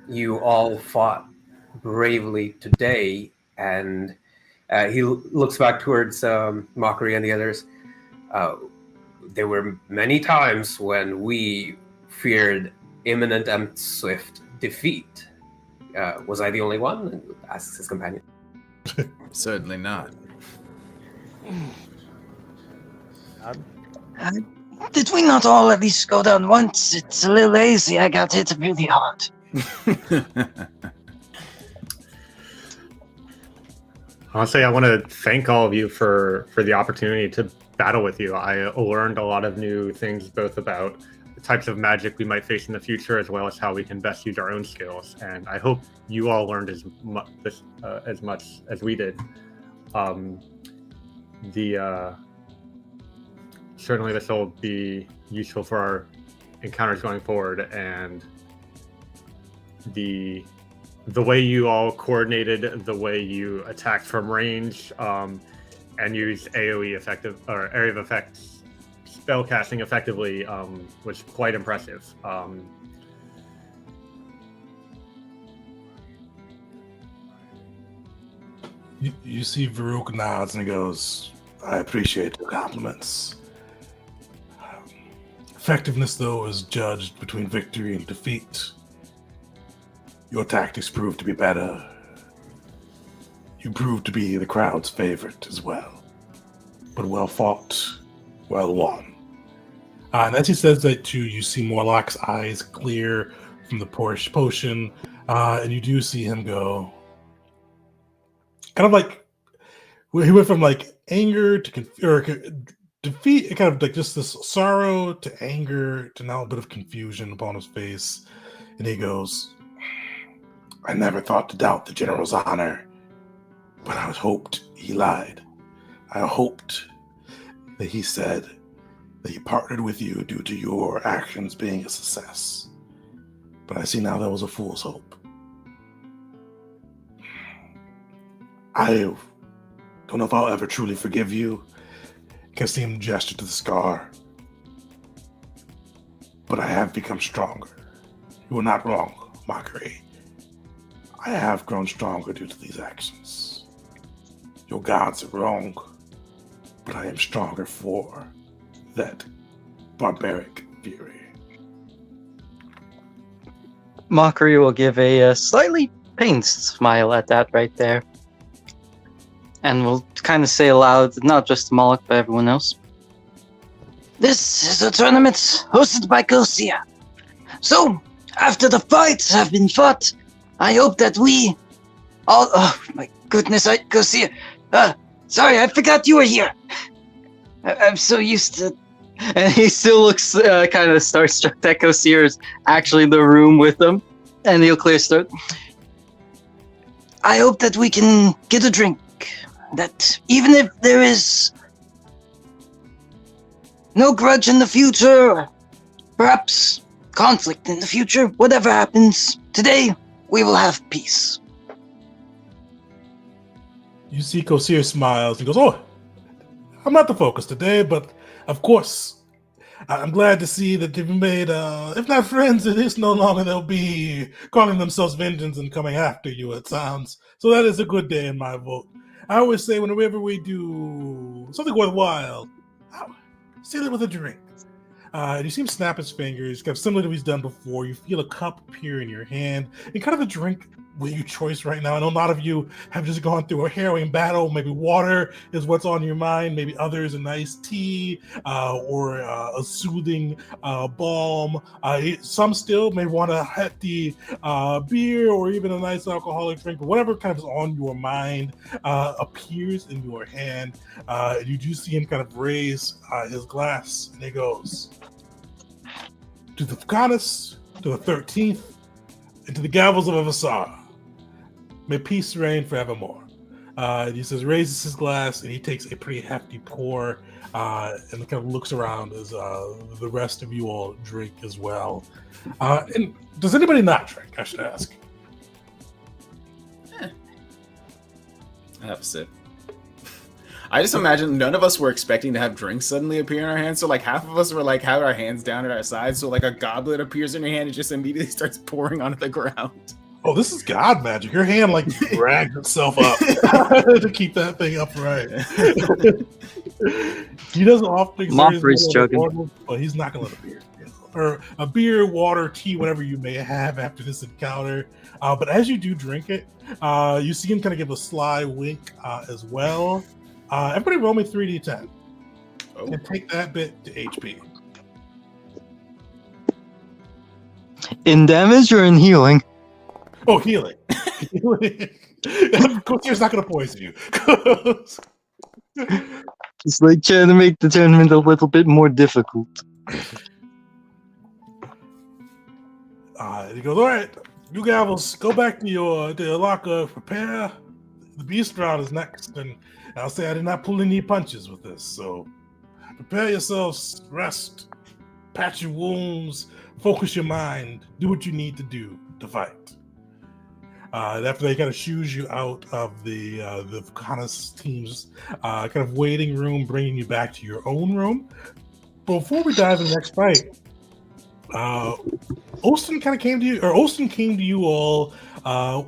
you all fought bravely today, and he looks back towards Mockery and the others. There were many times when we feared imminent and swift defeat. Was I the only one? Asks his companion. Certainly not. Did we not all at least go down once? It's a little lazy. I got hit really hard. Honestly, I want to thank all of you for the opportunity to battle with you. I learned a lot of new things, both about the types of magic we might face in the future, as well as how we can best use our own skills. And I hope you all learned as much as we did. Certainly this will be useful for our encounters going forward, and the way you all coordinated, the way you attacked from range, and used AoE effective, or area of effects spell casting effectively, was quite impressive. You see Varuk nods and he goes, I appreciate the compliments. Effectiveness, though, is judged between victory and defeat. Your tactics proved to be better. You proved to be the crowd's favorite as well. But well fought, well won. And as he says that too, you see Morlock's eyes clear from the potion, and you do see him go, kind of like, he went from like anger to defeat, kind of like just this sorrow to anger to now a bit of confusion upon his face. And he goes, I never thought to doubt the general's honor, but I hoped he lied. I hoped that he said that he partnered with you due to your actions being a success. But I see now that was a fool's hope. I don't know if I'll ever truly forgive you. I can see him gesture to the scar. But I have become stronger. You were not wrong, Mockery. I have grown stronger due to these actions. Your gods are wrong, but I am stronger for that barbaric fury. Mockery will give a slightly pained smile at that right there. and will kind of say aloud, not just to Moloch, but everyone else. This is a tournament hosted by Garcia. So, after the fights have been fought, I hope that we all... Oh, my goodness, Garcia. Sorry, I forgot you were here. I'm so used to... And he still looks kind of starstruck that Kosir is actually in the room with them. And he'll clear start. I hope that we can get a drink. That even if there is no grudge in the future, or perhaps conflict in the future, whatever happens, today we will have peace. You see Kosir smiles and goes, "Oh, I'm not the focus today, but of course, I'm glad to see that you've made, if not friends, at least no longer they'll be calling themselves vengeance and coming after you, it sounds. So that is a good day in my vote. I always say whenever we do something worthwhile, seal it with a drink." And you see him snap his fingers, kind of similar to what he's done before. You feel a cup appear in your hand, and kind of a drink with your choice right now. I know a lot of you have just gone through a harrowing battle. Maybe water is what's on your mind. Maybe others a nice tea or a soothing balm. Some still may want a hefty beer or even a nice alcoholic drink. But whatever kind of is on your mind appears in your hand. You do see him kind of raise his glass, and he goes, "To the Fucanis, to the 13th, and to the Gavels of Avasara. May peace reign forevermore." And he says, raises his glass, and he takes a pretty hefty pour, and kind of looks around as the rest of you all drink as well. And does anybody not drink, I should ask? I have a sip. I just imagine none of us were expecting to have drinks suddenly appear in our hands. So like half of us were like have our hands down at our sides. So like a goblet appears in your hand and just immediately starts pouring onto the ground. Oh, this is God magic. Your hand like drags itself up to keep that thing upright. He doesn't often Moffrey's joking. Water, but he's not gonna let a beer. Or a beer, water, tea, whatever you may have after this encounter. But as you do drink it, you see him kind of give a sly wink as well. Everybody roll me 3d10. Oh. And take that bit to HP. In damage or in healing? Oh, healing. Of course, he's not going to poison you. It's like trying to make the tournament a little bit more difficult. He goes, "All right, you Gavels, go back to your locker, prepare. The beast round is next, and I'll say I did not pull any punches with this, so prepare yourselves, rest, patch your wounds, focus your mind, do what you need to do to fight." After they kind of shoos you out of the kind of team's kind of waiting room, bringing you back to your own room. Before we dive into the next fight, Olston came to you all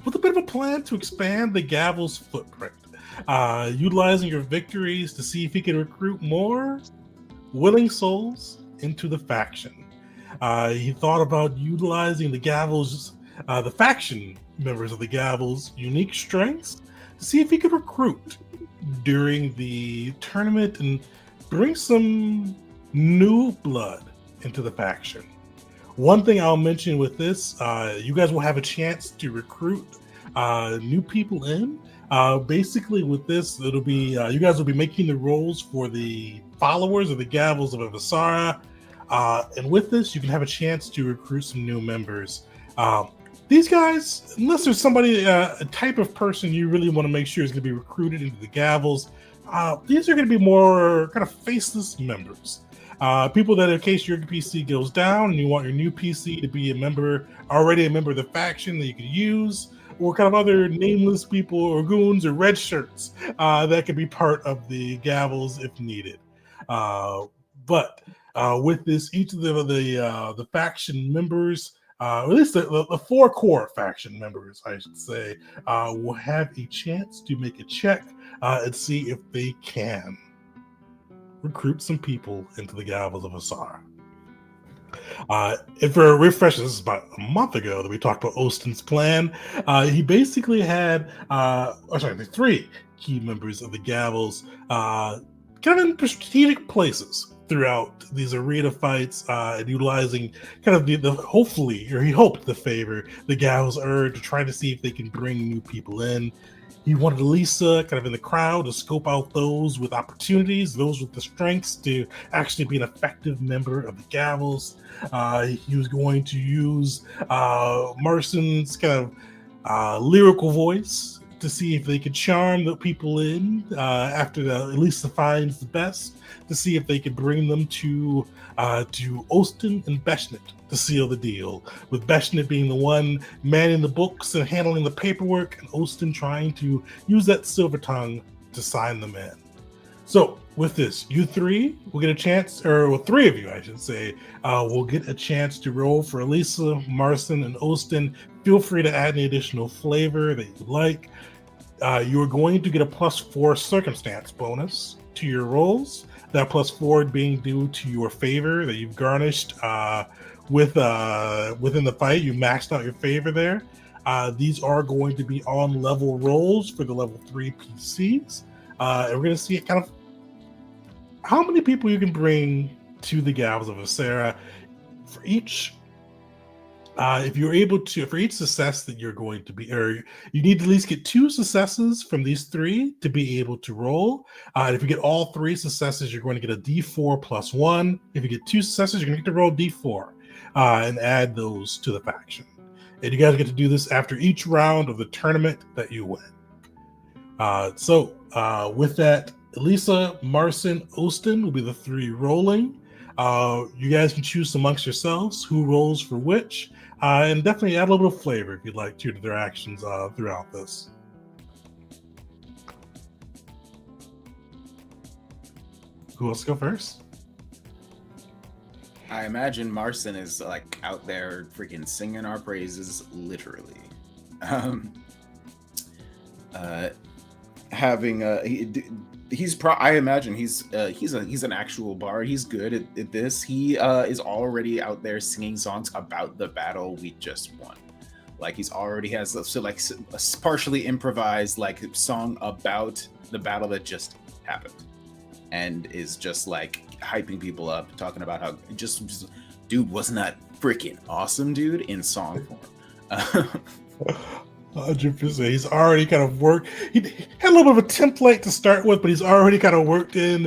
with a bit of a plan to expand the Gavel's footprint, utilizing your victories to see if he can recruit more willing souls into the faction. He thought about utilizing the Gavel's, the faction members of the Gavel's unique strengths to see if he could recruit during the tournament and bring some new blood into the faction. One thing I'll mention with this, you guys will have a chance to recruit new people in. Basically with this, it'll be, you guys will be making the rolls for the followers of the Gavels of Avasara. And with this, you can have a chance to recruit some new members. These guys, unless there's somebody, a type of person you really want to make sure is going to be recruited into the Gavels, these are going to be more kind of faceless members. People that in case your PC goes down and you want your new PC to be already a member of the faction that you could use, or kind of other nameless people or goons or red shirts that could be part of the Gavels if needed. But with this, each of the faction members, or at least the four core faction members, I should say, will have a chance to make a check and see if they can recruit some people into the Gavels of Asar. And for a refresh, this is about a month ago that we talked about Ostin's plan. He basically had, the three key members of the Gavels kind of in strategic places throughout these arena fights, and utilizing kind of the hopefully, or he hoped to favor the Gavels urge to try to see if they can bring new people in. He wanted Lisa kind of in the crowd to scope out those with opportunities, those with the strengths to actually be an effective member of the Gavels. He was going to use Marston's kind of lyrical voice to see if they could charm the people in after Lisa finds the best, to see if they could bring them to Ostin and Beshnet to seal the deal, with Beshnet being the one manning the books and handling the paperwork, and Ostin trying to use that silver tongue to sign them in. So with this, you three will get a chance, or well, three of you, I should say, will get a chance to roll for Elisa, Marston, and Ostin. Feel free to add any additional flavor that you like. You are going to get a +4 circumstance bonus to your rolls. That +4 being due to your favor that you've garnished within the fight. You maxed out your favor there. These are going to be on level rolls for the level 3 PCs. And we're going to see kind of how many people you can bring to the Gavels of Asera for each. If you're able to, for each success that you're going to be, or you need to at least get 2 successes from these 3 to be able to roll. And if you get all 3 successes, you're going to get a D4 +1. If you get 2 successes, you're going to get to roll D4 and add those to the faction. And you guys get to do this after each round of the tournament that you win. With that, Elisa, Marcin, Ostin will be the 3 rolling. You guys can choose amongst yourselves who rolls for which, and definitely add a little bit of flavor if you'd like to their actions throughout this. Who wants to go first? I imagine Marcin is like out there freaking singing our praises, literally. I imagine he's an actual bard. He's good at this. He is already out there singing songs about the battle we just won. Like he's already has a partially improvised like song about the battle that just happened, and is just like hyping people up, talking about how just dude, wasn't that freaking awesome, dude, in song form. 100%. He's already kind of worked. He had a little bit of a template to start with, but he's already kind of worked in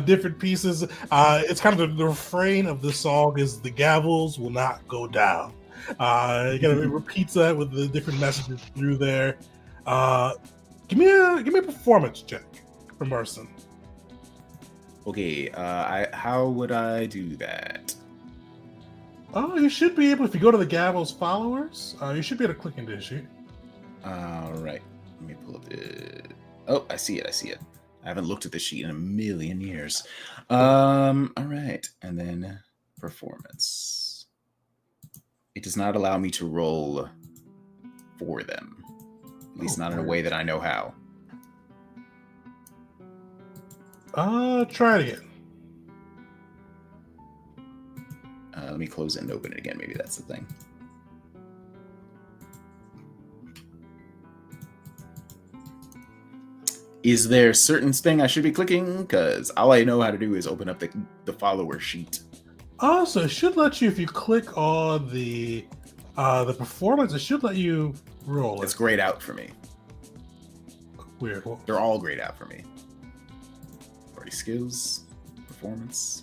different pieces. It's kind of the refrain of the song is "The Gavels will not go down." He kind of repeats that with the different messages through there. Give me a performance check from Marcin. Okay, how would I do that? Oh, you should be able, if you go to the Gavels followers, you should be able to click into his sheet. All right, let me pull up it. Oh, I see it. I haven't looked at the sheet in a million years. All right, and then performance. It does not allow me to roll for them, at least not in a way that I know how. Try it again. Let me close it and open it again. Maybe that's the thing. Is there a certain thing I should be clicking? Because all I know how to do is open up the follower sheet. So it should let you, if you click on the performance, it should let you roll it. It's grayed out for me. Weird. They're all grayed out for me. Party skills, performance.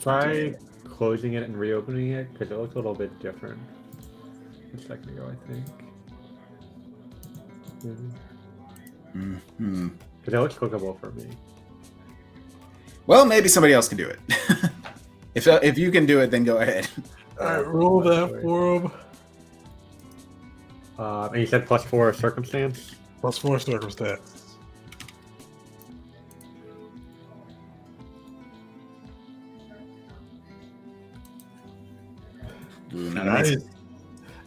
Try closing it and reopening it because it looks a little bit different. A second ago, I think. Mm-hmm. Because it looks clickable for me. Well, maybe somebody else can do it. If you can do it, then go ahead. All right, roll that for him. And you said +4 circumstance? +4 circumstance. Ooh, Nice.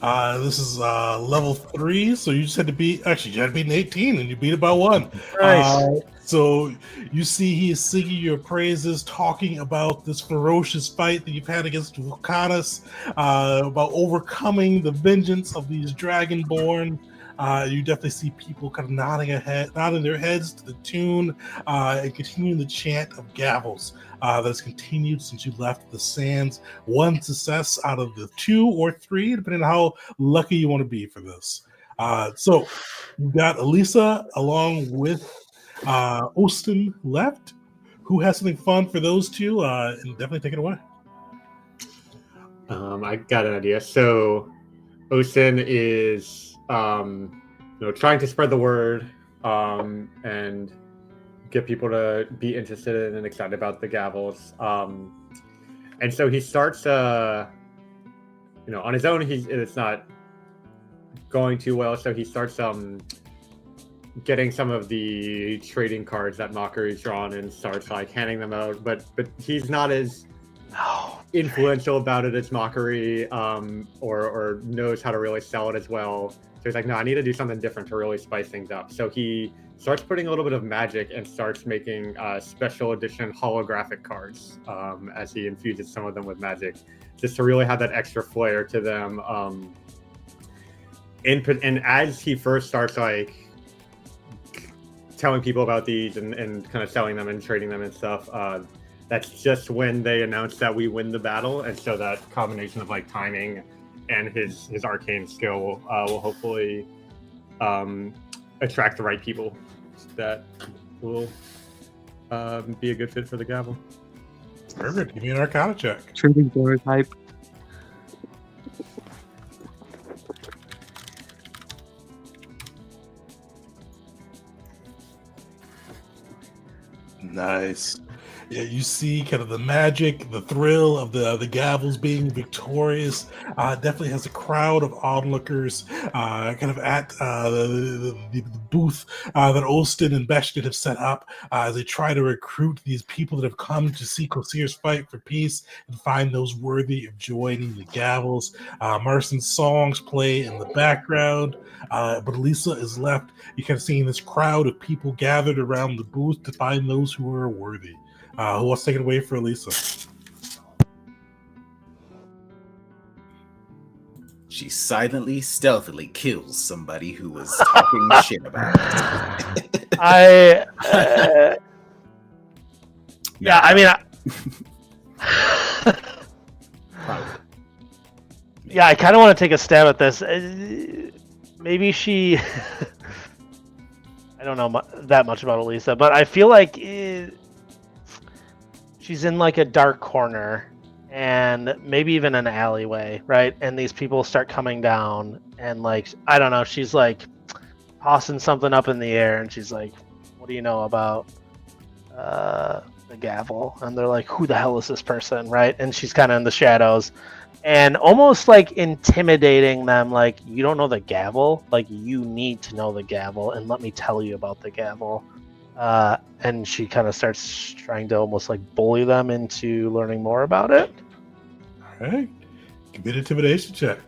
This is level 3, so you just had to beat. Actually, you had to beat an 18, and you beat it by 1. Nice. So you see, he is singing your praises, talking about this ferocious fight that you've had against Vulcanus, about overcoming the vengeance of these Dragonborn. You definitely see people kind of nodding their heads to the tune, and continuing the chant of gavels that has continued since you left the sands. 1 success out of the 2 or 3, depending on how lucky you want to be for this. So you've got Elisa along with Austin left. Who has something fun for those two? And definitely take it away. I got an idea. So Austin is trying to spread the word and get people to be interested in and excited about the gavels. And so he starts on his own, it's not going too well, so he starts getting some of the trading cards that Mockery's drawn and starts like handing them out, but he's not as influential about it as Mockery, or knows how to really sell it as well. So he's like, no, I need to do something different to really spice things up. So he starts putting a little bit of magic and starts making special edition holographic cards as he infuses some of them with magic, just to really have that extra flair to them. And as he first starts like telling people about these and kind of selling them and trading them and stuff, that's just when they announce that we win the battle. And so that combination of like timing and his arcane skill will hopefully attract the right people that will be a good fit for the gavel. Perfect. Give me an Arcana check. Trading board hype. Nice. Yeah, you see kind of the magic, the thrill of the gavels being victorious. Definitely has a crowd of onlookers kind of at the booth that Olston and Beshton have set up as they try to recruit these people that have come to see Kosir's fight for peace and find those worthy of joining the gavels. Marston's songs play in the background, but Lisa is left. You kind of seeing this crowd of people gathered around the booth to find those who are worthy. Who wants to take it away for Elisa? She silently, stealthily kills somebody who was talking shit about it. Yeah, I mean, yeah, I kind of want to take a stab at this. Maybe she... I don't know that much about Elisa, but I feel like she's in like a dark corner and maybe even an alleyway, right? And these people start coming down and like, I don't know, she's like tossing something up in the air and she's like, what do you know about the gavel? And they're like, who the hell is this person, right? And she's kind of in the shadows and almost like intimidating them, like, you don't know the gavel? Like, you need to know the gavel and let me tell you about the gavel. And she kind of starts trying to almost like bully them into learning more about it. All right. Give me an intimidation check.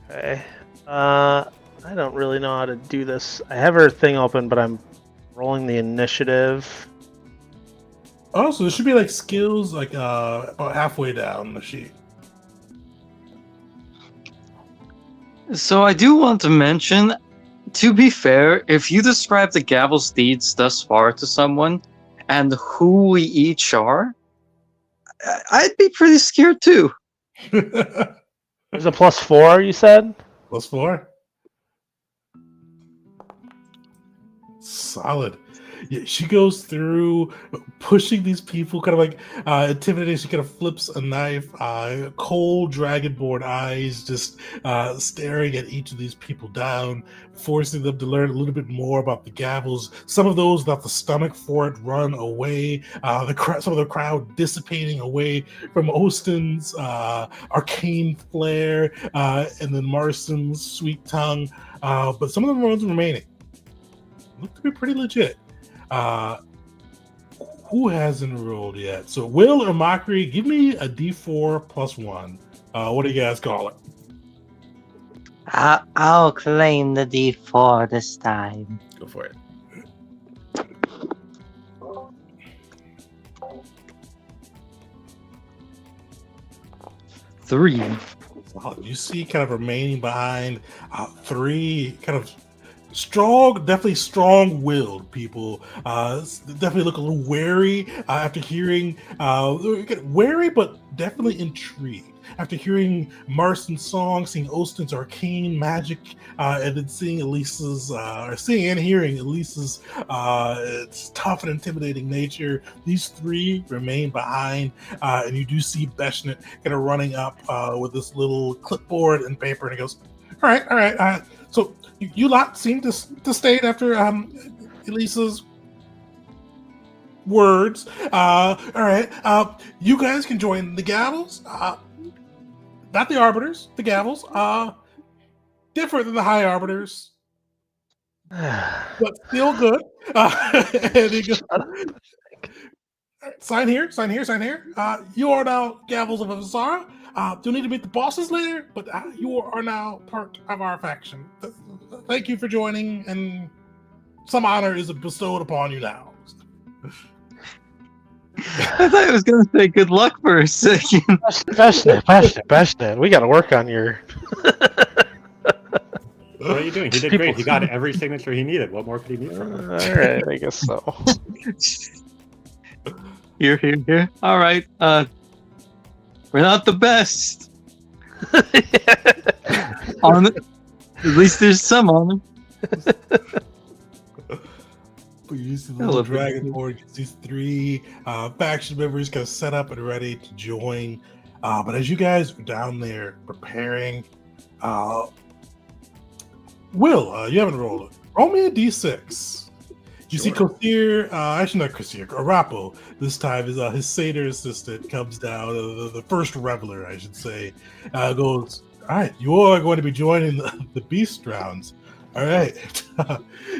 Okay. I don't really know how to do this. I have her thing open, but I'm rolling the initiative. Oh, so there should be like skills like about halfway down the sheet. So I do want to mention, to be fair, if you describe the gavel's deeds thus far to someone and who we each are, I'd be pretty scared too. There's a +4, you said? +4. Solid. Yeah, she goes through pushing these people, kind of like intimidating. She kind of flips a knife, cold dragonborn eyes, just staring at each of these people down, forcing them to learn a little bit more about the gavels. Some of those without the stomach for it run away. Some of the crowd dissipating away from Austin's arcane flare, and then Marston's sweet tongue. But some of them are remaining. Look to be pretty legit. Who hasn't rolled yet? So Will or Mockery, give me a D4 +1 What do you guys call it? I'll claim the D4 this time. Go for it. Three. You see kind of remaining behind three kind of definitely strong-willed people. Definitely look a little wary after hearing, wary but definitely intrigued. After hearing Marston's song, seeing Ostin's arcane magic, and then seeing seeing and hearing Elise's its tough and intimidating nature, these three remain behind, and you do see Beshnet kind of running up with this little clipboard and paper, and he goes, all right. So you lot seem to stay after Elisa's words. All right. You guys can join the Gavels. Not the Arbiters, the Gavels. Different than the High Arbiters, but still good. And he goes, sign here. You are now Gavels of Avasara. You'll need to meet the bosses later, but you are now part of our faction. Thank you for joining, and some honor is bestowed upon you now. I thought I was going to say good luck for a second. Beshnet, we got to work on your. What are you doing? He did great. He got every signature he needed. What more could he need from him? All right, I guess so. Here. All right. We're not the best. At least there's some on them. You see the little dragon board. You see three faction members kind of set up and ready to join. But as you guys are down there preparing, Will, you haven't rolled it. Roll me a d6. You see Kosir, actually not Kosir, Arapo, this time is his satyr assistant comes down, the first reveler, I should say, goes, all right, you all are going to be joining the beast rounds. All right.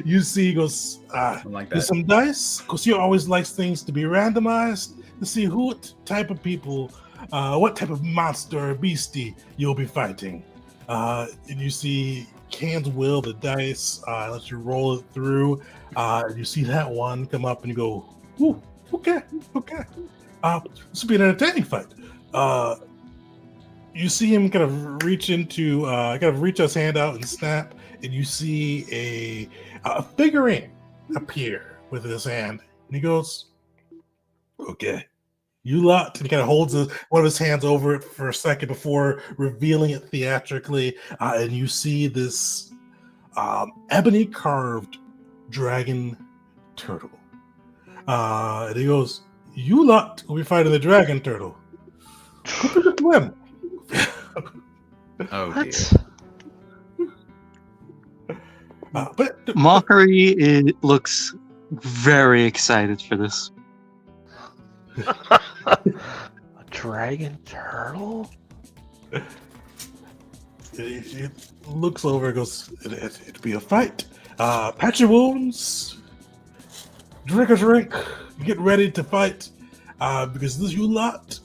You see, he goes, Like there's that. some dice. Kosir always likes things to be randomized to see what type of people, what type of monster or beastie you'll be fighting. And you see Can's will, the dice, lets you roll it through. You see that one come up and you go, ooh, okay. This will be an entertaining fight. You see him kind of reach his hand out and snap, and you see a figurine appear with his hand. And he goes, okay. You lot, and he kind of holds one of his hands over it for a second before revealing it theatrically, and you see this ebony carved dragon turtle. And he goes, you lot will be fighting the dragon turtle. Who took it to him? Oh What? dear. But Mockery looks very excited for this. A dragon turtle? it looks over and goes, it'd be a fight. Patch your wounds. Drink a drink. Get ready to fight. Because this you lot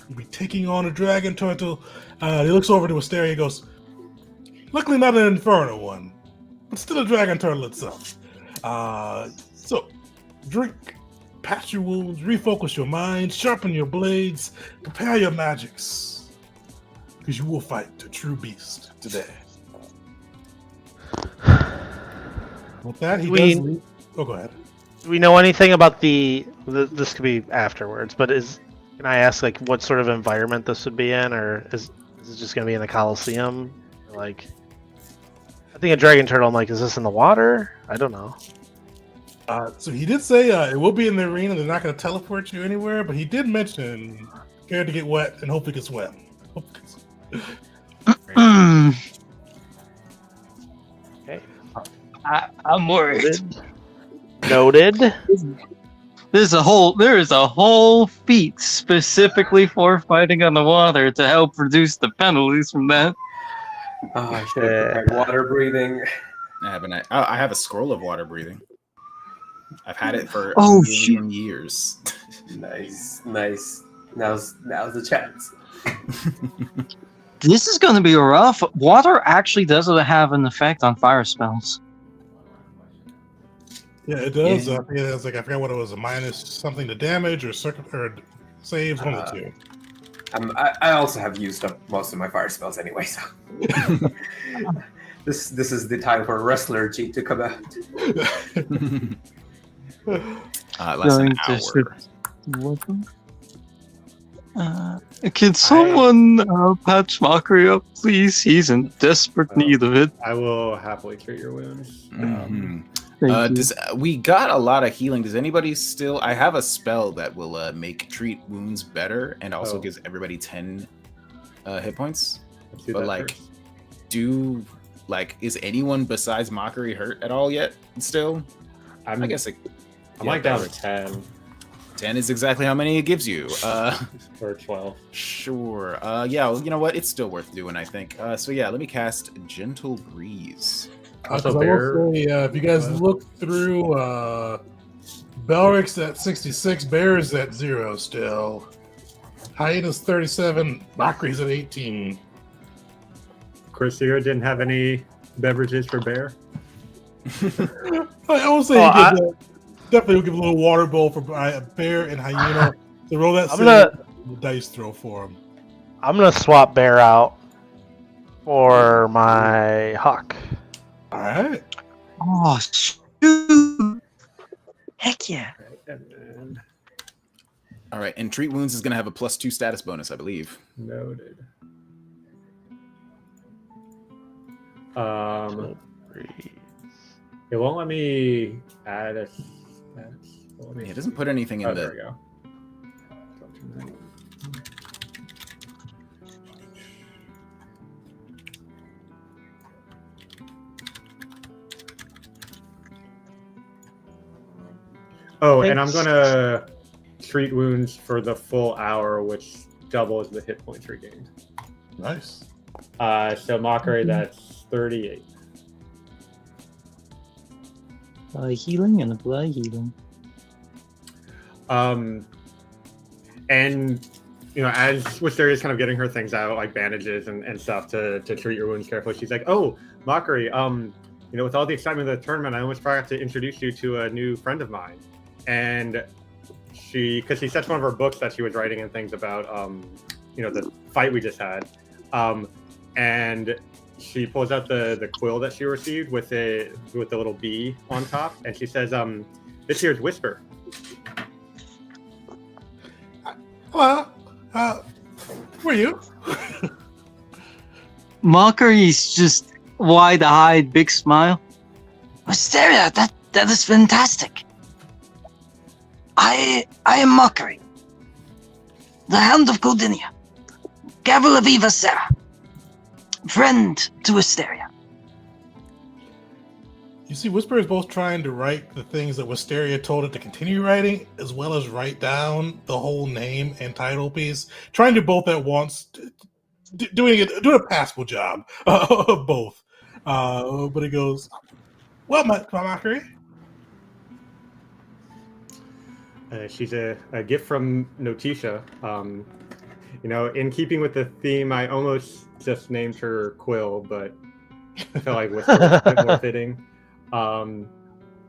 will be taking on a dragon turtle. He looks over to Asteria and goes, luckily not an infernal one, but still a dragon turtle itself. So, drink, patch your wounds, refocus your mind, sharpen your blades, prepare your magics, because you will fight a true beast today. With that, he does leave. Oh, go ahead. Do we know anything about this could be afterwards, but can I ask like what sort of environment this would be in, or is it just going to be in the Coliseum? Like, I think a dragon turtle, I'm like, is this in the water? I don't know. So he did say it will be in the arena. They're not going to teleport you anywhere, but he did mention scared to get wet and hope he can swim. Okay. I'm worried. Noted. There is a whole feat specifically for fighting on the water to help reduce the penalties from that. Oh, I should have prepared water breathing. I have a scroll of water breathing. I've had it for Oh, a million years. Nice. Now's the chance. This is going to be rough. Water actually doesn't have an effect on fire spells. Yeah, it does. Yeah. It's like I forgot what it was, a minus something to damage or saves, one of the two. I also have used up most of my fire spells anyway, so this is the time for Wrestler G to come out. Less than an hour. Can someone patch Mockery up, please? He's in desperate need of it. I will happily treat your wounds. Thank you. We got a lot of healing. Does anybody still? I have a spell that will make treat wounds better and also gives everybody 10 hit points. Let's do But that like, first. is anyone besides Mockery hurt at all yet? Still, I guess I'm like down to 10 10 is exactly how many it gives you. or 12. Sure. Yeah. Well, you know what? It's still worth doing, I think. So yeah, let me cast Gentle Breeze. Also, I will Bear. say, if you guys look through, Belric's at 66, Bear is at 0 still. Hyena's 37, Mockery's at 18. Chris here didn't have any beverages for Bear. I will say, definitely will give a little water bowl for Bear and Hyena to roll that dice throw for him. I'm gonna swap Bear out for my Hawk. All right. Oh, shoot. Heck yeah. And All right, and treat wounds is going to have a +2 status bonus, I believe. noted. It won't let me add a stats. It doesn't put anything in There the. we go. Oh, and I'm gonna treat wounds for the full hour, which doubles the hit points regained. Nice. So Mockery, that's 38. Apply healing and apply healing. And you know, as Wisteria's kind of getting her things out, like bandages and stuff to treat your wounds carefully, she's like, "Oh, Mockery, you know, with all the excitement of the tournament, I almost forgot to introduce you to a new friend of mine." And because she sets one of her books that she was writing and things about, you know, the fight we just had, and she pulls out the quill that she received with the little bee on top, and she says, "This here's Whisper." Well, who are you? Mockery's just wide-eyed, big smile. Wisteria, that is fantastic. I am Mockery, the Hound of Goldinia, Gavel of Eva Sarah, friend to Wisteria. You see, Whisper is both trying to write the things that Wisteria told it to continue writing, as well as write down the whole name and title piece. Trying to do both at once, doing a passable job of both. But it goes, well, my Mockery. She's a gift from Notisha. You know, in keeping with the theme, I almost just named her Quill, but I felt like Whisper was a bit more fitting.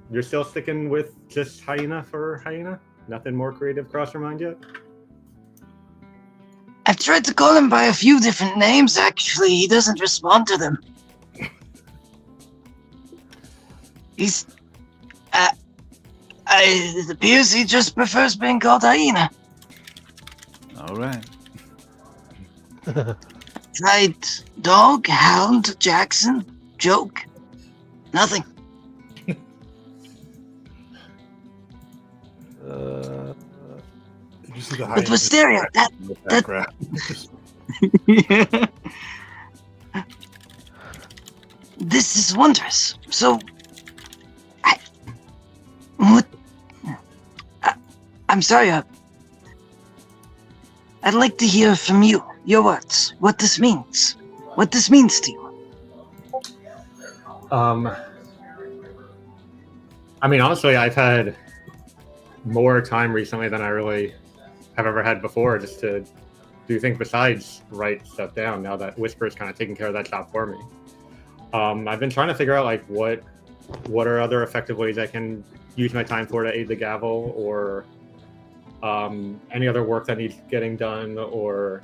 You're still sticking with just Hyena for Hyena? Nothing more creative cross your mind yet? I've tried to call him by a few different names, actually. He doesn't respond to them. He's... it appears he just prefers being called Hyena. All right. Tried Dog, Hound, Jackson, Joke. Nothing. Did you see the But Wisteria, background? Yeah. this is wondrous. So, I'm sorry. I'd like to hear from you, your words, what this means. What this means to you. I mean, honestly, I've had more time recently than I really have ever had before, just to do things besides write stuff down. Now that Whisper's kind of taking care of that job for me, I've been trying to figure out like what are other effective ways I can use my time for to aid the gavel, or any other work that needs getting done, or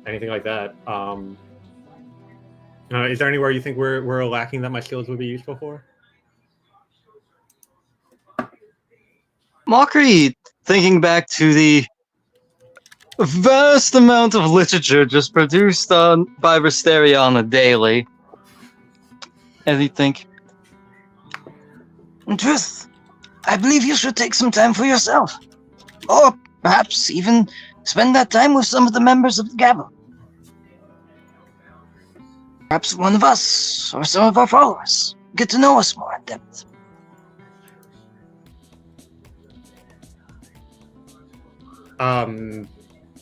anything like that. Is there anywhere you think we're lacking that my skills would be useful for? Mockery, thinking back to the vast amount of literature just produced by Risteria on a daily, and you think, In truth, I believe you should take some time for yourself. Or perhaps even spend that time with some of the members of the Gavel. Perhaps one of us, or some of our followers, get to know us more in depth.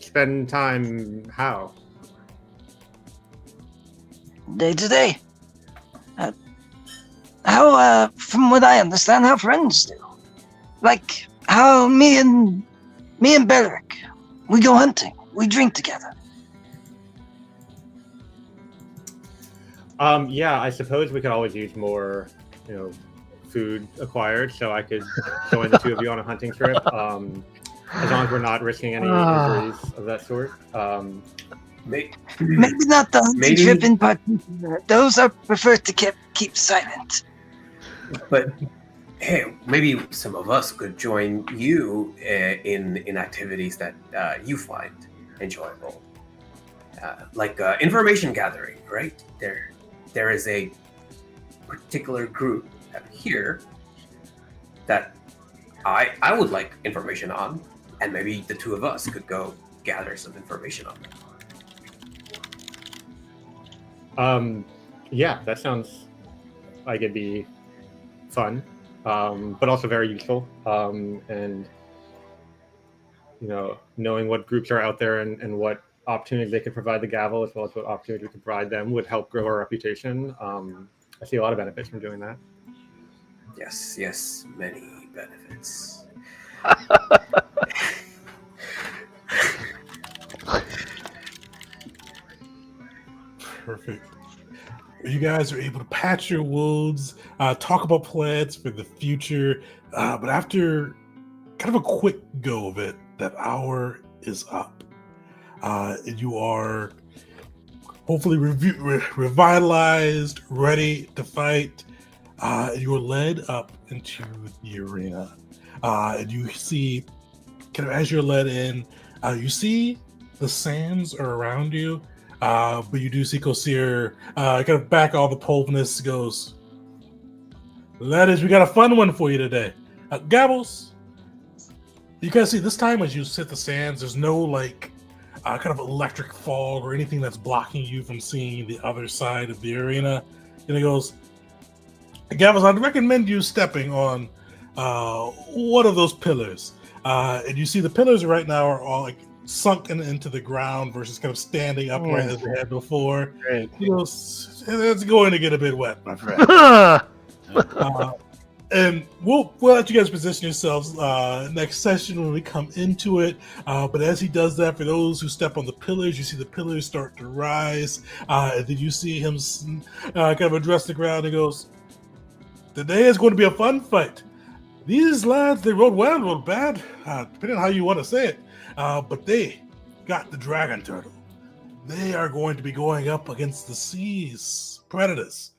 Spend time how? Day to day. How, from what I understand, how friends do. Like how me and Beric, we go hunting, we drink together. Yeah, I suppose we could always use more, food acquired, so I could join the two of you on a hunting trip. As long as we're not risking any injuries of that sort. Maybe not the hunting trip in particular. Those are preferred to keep silent. But hey, maybe some of us could join you in activities that you find enjoyable, like information gathering. Right there is a particular group here that I would like information on, and maybe the two of us could go gather some information on them. Yeah, that sounds like it'd be fun, but also very useful. And knowing what groups are out there and what opportunities they could provide the Gavel, as well as what opportunities we could provide them, would help grow our reputation. I see a lot of benefits from doing that. Yes, many benefits. Perfect. You guys are able to patch your wounds, talk about plans for the future, but after kind of a quick go of it, that hour is up. And you are hopefully revitalized, ready to fight. You're led up into the arena. And you see, kind of as you're led in, you see the sands are around you. But you do see Kosir kind of back all the pulpness, goes, "Ladies, we got a fun one for you today. Gabbles, you guys see this time as you hit the sands, there's no kind of electric fog or anything that's blocking you from seeing the other side of the arena." And he goes, "Gabbles, I'd recommend you stepping on one of those pillars." And you see the pillars right now are all sunken into the ground versus kind of standing upright as they had before. Great. He goes, "It's going to get a bit wet, my friend." And we'll let you guys position yourselves next session when we come into it. But as he does that, for those who step on the pillars, you see the pillars start to rise. And then you see him kind of address the crowd and goes, "Today is going to be a fun fight. These lads, they rode well, rode bad, depending on how you want to say it. But they got the dragon turtle. They are going to be going up against the sea's predators.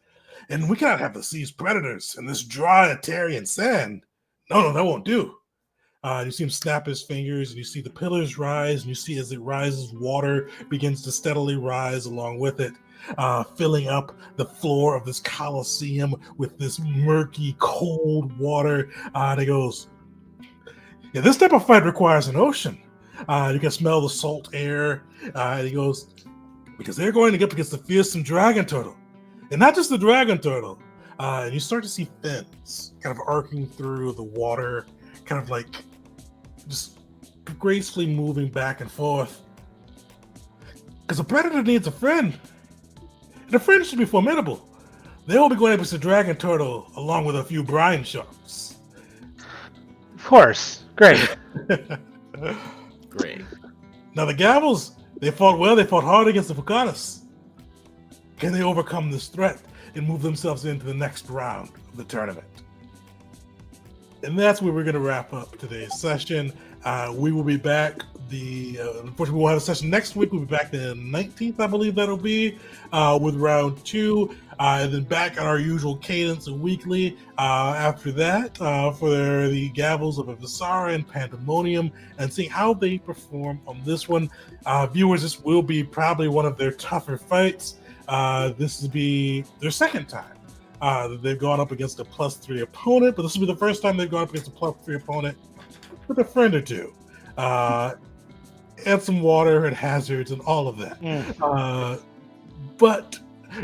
And we cannot have the sea's predators in this dry Atarian sand. No, that won't do." You see him snap his fingers, and you see the pillars rise, and you see as it rises, water begins to steadily rise along with it, filling up the floor of this coliseum with this murky, cold water. And he goes, "Yeah, this type of fight requires an ocean. You can smell the salt air." And he goes, "Because they're going to get up against the fearsome dragon turtle. And not just the dragon turtle." And you start to see fins kind of arcing through the water, kind of just gracefully moving back and forth. Because a predator needs a friend. And a friend should be formidable. They will be going up against the dragon turtle along with a few brine sharks. Of course. Great. Great. Now the Gavels, they fought well, they fought hard against the Fucanas. Can they overcome this threat and move themselves into the next round of the tournament? And that's where we're going to wrap up today's session. We will be back. Unfortunately, we'll have a session next week. We'll be back the 19th, I believe that'll be, with round 2. And then back on our usual cadence of weekly after that for the Gavels of Visara and Pandemonium, and seeing how they perform on this one. Viewers, this will be probably one of their tougher fights. This will be their second time that they've gone up against a +3 opponent, but this will be the first time they've gone up against a +3 opponent with a friend or two. And some water and hazards and all of that. But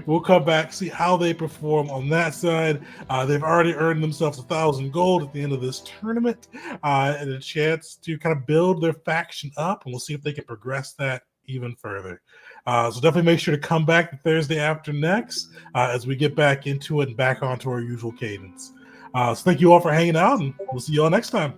we'll come back, see how they perform on that side. They've already earned themselves 1,000 gold at the end of this tournament, and a chance to kind of build their faction up, and we'll see if they can progress that even further. So definitely make sure to come back Thursday after next as we get back into it and back onto our usual cadence. So thank you all for hanging out, and we'll see you all next time.